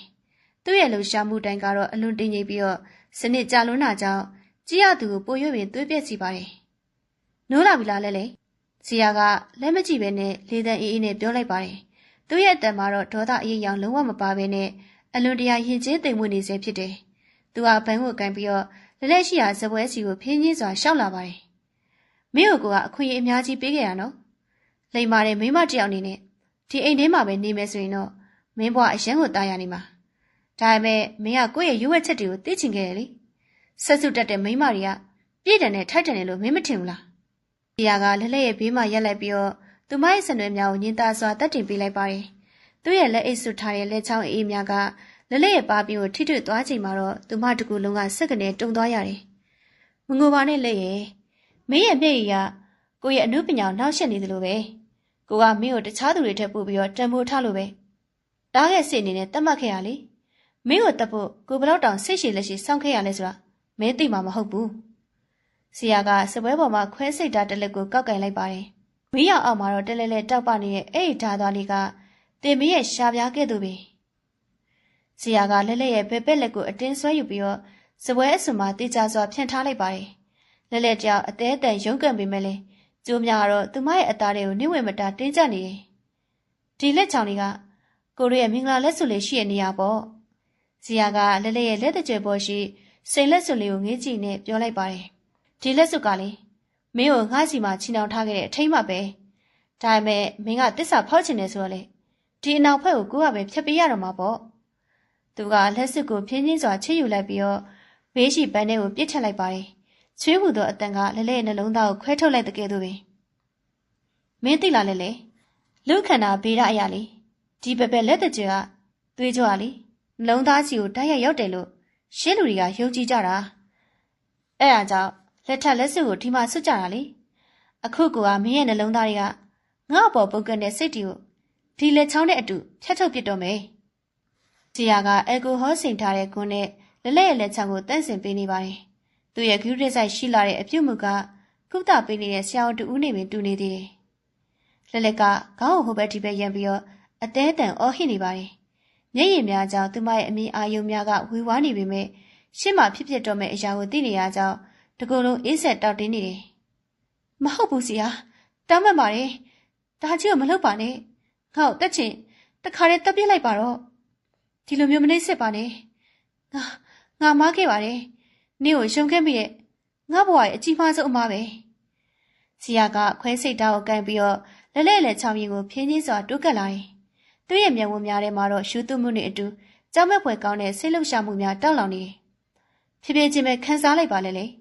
်သူ့ရဲ့လှူရှားမှုတိုင်းကတော့အလွန်တင်းငိမ့်ပြီးတော့စနစ်ကြလွန်းတာကြောင့်ကြည့်ရသူကိုပိုရွေ့ပင်သွေးပြက်စီပါတယ် နိုးလာပြီလားလဲ။ဇီယာကလက်မကြည့်ပဲနဲ့လေတံအေးအေးနဲ့ပြောလိုက်ပါတယ်။သူ့ရဲ့အတန်မှာတော့ဒေါသအရေးရောင်လုံးဝမပါဘဲနဲ့အလွန်တရာရင်ကျေးသိမ်မွေ့နေစေဖြစ်တယ်။သူကဘန်းကိုကန်ပြီးတော့လက်ရှိရာဇပွဲစီကိုဖြင်းချင်းစွာရှောက်လာပါတယ်။မင်းတို့ကအခွင့်အရေးအများကြီးပေးခဲ့ရနော်။လိမ္မာတဲ့မိမတယောက်အနေနဲ့ဒီအိမ်ထဲမှာပဲနေမယ်ဆိုရင်တော့မင်းဘွားအရန်ကိုတာယာနေမှာ။ဒါပေမဲ့မင်းကကိုယ့်ရဲ့ရွေးဝက်ချက်တွေကိုသိချင်ခဲ့တယ်လေ။ဆက်စုတက်တဲ့မိမတွေကပြည့်တယ်နဲ့ထိုက်တယ်လို့မင်းမထင်ဘူးလား။ဒီကလက်ရဲ့ဘေးမှာရက်လိုက်ပြီးတော့သူမရဲ့စနွယ်များကိုညင်သာစွာတတ်တင်ပေးလိုက်ပါတယ်။သူ့ရဲ့လက်အိတ်ဆွထားတဲ့လက်ချောင်းအေးများကလက်ရဲ့ပါးပြီးကိုထိထွတ်သွားချိန်မှာတော့သူမတကူလုံးကစက်ကနေတုံသွားရတယ်။မငိုပါနဲ့လက်ရဲ့မင်းရဲ့မျက်ရည်ကကိုယ့်ရဲ့အနုပညာကိုနှောက်ယှက်နေသလိုပဲ။ကိုကမင်းကိုတခြားသူတွေထက်ပိုပြီးတော့တန်ဖိုးထားလို့ပဲ။တားရဲ့စိတ်အနေနဲ့တတ်မှတ်ခဲ့ရလေ။မင်းကိုတတ်ဖို့ကိုဘလောက်တောင်စိတ်ရှည်လက်ရှိစောင့်ခဲ့ရလဲဆိုတာမင်းသိမှာမဟုတ်ဘူး။ဆရာကစပွဲပေါ်မှာခွဲစိတ်တာတစ်လက်ကိုကောက်ကင်လိုက်ပါတယ်။မင်းရောက်အောင်မှာတော့တလဲလဲတောက်ပနေတဲ့အဲ့ဒီဓာသွားလေးကတင်မင်းရဲ့ရှာပြားခဲ့သူပဲ။ဆရာကလက်ရဲ့ဘဲပက်လက်ကိုအတင်းဆွဲယူပြီးတော့စပွဲအစွန်မှာတေချာစွာဖြန့်ထားလိုက်ပါတယ်။လက်ကြောင်အသေးအတန်ရုံးကန်ပေမဲ့လေကျိုးများတော့သူမရဲ့အသားတွေကိုနှိမ့်ဝင်မတာတင်းကျပ်နေတယ်။ဒီလက်ချောင်းလေးကကိုတို့ရဲ့မင်္ဂလာလက်စွပ်လေးရှိတဲ့နေရာပေါ့။ဆရာကလက်ရဲ့လက်တကြွယ်ပေါ်ရှိစိန်လက်စွပ်လေးကိုငေးကြည့်နဲ့ပြောလိုက်ပါတယ်။ဒီလက်စွပ်ကလေမင်းကိုငါ့စီမှာချီနှောင်ထားခဲ့တဲ့အထိမ့်မှပဲ။ဒါပေမဲ့မင်းကတစ္ဆာဖောက်ချင်တယ်ဆိုတော့လေဒီအနောက်ဘက်ကိုကိုကပဲဖြတ်ပေးရတော့မှာပေါ့။သူကလက်စွပ်ကိုဖြင်းချင်းစွာချစ်ယူလိုက်ပြီးတော့ဘေးရှိပန်းထဲကိုပြစ်ထက်လိုက်ပါတယ်။ချွေးဟူသောအတန်ကလက်ရဲ့နှလုံးသားကိုခွဲထုတ်လိုက်တဲ့ကဲ့သို့ပဲ။မင်းသိလားလေလူခန္ဓာဗေဒအရာလေဒီဘက်လက်တကြွကသွေးကြောကလေနှလုံးသားစီကိုတိုက်ရိုက်ရောက်တယ်လို့ရှင်းလူတွေကယုံကြည်ကြတာ။အဲ့ဒါကြောင့်လက်ထက်လက်စွပ်ကိုဒီမှာဆွတ်ကြတာလေအခုကမင်းရဲ့နှလုံးသားတွေကငါ့အပေါ်ပုတ်ကန်တဲ့စိတ်တွေကိုဒီလက်ချောင်းနဲ့အတူဖြတ်ထုတ်ပစ်တော့မယ်။ဂျီယာကအယ်ကိုဟောစိန်ထားတဲ့ကွန်းနဲ့လက်ရဲ့လက်ချောင်းကိုတန့်စင်ပေးနေပါတယ်။သူရဲ့ဂရုတစိုက်ရှိလာတဲ့အပြုတ်မှုကကုသပေးနေတဲ့ဆရာတော်တူဦးနေပင်တူနေသေးတယ်။လက်ကခေါင်းကိုဟိုဘက်ဒီဘက်ရံပြီးတော့အသေးတန်အော်ဟစ်နေပါတယ်။မျက်ရည်များကြောင့်သူမရဲ့အမြင်အာရုံများကဝေဝါးနေပေမဲ့ရှေ့မှာဖြစ်တော့မယ့်အရာကိုသိနေရကြောင်းတကူလုံးအေးဆက်တောက်တင်းနေတယ်။မဟုတ်ဘူးဆရာတောင်းမှတ်ပါတယ်။ဒါကြီးကိုမလုပ်ပါနဲ့။ငါ့ကိုတက်ချင်တခါတည်းတက်ပြစ်လိုက်ပါတော့။ဒီလိုမျိုးမနှိမ့်စစ်ပါနဲ့။ငါမားခဲ့ပါတယ်။နင့်ကိုရှုံခဲ့မိတဲ့ငါ့ဘဝရဲ့အကြီးမားဆုံးအမားပဲ။ဆရာကခွဲစိတ်သားကိုကန်ပြီးတော့လက်ချောင်းရည်ကိုဖြင်းချင်းစွာတိုးကပ်လာတယ်။သူ့ရဲ့မျက်ဝန်းများထဲမှာတော့ရှူသွမှုနဲ့အတူကြောက်မဲ့ဖွယ်ကောင်းတဲ့ဆိတ်လှုပ်ရှားမှုများတောက်လောင်နေတယ်။ဖြည်းဖြည်းချင်းပဲခန်းစားလိုက်ပါလေ။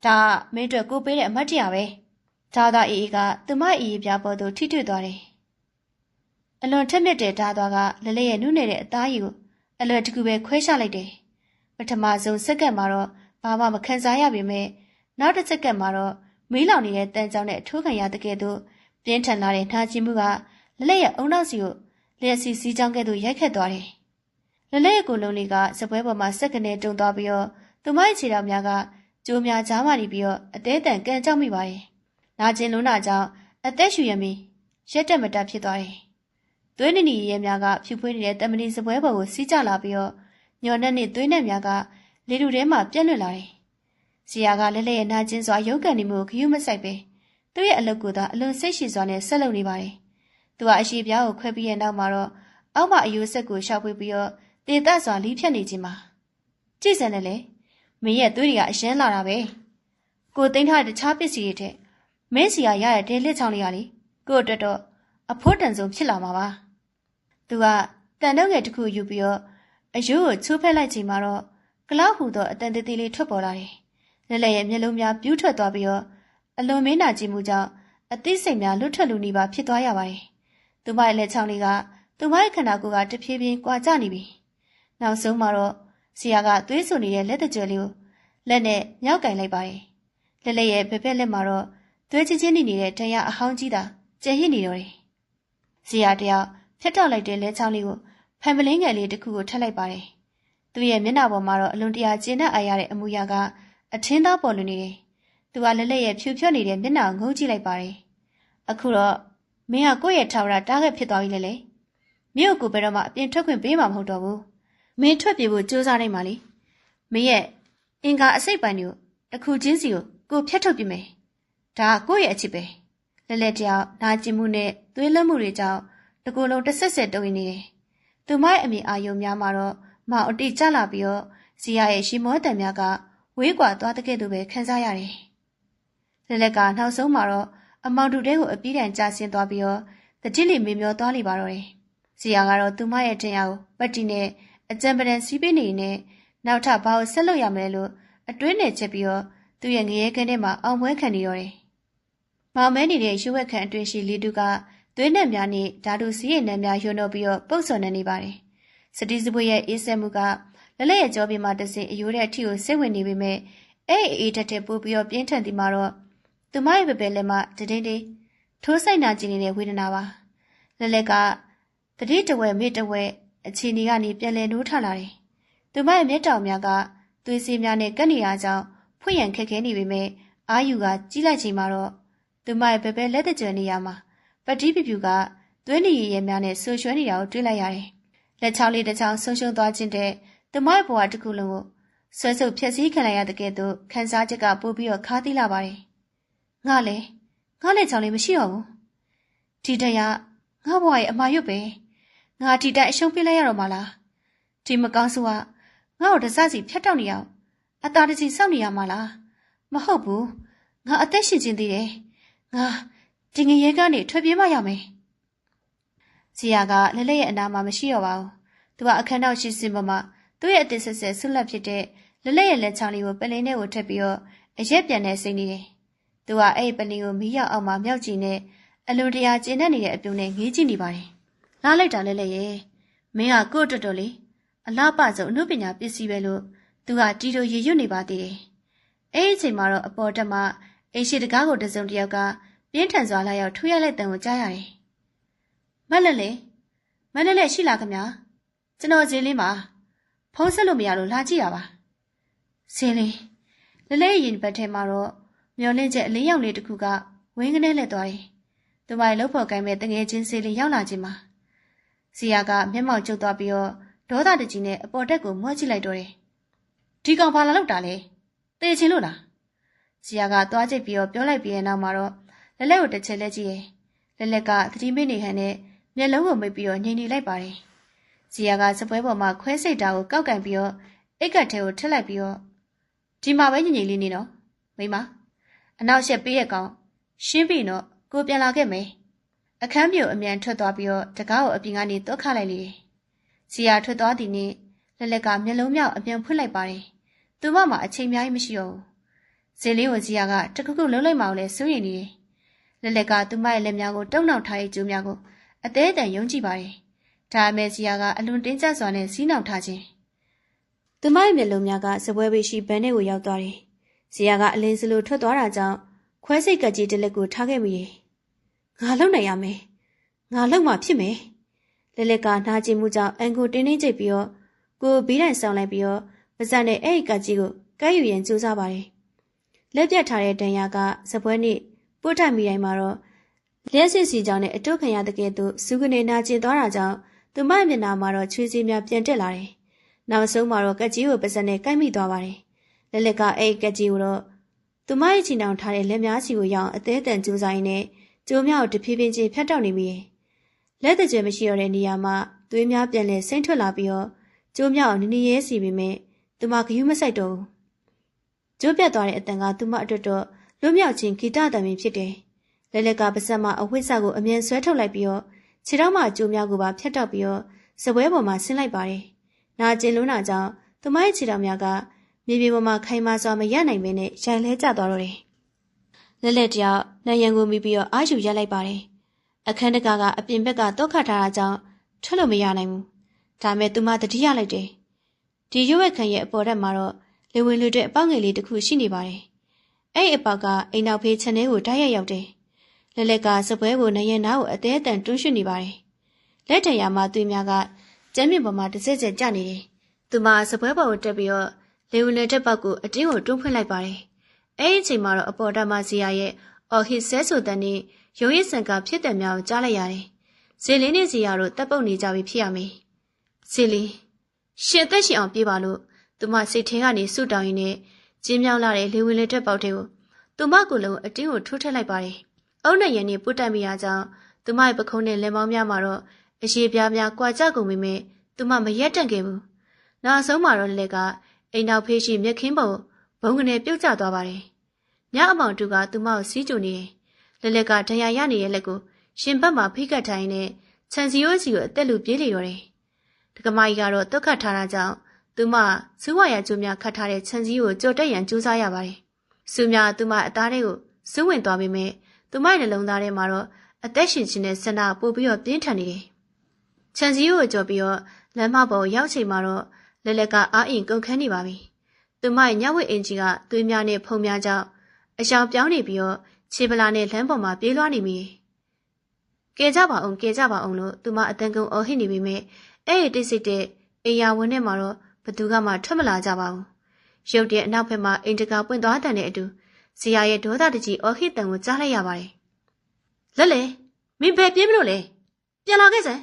ဒါမင်းတို့ကိုပေးတဲ့အမတ်တရားပဲ။ဒါသာအေးကသူမအေးပြပေါ်သို့ထိတွေ့သွားတယ်။အလွန်ထက်မြက်တဲ့ဓာသွားကလက်ရဲ့နုနယ်တဲ့အသားရည်ကိုအလွယ်တကူပဲခွဲချလိုက်တယ်။ပထမဆုံးစက္ကန့်မှာတော့ဘာမှမခံစားရပေမဲ့နောက်တစ်စက္ကန့်မှာတော့မီးလောင်နေတဲ့တန်ကြောင်နဲ့အထိုးခံရတဲ့ကဲ့သို့ပြင်းထန်လာတဲ့နှာချီမှုကလက်ရဲ့အုံနောက်စီကိုလျှက်စီစီးကြောင်းကဲ့သို့ရိုက်ခတ်သွားတယ်။လက်ရဲ့ကိုယ်လုံးလေးကစပွဲပေါ်မှာစက်ကနေတုံသွားပြီးတော့သူမရဲ့ခြေထောက်များကကျိုးများကြားမှနေပြီးတော့အသေးတန်ကန်ကြောက်မိပါတယ်။နာကျင်လွန်းတာကြောင့်အသက်ရှူရမီရက်တက်မတက်ဖြစ်သွားတယ်။သွေးနနီရဲများကဖြူဖွေးနေတဲ့တမဏီစပွဲပေါ်ကိုစီးကျလာပြီးတော့ညော်နဲ့သွေးနဲ့များကလေတူထဲမှာပြက်လွတ်လာတယ်။ဆရာကလက်ရဲ့နာကျင်စွာရုပ်ကန်နေမှုကိုဂရုမစိုက်ပဲသူ့ရဲ့အလုပ်ကိုသာအလွန်စိတ်ရှည်စွာနဲ့ဆက်လုပ်နေပါတယ်။သူကအရှိပြားကိုခွဲပြီးရဲ့နောက်မှာတော့အောက်မှာအယိုးဆက်ကိုရှောက်ပွေးပြီးတော့တေသက်စွာလီးဖြတ်နေခြင်းပါ။ကြည့်စမ်းလေမင်းရဲ့သွေးတွေကအရှင်းလာတာပဲ။ကိုသိမ်းထားတဲ့တခြားပစ္စည်းတွေထက်မင်းစီကရတဲ့ဒဲလက်ချောင်းလေးကလေကို့အတွက်တော့အဖို့တန်ဆုံးဖြစ်လာမှာပါ။သူကတန်တော့ငယ်တစ်ခုယူပြီးတော့အယိုးကိုချိုးဖက်လိုက်ချိန်မှာတော့ကလောက်ဟူသောအတန်သေးသေးလေးထွက်ပေါ်လာတယ်။လက်ရဲ့မျက်လုံးများပြူးထွက်သွားပြီးတော့အလွန်မင်းနာကြည့်မှုကြောင့်အသိစိတ်များလွတ်ထွက်လူနေပါဖြစ်သွားရပါတယ်။သူမရဲ့လက်ချောင်းလေးကသူမရဲ့ခန္ဓာကိုယ်ကတဖြည်းဖြည်းကွာကျနေပြီ။နောက်ဆုံးမှာတော့ဆရာကသွေးဆူနေတဲ့လက်တကြွယ်လေးကိုလက်နဲ့မြောက်ကင်လိုက်ပါတယ်။လက်ရဲ့ဘက်ဘက်လက်မှာတော့သွေးချင်းချင်းနေတဲ့တရားအဟောင်းကြီးသာကျန်ရစ်နေတော့တယ်။ဆရာတယောက်ဖြတ်တောက်လိုက်တဲ့လက်ချောင်းလေးကိုဖန်ပလင်းငယ်လေးတစ်ခုကိုထပ်လိုက်ပါတယ်။သူရဲ့မျက်နှာပေါ်မှာတော့အလွန်တရာကျဉ်းအားရတဲ့အမူအရာကအထင်းသားပေါ်လွင်နေတယ်။သူကလက်ရဲ့ဖြူဖြော့နေတဲ့မျက်နှာကိုငုံကြည့်လိုက်ပါတယ်။အခုတော့မင်းကကိုယ့်ရဲ့ထာဝရတားခဲ့ဖြစ်သွားပြီလေ။မြို့ကိုဘယ်တော့မှအပြင်ထွက်ခွင့်ပေးမှာမဟုတ်တော့ဘူး။မင်းထွက်ပြေးဖို့ကြိုးစားနိုင်ပါလေ။မင်းရဲ့အင်္ဂါအစိတ်ပိုင်းတွေကိုတစ်ခုချင်းစီကိုဖြတ်ထုတ်ပြမယ်။ ဒါကိုယ့်ရဲ့အချစ်ပဲလက်လက်တယောက်နာကျင်မှုနဲ့သွေးလွှတ်မှုတွေကြောင့်တကူလုံးတစ်ဆက်ဆက်တုံ့နေတယ်သူမရဲ့အမိအာယုံများမှာတော့မောင်အတိကျလာပြီးတော့ဇီယာရဲ့ရှီမောတန်များကဝေးကွာသွားတဲ့ကဲ့သို့ပဲခံစားရတယ်လက်လက်ကနောက်ဆုံးမှာတော့အမောင်တူတဲ့ကိုအပြီးတိုင်ကျဆင်းသွားပြီးတော့တတိလီမေမျောသွားလိပါတော့တယ်ဇီယာကတော့သူမရဲ့တင်ရကိုပတ်တီနဲ့အကြံပဒံစီးပေးနေနဲ့နောက်ထပ်ဘာကိုဆက်လုပ်ရမလဲလို့အတွင်းနဲ့ချက်ပြီးတော့သူ့ရဲ့ငရဲကန်းထဲမှာအောင်ပွဲခံနေတော့တယ်မောင်မဲနေတဲ့ရွှေဝက်ခန့်အတွင်းရှိလီတူကသွေးနဲ့များနဲ့ဓာတုစီးရဲ့နံများယွန်းတော့ပြီးတော့ပုတ်စော်နေပါတယ်စတီးစပွေရဲ့အေးဆက်မှုကလက်လက်ရဲ့ကြောပြီးမှတစင်အယိုးတဲ့အထီကိုစိတ်ဝင်နေပေမဲ့အေးတက်တဲ့ပို့ပြီးတော့ပြင်းထန်သည်မှာတော့သူမရဲ့ပပယ်လက်မှတဒင်းတေးထိုးဆိုင်နာကျင်နေတဲ့ဝေဒနာပါလက်လက်ကတတိတဝဲမေတဝဲအခြေအနေကနေပြန်လည်နိုးထလာတယ်သူမရဲ့မျက်တောင်များကသွေးစည်းများနဲ့ကပ်နေရကြောင်းဖွင့်ရန်ခက်ခဲနေပေမဲ့အာယူကကြီးလိုက်ချိန်မှာတော့သူမရဲ့ပပယ်လက်တကြွနေရမှာပတိပြပြကသွေးနေရည်ရဲများနဲ့ဆူရွှဲနေတာကိုတွေ့လိုက်ရတယ်လက်ချောင်းလေးတစ်ချောင်းဆုံးရှုံးသွားခြင်းတဲ့သူမရဲ့ဘဝတစ်ခုလုံးကိုဆွဲဆုပ်ဖြက်စီးခံလိုက်ရတဲ့ကဲ့သို့ခံစားချက်ကပို့ပြီးတော့ခါးသီးလာပါတယ်ငါလည်းချောင်းလေးမရှိတော့ဘူးဒီတရငါဘဝရဲ့အမှားရွတ်ပဲငါဒီတိုင်းအရှုံးပေးလိုက်ရတော့မှလားဒီမကောင်းဆိုကငါ့ကိုတစစီဖြတ်တောက်နေအောင်အသာတကြီးစောင့်နေရမှာလားမဟုတ်ဘူးငါအသက်ရှင်ခြင်းသေးတယ်ငါဒီငရဲကနေထွက်ပြေးမှရမယ်ဇီယာကလက်လက်ရဲ့အနာမှာမရှိတော့ပါဘူးသူကအခန်းထောက်ရှိစင်ပေါ်မှာသူ့ရဲ့အသက်ဆက်ဆက်ဆွလက်ဖြစ်တဲ့လက်လက်ရဲ့လက်ချောင်းလေးကိုပလင်းထဲကိုထည့်ပြီးတော့အရက်ပြန်နေစိမ့်နေတယ်သူကအဲ့ဒီပလင်းကိုမီးရောက်အောင်မှမြောက်ကြည့်နဲ့အလွန်တရာကျဉ်းနေတဲ့အပြုံးနဲ့ငေးကြည့်နေပါတယ်လာလိုက်တာလက်လက်ရဲ့မင်းကကို့တော်တော်လေးအလားပဆုံးအနုပညာပစ္စည်းပဲလို့သူကတီတိုရေရွတ်နေပါသေးတယ်အဲ့ဒီအချိန်မှာတော့အပေါ်တက်မှာအိမ်ရှိတကားကိုတစုံတယောက်ကပြင်းထန်စွာလာရောက်ထိုးရလိုက်တဲ့ကိုကြားရတယ်မလက်လက်ရှိလားခင်ဗျာကျွန်တော်ဇင်းလေးမှာဖုံးဆက်လို့မရလို့လာကြည့်ရပါဇင်းလေးလက်လက်ရင်ဘက်ထဲမှာတော့မျောလင့်ချက်အလင်းရောင်လေးတစ်ခုကဝင်းကနေလက်သွားတယ်သူမရဲ့လှုပ်ဖို့ကိုင်းမဲ့တငယ်ချင်းစေးလေးရောက်လာခြင်းမှာဇီယာကမျက်မှောက်ကျုပ်သွားပြီးတော့ဒေါသတကြီးနဲ့အပေါ်တက်ကိုမွှေ့ကြည့်လိုက်တော့တယ်ဒီကောင်ဘာလာလောက်တာလဲတေချင်လို့လားဇီယာကသွားကြည့်ပြီးတော့ပြောလိုက်ပြီးတဲ့နောက်မှာတော့လက်လက်ကိုတစ်ချက်လက်ကြည့်ရဲ့လက်လက်ကသတိမိနေဟန်နဲ့မျက်လုံးကိုမိတ်ပြီးတော့ငြိမ်နေလိုက်ပါတယ်ဇီယာကစပွဲပေါ်မှာခွဲစိတ်တာကိုကောက်ကန်ပြီးတော့အိတ်ကတ်ထဲကိုထည့်လိုက်ပြီးတော့ဒီမှာပဲငြိမ်ငြိမ်လေးနေတော့မိမအနောက်ရှက်ပေးရကောင်ရှင်းပြီတော့ကိုပြန်လာခဲ့မယ်အခန်းပြိုအမြန်ထွက်သွားပြီးတော့တကားကိုအပြင်ကနေတော့ခလိုက်လေဇီယာထွက်သွားသည်နဲ့လက်လက်ကမျက်လုံးမြောက်အပြန်ဖွင့်လိုက်ပါတယ်သူမမှာအချိန်များကြီးမရှိတော့ဘူးဇေလေးကိုဇီယာကတခုခုလှုပ်လိုက်မှအောင်လဲစိုးရိမ်နေတယ်လက်လက်ကသူမရဲ့လက်များကိုတုံနှောက်ထားတဲ့ကျိုးများကိုအသေးအတန်ယုံကြည့်ပါတယ်ဒါပေမဲ့ဇီယာကအလွန်တင်းကျပ်စွာနဲ့စီးနှောင်ထားခြင်းသူမရဲ့မျက်လုံးများကစပွဲပေးရှိဘန်းထဲကိုရောက်သွားတယ်ဇီယာကအလင်းစလိုထွက်သွားတာကြောင့်ခွဲစိတ်ကကြီးတစ်လက်ကိုထားခဲ့မိတယ်ငါလုံနိုင်ရမယ်ငါလုံမှဖြစ်မယ်လက်လက်ကနာကျင်မှုကြောင့်အန်ကိုတင်းတင်းကျိတ်ပြီးတော့ကိုဘီးတိုင်ဆောင်လိုက်ပြီးတော့ပါးစပ်နဲ့အဲ့ဒီကကြီးကိုကဲယူရင်ကြိုးစားပါတယ်လက်ပြတ်ထားတဲ့တန်ရာကစပွဲနဲ့ပို့ထမိတိုင်းမှာတော့လျှက်စစ်စီကြောင့်နဲ့အတုခံရတဲ့ကဲ့သို့စူးကနေနာကျင်သွားတာကြောင့်သူမမျက်နှာမှာတော့ချွေးစည်းများပြန်တက်လာတယ်နောက်ဆုံးမှာတော့ကကြီးကိုပါးစပ်နဲ့ကိုက်မိသွားပါတယ်လက်လက်ကအဲ့ဒီကကြီးကိုတော့သူမရဲ့ချီနှောင်ထားတဲ့လက်များစီကိုရောက်အသေးအတန်ကြိုးစားရင်းနဲ့ကျိုးများကိုတဖြည်းဖြည်းချင်းဖြတ်တောက်နေမိတယ်လက်တကြွမရှိတော့တဲ့နေရာမှာသွေးများပြန်လဲစိမ့်ထွက်လာပြီးတော့ကျိုးများကိုနည်းနည်းရဲစီပေမဲ့သူမဂယုမဆိုင်တော့ဘူးကျိုးပြတ်သွားတဲ့အတန်ကသူမအတွက်တော့လွတ်မြောက်ခြင်းဂီတတံပင်ဖြစ်တယ်လက်လက်ကပါစက်မှအဝိဆကိုအမြန်ဆွဲထုတ်လိုက်ပြီးတော့ခြေထောက်မှကျိုးများကိုပါဖြတ်တောက်ပြီးတော့စပွဲပေါ်မှာဆင်းလိုက်ပါတယ်နာကျင်လွန်းတာကြောင့်သူမရဲ့ခြေထောက်များကမြေပြင်ပေါ်မှာခိုင်မာစွာမရနိုင်မင်းနဲ့ရိုင်လဲကျသွားတော့တယ်လက်လက်တယောက်နိုင်ရန်ကိုမိပြီးတော့အာယူရက်လိုက်ပါတယ်အခန်းတကာကအပြင်ဘက်ကတောက်ခတ်ထားတာကြောင့်ထွက်လို့မရနိုင်ဘူးဒါမဲ့သူမတတိယလိုက်တယ်ဒီရွက်ခန့်ရဲ့အပေါ်ဓာတ်မှာတော့လေဝင်လူတဲ့အပေါက်ငယ်လေးတစ်ခုရှိနေပါတယ်အဲ့အပေါက်ကအိမ်နောက်ဖေးခြံထဲကိုတိုက်ရိုက်ရောက်တယ်လက်လက်ကစပွဲကိုနိုင်ရန်နားကိုအသေးအတန်တွန်းရွှတ်နေပါတယ်လက်ထံရမှာသွေးများကကျမ်းမြေပေါ်မှာတစ်စက်စက်ကျနေတယ်သူမစပွဲပေါ်ကိုတက်ပြီးတော့လေဝင်လက်တဲ့ပေါက်ကိုအတင်းကိုတွန်းဖွင့်လိုက်ပါတယ်အဲ့ဒီအချိန်မှာတော့အပေါ်ဓာတ်မှာဇီယာရဲ့အော်ဟစ်ဆဲဆိုတဲ့နေ့ရုံရစ်ဆန်ကဖြစ်တဲ့များကိုကြားလိုက်ရတယ်ဇေလင်းနဲ့ဇီယာတို့တပ်ပုတ်နေကြပြီဖြစ်ရမယ်ဇေလင်းရှင်သက်ရှင်အောင်ပြေးပါလို့သူမစိတ်ထဲကနေဆုတောင်းရင်းနဲ့ကျင်းမြောင်းလာတဲ့လေဝင်လက်တဲ့ပေါက်တွေကို သူမကိုယ်လုံးအတင်းကိုထိုးထည့်လိုက်ပါတယ်။အုံနဲ့ရန်နေပုတ်တိုက်မိတာကြောင့်သူမရဲ့ပခုံးနဲ့လက်မောင်းများမှာတော့အရေပြားများကွာကျကုန်ပေမဲ့သူမမရက်တန့်ခဲ့ဘူး။နောက်ဆုံးမှာတော့လက်ကအိမ်နောက်ဖေးရှိမြက်ခင်းပုံဘုံကနေပြုတ်ကျသွားပါတယ်။ညအမောင်တူကသူမကိုစီးကြိုနေတယ်။လက်ကဒဏ်ရာရနေတဲ့လက်ကိုရှင်ဘက်မှာဖိကတ်ထိုင်နဲ့ခြံစည်းရိုးစီကိုအသက်လူပြေးလေတော့တယ်။တက္ကမကြီးကတော့တုတ်ခတ်ထားတာကြောင့်သူမစူးဝါရကျိုးများခတ်ထားတဲ့ခြံစည်းကိုကြော်တက်ရန်ကြိုးစားရပါတယ်။စူးများသူမအသားတွေကိုစူးဝင်သွားပေမဲ့သူမရဲ့နှလုံးသားထဲမှာတော့အသက်ရှင်ခြင်းနဲ့ဆန္ဒပို့ပြီးတော့ပြင်းထန်နေတယ်။ခြံစည်းကိုကြော်ပြီးတော့လမ်းမပေါ်ရောက်ချိန်မှာတော့လက်ကအားအင်ကုန်ခန်းနေပါပြီ။သူမရဲ့ညဝတ်အင်ကြီးကသွေးများနဲ့ဖုံများကြောင့်အရှောင်ပြောင်းနေပြီးတော့ခြေပလာနဲ့လမ်းပေါ်မှာပြေးလွှားနေမိတယ်။ကဲကြပါအောင်လို့သူမအတန်ကုန်အော်ဟစ်နေပေမဲ့အဲ့ဒီတိတ်ဆိတ်တဲ့အိမ်ယာဝင်ထဲမှာတော့ဘသူကမှထွက်မလာကြပါဘူး။ရုတ်တဲ့အနောက်ဘက်မှာအိမ်တကာပွင့်သွားတဲ့အတူဇီယာရဲ့ဒေါသတကြီးအော်ဟစ်တန်ကိုကြားလိုက်ရပါတယ်။လက်လေမင်းဘယ်ပြေးမလို့လဲပြန်လာခဲ့စမ်း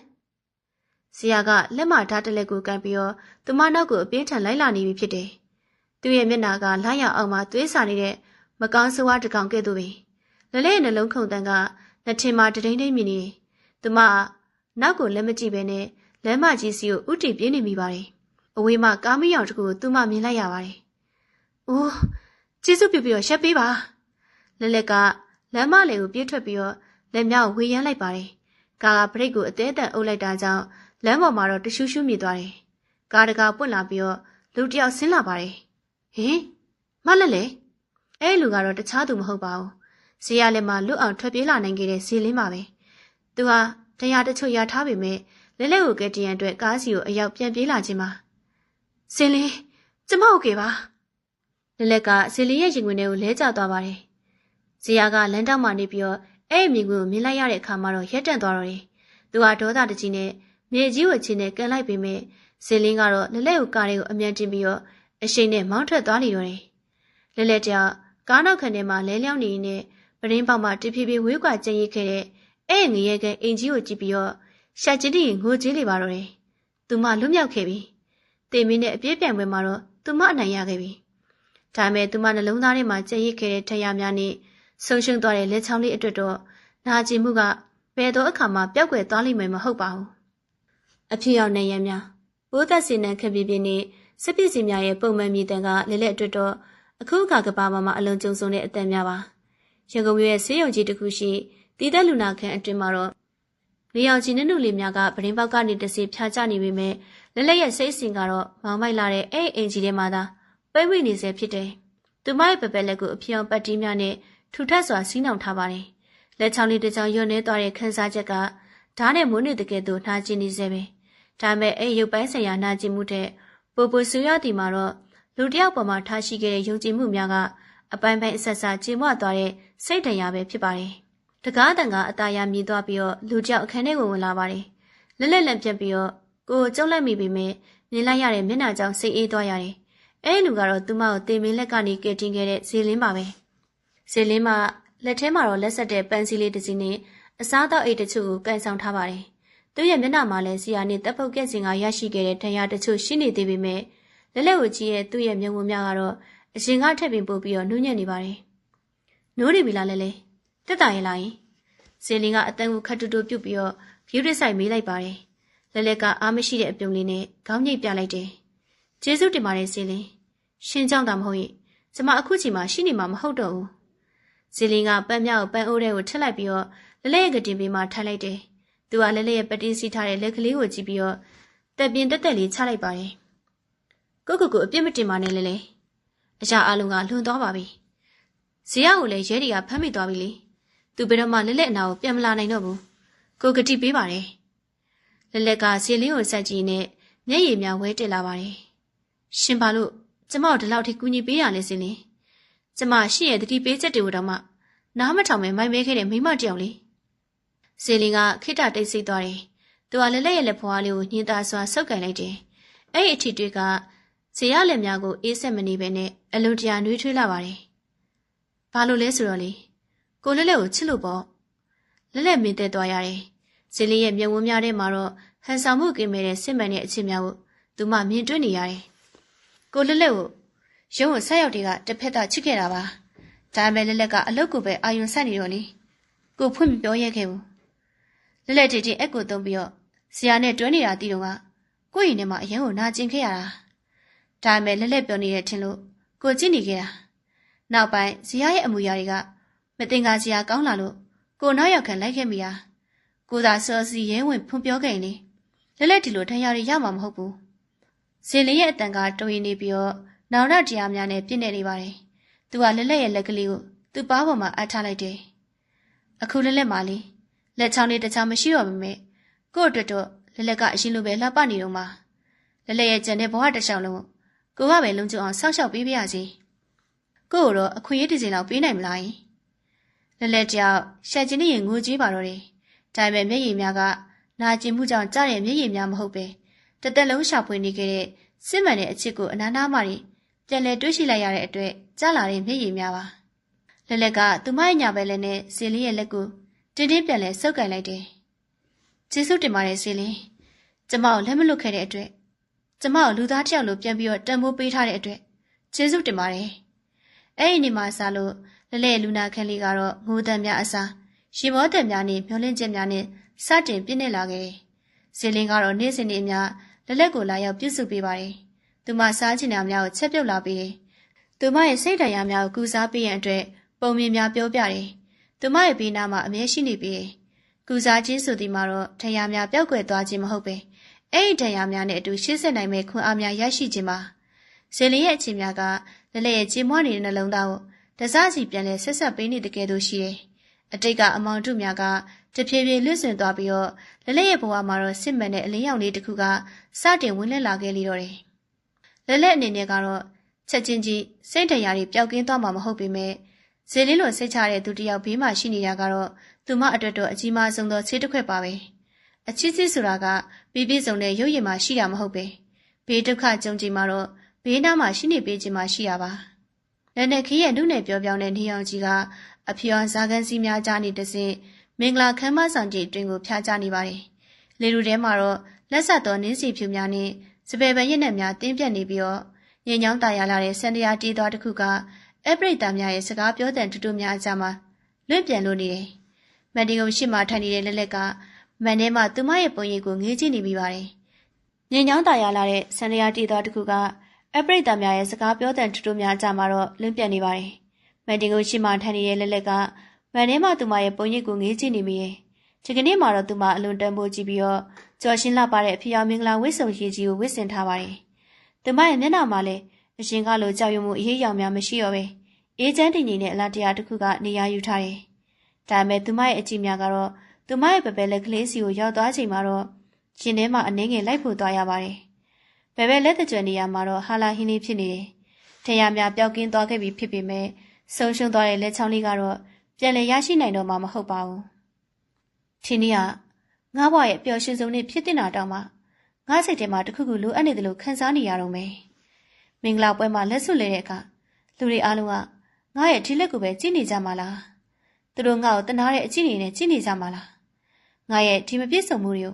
ဇီယာကလက်မထားတလက်ကိုကန်ပြီးတော့သူမနောက်ကိုအပြင်းထန်လိုက်လာနေပြီဖြစ်တယ်။သူ့ရဲ့မျက်နှာကလာရအောင်မှသွေးစာနေတဲ့မကောင်းဆိုးဝါးတကောင်ကဲ့သို့ပဲလလဲနှလုံးခုန်တန်ကနှစ်ထင်မှာတဒိမ့်ဒိမ့်မြင်နေတယ်။သူမနောက်ကိုလက်မကြည့်ပဲနဲ့လမ်းမကြီးစီကိုဥတီပြေးနေမိပါတယ်။အဝေးမှာကားမီးရောင်တကူကိုသူမမြင်လိုက်ရပါတယ်။အိုးကျေးဇူးပြုပြီးတော့ရှက်ပေးပါ။လက်ကလမ်းမလေကိုပြေးထွက်ပြီးတော့လက်မြောက်ဝေယမ်းလိုက်ပါတယ်။ကားကဘရိတ်ကိုအသေးအတန်အုပ်လိုက်တာကြောင့်လမ်းပေါ်မှာတော့တရှူးရှူးမြည်သွားတယ်။ကားတကာပွင့်လာပြီးတော့လူတယောက်ဆင်းလာပါတယ်။ဟင်မလက်လေအဲ့လူကတော့တခြားသူမဟုတ်ပါဘူး။ဇေယျလည်းမှလွတ်အောင်ထွက်ပြေးလာနိုင်ခဲ့တဲ့ဇေလင်းပါပဲ။သူဟာတရားတချို့ရထားပေမဲ့လဲလဲကိုကဲတရန်အတွက်ကားစီကိုအရောက်ပြန်ပြေးလာခြင်းပါ။ဇေလင်းကျမဟုတ်ကေပါ။လက်ကဇေလင်းရဲ့ရင်ခွင်ထဲကိုလဲကျသွားပါတယ်။ဇေယျကလမ်းတောက်မှနေပြီးတော့အဲ့မြင်ကွင်းကိုမြင်လိုက်ရတဲ့အခါမှာတော့ရက်တန့်သွားတော့တယ်။သူဟာဒေါသတကြီးနဲ့မြေကြီးကိုချင်းနဲ့ကန်လိုက်ပေမဲ့ဇေလင်းကတော့လဲလဲကိုကားလေးကိုအမြန်တင်ပြီးတော့အရှိန်နဲ့မောင်းထွက်သွားနေတော့တယ်။လဲလဲတယောက်ကားနောက်ခံထဲမှာလဲလျောင်းနေနေပရင်းပေါက်မှာတဖြည်းဖြည်းဝေးကွာကျင်ရိပ်ခဲ့တဲ့အဲ့ငရဲကအင်ကြီးကိုကြည့်ပြီးတော့ရှာကျင်းတီငိုကြွေးလေပါတော့တယ်။သူမလွတ်မြောက်ခဲ့ပြီ။တေမင်းနဲ့အပြည့်ပြိုင်ပွဲမှာတော့သူမအနိုင်ရခဲ့ပြီ။ဒါပေမဲ့သူမနှလုံးသားထဲမှာကျင်ရိပ်ခဲ့တဲ့ထရာများနဲ့ဆုံးရှုံးသွားတဲ့လက်ချောင်းလေးအတွက်တော့နာကျင်မှုကဘယ်တော့အခါမှပျောက်ကွယ်သွားလိမ့်မယ်မဟုတ်ပါဘူး။အဖြစ်ရောက်နေရများပိုးသက်စင်နဲ့ခက်ပြပြနဲ့စက်ပစ္စည်းများရဲ့ပုံမှန်မြည်တံကလဲလက်အတွက်တော့အခုအခါကဘာမှအလုံးကျုံဆုံးတဲ့အတန်များပါရန်ကုန်မြို့ရဲ့ဆေးရုံကြီးတစ်ခုရှိတည်တဲ့လူနာခန်းအတွင်းမှာတော့လေယောင်ကြီးနုနုလေးများကပရင်းပေါက်ကနေတစီဖြာချနေပေမဲ့လက်လက်ရဲ့စိတ်ဆင်ကတော့မောင်းမိုက်လာတဲ့အဲ့အင်ကြီးထဲမှာသာပိတ်မိနေစေဖြစ်တယ်။သူမရဲ့ပပက်လက်ကိုအပြောင်ပတ်တီးများနဲ့ထူထပ်စွာစီးနှောင်ထားပါတယ်။လက်ချောင်းလေးတစ်ချောင်းညွန့်နေသွားတဲ့ခန်းစားချက်ကဓာတ်နဲ့မွေးနေ့တကယ်သို့နှာကျင်နေစေပဲ။ဒါမဲ့အဲ့ရုပ်ပိုင်းဆိုင်ရာနှာကျင်မှုတဲ့ပိုပိုဆူရတီမှာတော့လူတယောက်ပေါ်မှာထားရှိခဲ့တဲ့ယုံကြည်မှုများကအပိုင်းပိုင်းအဆက်ဆက်ကြေမွသွားတဲ့စိတ်တရားပဲဖြစ်ပါတယ်။တကားတန်ကအသားရမြည်သွားပြီးတော့လူတယောက်အခန်းထဲကိုဝင်လာပါတယ်။လက်လက်လန့်ပြတ်ပြီးတော့ကိုယ်ကျုံလိုက်မိပေမဲ့မြင်လိုက်ရတဲ့မျက်နှာကြောင့်စိတ်အေးသွားရတယ်။အဲ့ဒီလူကတော့သူမကိုတေမင်းလက်ကနေကယ်တင်ခဲ့တဲ့ဇေလင်းပါပဲ။ဇေလင်းမလက်ထဲမှာတော့လက်ဆက်တဲ့ပန်းစည်းလေးတစ်စီးနဲ့အစားသောက်အိတ်တချို့ကိုကန်ဆောင်ထားပါတယ်။သူ့ရဲ့မျက်နှာမှာလည်းစီယာနဲ့တပ်ပုတ်ကက်စင်ကရရှိခဲ့တဲ့ဒဏ်ရာတချို့ရှိနေသေးပေမဲ့လက်လက်ကိုကြည့်ရဲ့သူ့ရဲ့မျက်ဝန်းများကတော့အရှင်ကထက်ပင်ပို့ပြီးတော့နှူးညံ့နေပါတယ်။နိုးနေပြီလားလဲတက်တာရဲ့လားယင်ဇေလင်းကအတန်းကိုခတ်တူတူပြုတ်ပြီးတော့ဂယူးရစ်ဆိုင်မေးလိုက်ပါတယ်။လက်လက်ကအားမရှိတဲ့အပြုံလေးနဲ့ခေါင်းညိတ်ပြလိုက်တယ်။ကျေးဇူးတင်ပါတယ်ဇေလင်း။ရှင်းကြောင်းတာမဟုတ်ရဲ့။ကျမအခုချိန်မှာရှိနေမှာမဟုတ်တော့ဘူး။ဇေလင်းကပန်းမြောက်ပန်းအိုးထဲကိုထက်လိုက်ပြီးတော့လက်လက်ရဲ့ကတင်ပေးမှထိုင်လိုက်တယ်။သူကလက်လက်ရဲ့ပတင်းစီးထားတဲ့လက်ကလေးကိုကြည့်ပြီးတော့တက်ပြင်းတက်တက်လေးချလိုက်ပါတယ်။ကိုအပြစ်မတင်ပါနဲ့လဲ။အရာအလုံးကလွန်သွားပါပြီ။ဇေယျကိုလည်းရဲတွေကဖမ်းမိသွားပြီလေ။သူဘယ်တော့မှလက်လက်အနာကိုပြန်မလာနိုင်တော့ဘူး။ကိုကတိပေးပါတယ်။လက်လက်ကဇေလင်းကိုဆက်ကြည့်နဲ့မျက်ရည်များဝဲတက်လာပါတယ်။ရှင်ပါလို့ကျမတို့ဒီလောက်ထိကူညီပေးရလဲစင်းလေ။ကျမရှိရဲ့တတိပေးချက်တွေကိုတော့မှနားမထောင်မဲမိုက်မဲခဲ့တဲ့မိမတယောက်လေ။ဇေလင်းကခိတ္တတိတ်ဆိတ်သွားတယ်။သူကလက်လက်ရဲ့လက်ဖွားလေးကိုညှင်းသားစွာဆုပ်ကန်လိုက်တယ်။အဲ့ဒီအထီတွေကဇေယျလက်များကိုအေးဆက်မနေပဲနဲ့အလုံးတရာနှွေးထွေးလာပါတယ်။ဘာလို့လဲဆိုတော့လေကိုလက်လက်ကိုချစ်လို့ပေါ့လက်လက်မင်းသက်သွားရတယ်။ဇေလင်းရဲ့မျက်ဝန်းများထဲမှာတော့ဟန်ဆောင်မှုကင်းမဲ့တဲ့စစ်မှန်တဲ့အချင်းများကိုသူမမြင်တွေ့နေရတယ်။ကိုလက်လက်ကိုရုံးကိုဆက်ရောက်တွေကတစ်ဖက်သားချစ်ခဲ့တာပါ။ ဒါပေမဲ့လက်လက်ကအလုတ်ကိုပဲအာယုံဆက်နေတော့လေကိုဖွင့်မပြောရဲခဲ့ဘူးလက်လက်တီတီအက်ကိုသုံးပြီးတော့ဆရာနဲ့တွဲနေတာတီးတော့ကကိုယ့်ရင်ထဲမှာအရင်ကိုနာကျင်ခဲ့ရတာဒါပေမဲ့လက်လက်ပြောနေတဲ့ထင်လို့ကိုကြည့်နေခဲ့တာနောက်ပိုင်းဇီယာရဲ့အမူအရာတွေကမတင်ကားစရာကောင်းလာလို့ကိုနောက်ရောက်ခံလိုက်ခဲ့မိတာကိုသာစောစီရဲဝင်ဖွင့်ပြောခဲ့ရင်လေလက်လက်ဒီလိုထမ်းရရမှာမဟုတ်ဘူးဇေလင်းရဲ့အတန်ကတုံရင်နေပြီးတော့နောင်ရတရားများနဲ့ပြည့်နေနေပါတယ်သူကလက်လက်ရဲ့လက်ကလေးကိုသူ့ပါးပေါ်မှာအပ်ထားလိုက်တယ်အခုလက်လက်မှလေလက်ချောင်းလေးတစ်ချောင်းမရှိတော့ပေမဲ့ကို့အတွက်တော့လက်လက်ကအရင်လိုပဲလှပနေတော့မှလက်လက်ရဲ့ကြံတဲ့ဘဝတစ်လျှောက်လုံးကိုကပဲလုံခြုံအောင်စောင့်ရှောက်ပေးပါရစေကို့ကိုတော့အခွင့်အရေးတစ်ချိန်လောက်ပေးနိုင်မလားလက်လက်တယောက်ရှာကျင်နေရင်ငိုကြွေးပါတော့တယ်ဒါပေမဲ့မျက်ရည်များကနာကျင်မှုကြောင့်ကြားတဲ့မျက်ရည်များမဟုတ်ပဲတသက်လုံးရှာဖွေနေခဲ့တဲ့စစ်မှန်တဲ့အချစ်ကိုအနာနာမှပြန်လဲတွေးရှိလိုက်ရတဲ့အတွက်ကြားလာတဲ့မျက်ရည်များပါလက်လက်ကသူမရဲ့ညာဘက်လက်နဲ့ဇေလင်းရဲ့လက်ကိုတင်းတင်းပြန်လဲဆုပ်ကင်လိုက်တယ်ကျေးဇူးတင်ပါတယ်ဇေလင်းကျမကိုလက်မလွတ်ခဲ့တဲ့အတွက်ကျမကိုလူသားတစ်ယောက်လိုပြန်ပြီးတော့တန်ဖိုးပေးထားတဲ့အတွက်ကျေးဇူးတင်ပါတယ်အဲ့ဒီနေ့မှစလို့လက်လက်လူနာခန်းလေးကတော့ငိုတံများအစားရေမောတံများနဲ့မျောလင့်ချက်များနဲ့စတင်ပြည့်နေလာခဲ့တယ်ဇေလင်းကတော့နေ့စဉ်နေ့အများလက်လက်ကိုလာရောက်ပြုစုပေးပါတယ်သူမစားချင်တာများကိုချက်ပြုတ်လာပေးတယ်သူမရဲ့စိတ်တရားများကိုကူစားပေးရန်အတွက်ပုံမြင်များပြောပြတယ်သူမရဲ့ဘေးနားမှာအမြဲရှိနေပေးတယ်ကူစားခြင်းဆိုသည်မှာတော့တရားများပျောက်ကွယ်သွားခြင်းမဟုတ်ပဲအဲ့ဒီတရားများနဲ့အတူရှေ့ဆက်နိုင်မဲ့ခွန်အားများရရှိခြင်းပါဇေလင်းရဲ့အချင်းများကလက်လက်ရဲ့ကြေမွနေတဲ့နှလုံးသားကိုတစားစီပြန်လဲဆက်ဆက်ပေးနေတဲ့ကဲ့သို့ရှိတယ်အတိတ်ကအမောင်တို့များကတဖြည်းဖြည်းလွတ်ဆွင်သွားပြီးတော့လက်လက်ရဲ့ဘဝမှာတော့စစ်မှန်တဲ့အလင်းရောင်လေးတစ်ခုကစတင်ဝင်လက်လာခဲ့လိတော့တယ်လက်လက်အနေနဲ့ကတော့ချက်ချင်းကြီးစိတ်တရားတွေပျောက်ကင်းသွားမှာမဟုတ်ပေမဲ့ဇေလင်းလိုစိတ်ချတဲ့သူတစ်ယောက်ဘေးမှာရှိနေတာကတော့သူမအတွက်တော့အကြီးမားဆုံးသောခြေတစ်ခွက်ပါပဲအချစ်စစ်ဆိုတာကပြီးပြည့်စုံတဲ့ရုပ်ရည်မှာရှိတာမဟုတ်ပဲဘေးဒုက္ခကြုံကြည်မှာတော့ဘေးနားမှာရှိနေပေးခြင်းမှာရှိရပါလက်နဲ့ခီးရဲ့နုနယ်ပြောပြောင်းတဲ့နေအောင်ကြီးကအဖျော်ဇာကန်စီများကြားနေတစဉ်မင်္ဂလာခမ်းမဆောင်ကြီးအတွင်ကိုဖျားချနေပါတယ်လေလူထဲမှာတော့လက်ဆက်သောနင်းစီဖြူများနဲ့စပယ်ပန်ရက်နဲ့များတင်းပြတ်နေပြီးတော့ညင်ညောင်းတာရလာတဲ့စံတရားတီးသွားတစ်ခုကအပရိသတ်များရဲ့စကားပြောတဲ့တူတူများအကြမှာလွင့်ပြန်လို့နေတယ်မန်ဒီကုံရှိမှထိုင်နေတဲ့လက်လက်ကမန်ထဲမှာသူမရဲ့ပုံရိပ်ကိုငေးကြည့်နေမိပါတယ်ညင်ညောင်းတာရလာတဲ့စံတရားတီးသွားတစ်ခုကအပရိသတ်များရဲ့စကားပြောတဲ့တူတူများအကြမှာတော့လွင့်ပြန်နေပါတယ်မန်ဒီကုံရှိမှထိုင်နေတဲ့လက်လက်ကမန်ထဲမှာသူမရဲ့ပုံရိပ်ကိုငေးကြည့်နေမိတယ်ဒီကနေ့မှာတော့သူမအလွန်တန်ဖိုးကြည့်ပြီးတော့ကြော်ရှင်းလာပါတဲ့အဖျားမင်္ဂလာဝတ်စုံရည်ကြီးကိုဝတ်ဆင်ထားပါတယ်သူမရဲ့မျက်နှာမှာလည်းအရှင်ကလိုကြောက်ရွံ့မှုအရေးအယောင်များမရှိတော့ပဲအေးချမ်းတည်ငြိမ်တဲ့အလားတရားတစ်ခုကနေရာယူထားတယ်ဒါပေမဲ့သူမရဲ့အကြည့်များကတော့သူမရဲ့ပပယ်လက်ကလေးစီကိုရောက်သွားချိန်မှာတော့ရှင်ထဲမှာအနှင်းငယ်လိုက်ဖို့သွားရပါတယ်ပပယ်လက်တကြွနေရမှာတော့ဟာလာဟင်းလေးဖြစ်နေတယ်ထရများပျောက်ကင်းသွားခဲ့ပြီဖြစ်ပေမဲ့ဆုံးရှုံးသွားတဲ့လက်ချောင်းလေးကတော့ပြန်လည်ရရှိနိုင်တော့မှာမဟုတ်ပါဘူးဒီနေ့ကငါ့ဘဝရဲ့ပျော်ရွှင်ဆုံးနေ့ဖြစ်တဲ့နာတောင်မှငါစိတ်ထဲမှာတခုခုလိုအပ်နေတယ်လို့ခံစားနေရတော့မယ်မင်္ဂလာပွဲမှာလက်ဆွတ်လဲတဲ့အခါလူတွေအားလုံးကငါရဲ့ဒီလက်ကိုပဲကြည့်နေကြမှာလားသူတို့ငါ့ကိုတနာတဲ့အကြည့်နေနဲ့ကြည့်နေကြမှာလားငါရဲ့ဒီမပြည့်စုံမှုတွေကို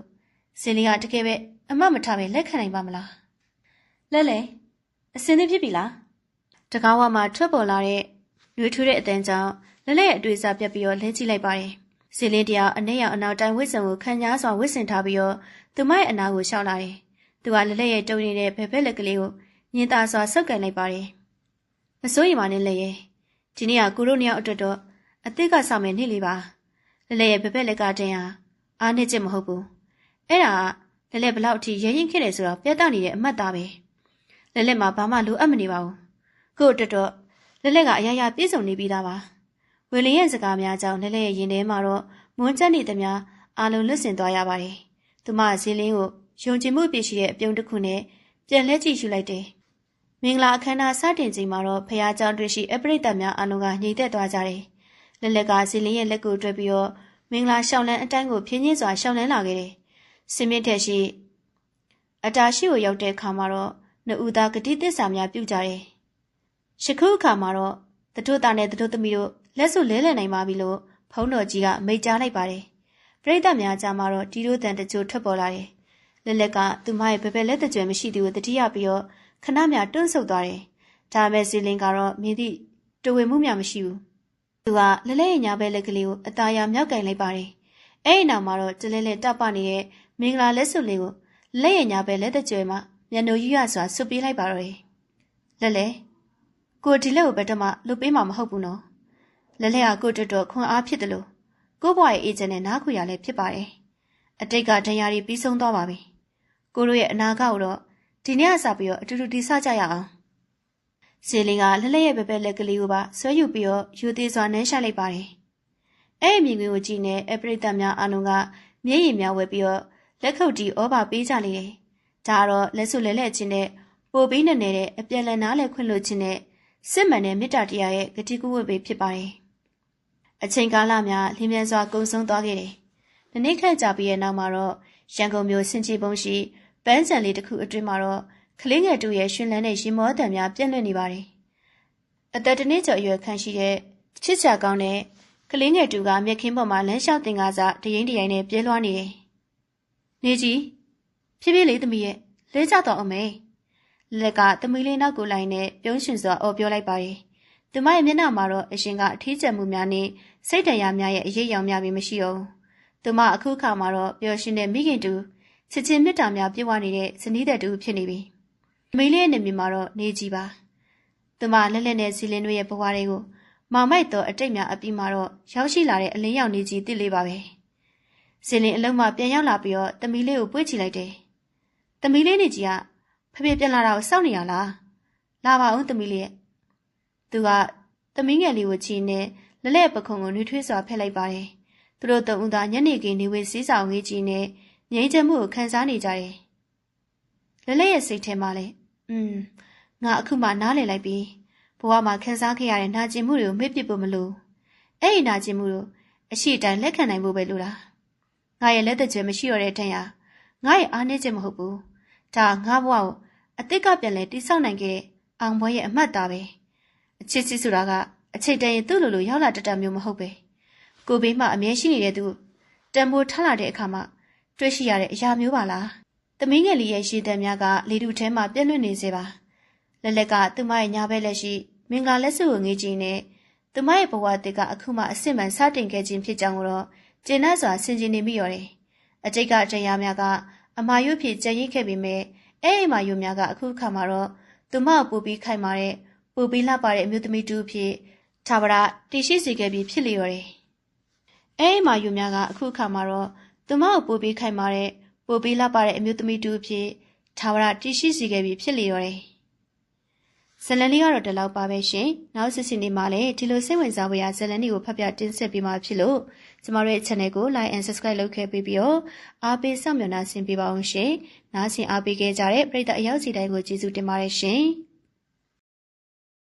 ဇင်လီကတကယ်ပဲအမတ်မထားပဲလက်ခံနိုင်ပါမလားလဲလဲအစင်းသေးဖြစ်ပြီလားတကားဝမှာထွက်ပေါ်လာတဲ့ရွေးထူးတဲ့အတန်းကြောင့်လဲလဲရဲ့အတွေ့အစားပြတ်ပြီးတော့လဲကြည့်လိုက်ပါတယ်ဇင်လင်းတရားအနည်းရောင်အနောက်တိုင်းဝစ်စုံကိုခံညားစွာဝစ်ဆင်ထားပြီးတော့သူမရဲ့အနာကိုရှောက်လာတယ်သူကလဲလဲရဲ့တုံနေတဲ့ဘဲဘက်လက်ကလေးကိုညင်သာစွာဆုပ်ကန်လိုက်ပါတယ်မစိုးရိမ်ပါနဲ့လဲရဲ့ဒီနေ့ကကိုတို့နှစ်ယောက်အတွက်တော့အသစ်ကဆောင်မယ်နေ့လေးပါလဲလဲရဲ့ဘဲဘက်လက်ကတည်းကအားနည်းချက်မဟုတ်ဘူးအဲ့ဒါကလဲလဲဘလောက်အထိရဲရင်ခဲ့တယ်ဆိုတော့ပြတ်တနေတဲ့အမှတ်သားပဲလဲလဲမှာဘာမှလိုအပ်မနေပါဘူးကို့အတွက်တော့လဲလဲကအရာရာပြည့်စုံနေပြီးသားပါဝေလင်းရဲ့စကားများကြောင့်လဲလဲရဲ့ရင်ထဲမှာတော့မွန်းကျက်နေသမျှအားလုံးလွတ်ဆင်သွားရပါတယ်သူမဇီလင်းကိုယုံကြည်မှုပြည့်ရှိတဲ့အပြုံးတစ်ခုနဲ့ပြန်လဲကြည့်ရှုလိုက်တယ်မင်္ဂလာအခမ်းအနားစတင်ချိန်မှာတော့ဖခင်ကျောင်းတွေ့ရှိအပရိသတ်များအားလုံးကညီသက်သွားကြတယ်လက်လက်ကဇီလင်းရဲ့လက်ကိုတွေ့ပြီးတော့မင်္ဂလာရှောင်းလန်းအတိုင်းကိုဖြင်းချင်းစွာရှောင်းလန်းလာခဲ့တယ်စင်မြင့်ထက်ရှိအတာရှိကိုရောက်တဲ့အခါမှာတော့နှစ်ဦးသားဂတိသစ္စာများပြုကြတယ်ရှခုအခါမှာတော့တတို့သားနဲ့တတို့သမီးတို့လက်စွပ်လဲလှယ်နိုင်ပါပြီလို့ဖုံးတော်ကြီးကမိန့်ကြားလိုက်ပါတယ်ပရိသတ်များကြားမှာတော့တီတို့တန်တချို့ထွက်ပေါ်လာတယ်လက်လက်ကသူမရဲ့ဘယ်ဘက်လက်တကြွယ်မရှိသူကိုတတိယပြီးတော့ခဏများတွန့်ဆုတ်သွားတယ်ဒါပေမဲ့ဇီလင်ကတော့မင်းသည့်တဝေမှုများမရှိဘူး သူကလဲလဲညာဘက်လက်ကလေးကိုအသားရမြောက်ကင်လိုက်ပါတယ်။အဲ့ဒီနောက်မှာတော့တလဲလဲတောက်ပနေတဲ့မင်္ဂလာလက်စွပ်လေးကိုလက်ရညာဘက်လက်တကြွယ်မှာမျက်နှာရွရစွာဆွပေးလိုက်ပါတော့တယ်။လဲကိုဒီလက်ကိုဘယ်တော့မှလွတ်ပေးမှာမဟုတ်ဘူးနော်။လဲကကိုတော်တော်ခွန်အားဖြစ်တယ်လို့ကိုဘွားရဲ့အေဂျင့်နဲ့နားခွေရလဲဖြစ်ပါတယ်။အတိတ်ကဒဏ်ရာတွေပြီးဆုံးသွားပါပြီ။ကိုတို့ရဲ့အနာဂတ်ကိုတော့ဒီနေ့အစပြီးတော့အတူတူတည်ဆောက်ကြရအောင်။ဇေလင်ကလဲရဲ့ဘက်ဘက်လက်ကလေးကိုပါဆွဲယူပြီးတော့ယူသေးစွာနှမ်းရှာလိုက်ပါတယ်။အဲ့ဒီမြင်ကွင်းကိုကြည့်နေအပရိသတ်များအားလုံးကမျက်ရည်များဝဲပြီးတော့လက်ခုပ်တီးဩဘာပေးကြလေတယ်။ဒါကတော့လက်စွပ်လဲလက်ချင်းနဲ့ပိုပြီးနေနေတဲ့အပြန်လည်နားလဲခွင့်လို့ချင်းနဲ့စစ်မှန်တဲ့မေတ္တာတရားရဲ့ဂတိကူဝတ်ပဲဖြစ်ပါတယ်။အချိန်ကာလများလင်းမြန်စွာကုန်ဆုံးသွားခဲ့တယ်။ဒီနေ့ခန့်ကြာပြီးတဲ့နောက်မှာတော့ရန်ကုန်မြို့စင်ချီပုံရှိပန်းချံလေးတစ်ခုအတွင်းမှာတော့ကလေးငယ်တူရဲ့ရှင်လန်းတဲ့ရင်မောတံများပြန့်လွင့်နေပါတယ်။အသက်တစ်နှစ်ကျော်အရွယ်ခန့်ရှိတဲ့ချစ်ချာကောင်းတဲ့ကလေးငယ်တူကမြက်ခင်းပေါ်မှာလမ်းလျှောက်တင်ကားစားတရင်တရိုင်နဲ့ပြေးလွှားနေတယ်။နေကြီးဖြည်းဖြည်းလေးသမီးရဲ့လဲကျတော့အမေလက်ကသမီးလေးနောက်ကိုလိုက်နဲ့ပြုံးရှင်စွာအော်ပြောလိုက်ပါတယ်။သူမရဲ့မျက်နှာမှာတော့အရှင်ကအထီးကျန်မှုများနဲ့စိတ်တရားများရဲ့အရေးရောင်များပြီးမရှိအောင်သူမအခုခါမှာတော့ပျော်ရွှင်တဲ့မိခင်တူချစ်ချင်းမေတ္တာများပြည့်ဝနေတဲ့ဇနီးတဲ့တူဖြစ်နေပြီ။သမီးလေးရဲ့နေမြေမှာတော့နေကြီးပါ။သူမလက်လက်နဲ့ဇီလင်းတို့ရဲ့ဘဝတွေကိုမောင်မိုက်သောအတိတ်များအပြီးမှာတော့ရောက်ရှိလာတဲ့အလင်းရောင်နေကြီးတစ်လေးပါပဲ။ဇီလင်းအလုံးမှပြန်ရောက်လာပြီးတော့သမီးလေးကိုပွေ့ချလိုက်တယ်။သမီးလေးနေကြီးကဖေဖေပြန်လာတာကိုစောင့်နေရလား။လာပါဦးသမီးလေးရဲ့။သူကသမီးငယ်လေးကိုချီနဲ့လက်လက်ပခုံးကိုနှွေးထွေးစွာဖက်လိုက်ပါတယ်။သူတို့သုံးဦးသားညနေခင်းနေဝေးစည်းဆောင်ငေးကြီးနဲ့ငြိမ်းချမ်းမှုကိုခံစားနေကြတယ်။လက်လက်ရဲ့စိတ်ထဲမှာလည်းငါအခုမှနားလည်လိုက်ပြီ။ဘဝမှာခံစားခဲ့ရတဲ့နာကျင်မှုတွေကိုမေ့ပစ်ဖို့မလို။အဲ့ဒီနာကျင်မှုကိုအရှိတိုင်းလက်ခံနိုင်ဖို့ပဲလိုတာ။ငါရဲ့လက်သက်ကျွဲမရှိတော့တဲ့ထင်ရငါရဲ့အားနည်းချက်မဟုတ်ဘူး။ဒါငါဘဝကိုအတိတ်ကပြန်လဲတိဆောက်နိုင်ခဲ့တဲ့အောင်ပွဲရဲ့အမှတ်သားပဲ။အချစ်စစ်ဆိုတာကအချိန်တန်ရင်သူ့လိုရောက်လာတတ်မျိုးမဟုတ်ပဲ။ကိုဘေးမှာအမြဲရှိနေတဲ့သူတံပိုးထလာတဲ့အခါမှာတွေ့ရှိရတဲ့အရာမျိုးပါလား။သမီးငယ်လေးရဲ့ရှည်သက်များကလေတူထဲမှာပြည့်လွင့်နေစေပါ။လက်လက်ကသူမရဲ့ညာဘက်လက်ရှိမင်္ဂလာလက်စွပ်ကိုငေးကြည့်နေသူမရဲ့ဘဝတစ်ကအခုမှအစစ်မှန်စတင်ခဲ့ခြင်းဖြစ်ကြောင်းကိုတော့ကျင့်နှံ့စွာဆင်ခြင်နေမိရတယ်။အတိတ်ကတရားများကအမာရွဖြစ်ကြံ့ရစ်ခဲ့ပေမဲ့အဲ့ဒီမာရွများကအခုခါမှာတော့သူမကိုပူပြီးခိုင်မာတဲ့ပူပြီးလှပတဲ့အမျိုးသမီးတူဖြစ်ထာဝရတည်ရှိစေခဲ့ပြီးဖြစ်လျော်တယ်။အဲ့ဒီမာရွများကအခုခါမှာတော့သူမကိုပူပြီးခိုင်မာတဲ့ပူပြီးလှပတဲ့အမျိုးသမီးတူဖြစ်ထာဝရတည်ရှိစေခဲ့ပြီးဖြစ်လျော်တယ်။ဇလန်လေးကတော့ဒီလောက်ပါပဲရှင်။နောက်စစ်စစ်နေမှာလည်းဒီလိုစိတ်ဝင်စားဖို့ရဇလန်လေးကိုဖတ်ပြတင်ဆက်ပေးမှာဖြစ်လို့ကျမတို့ရဲ့ channel ကို like and subscribe လုပ်ခဲ့ပြီးတော့အားပေးစောင့်မျှော်နှာဆင်ပေးပါအောင်ရှင်။နားဆင်အားပေးခဲ့ကြတဲ့ပရိသတ်အယောက်စီတိုင်းကိုကျေးဇူးတင်ပါတယ်ရှင်။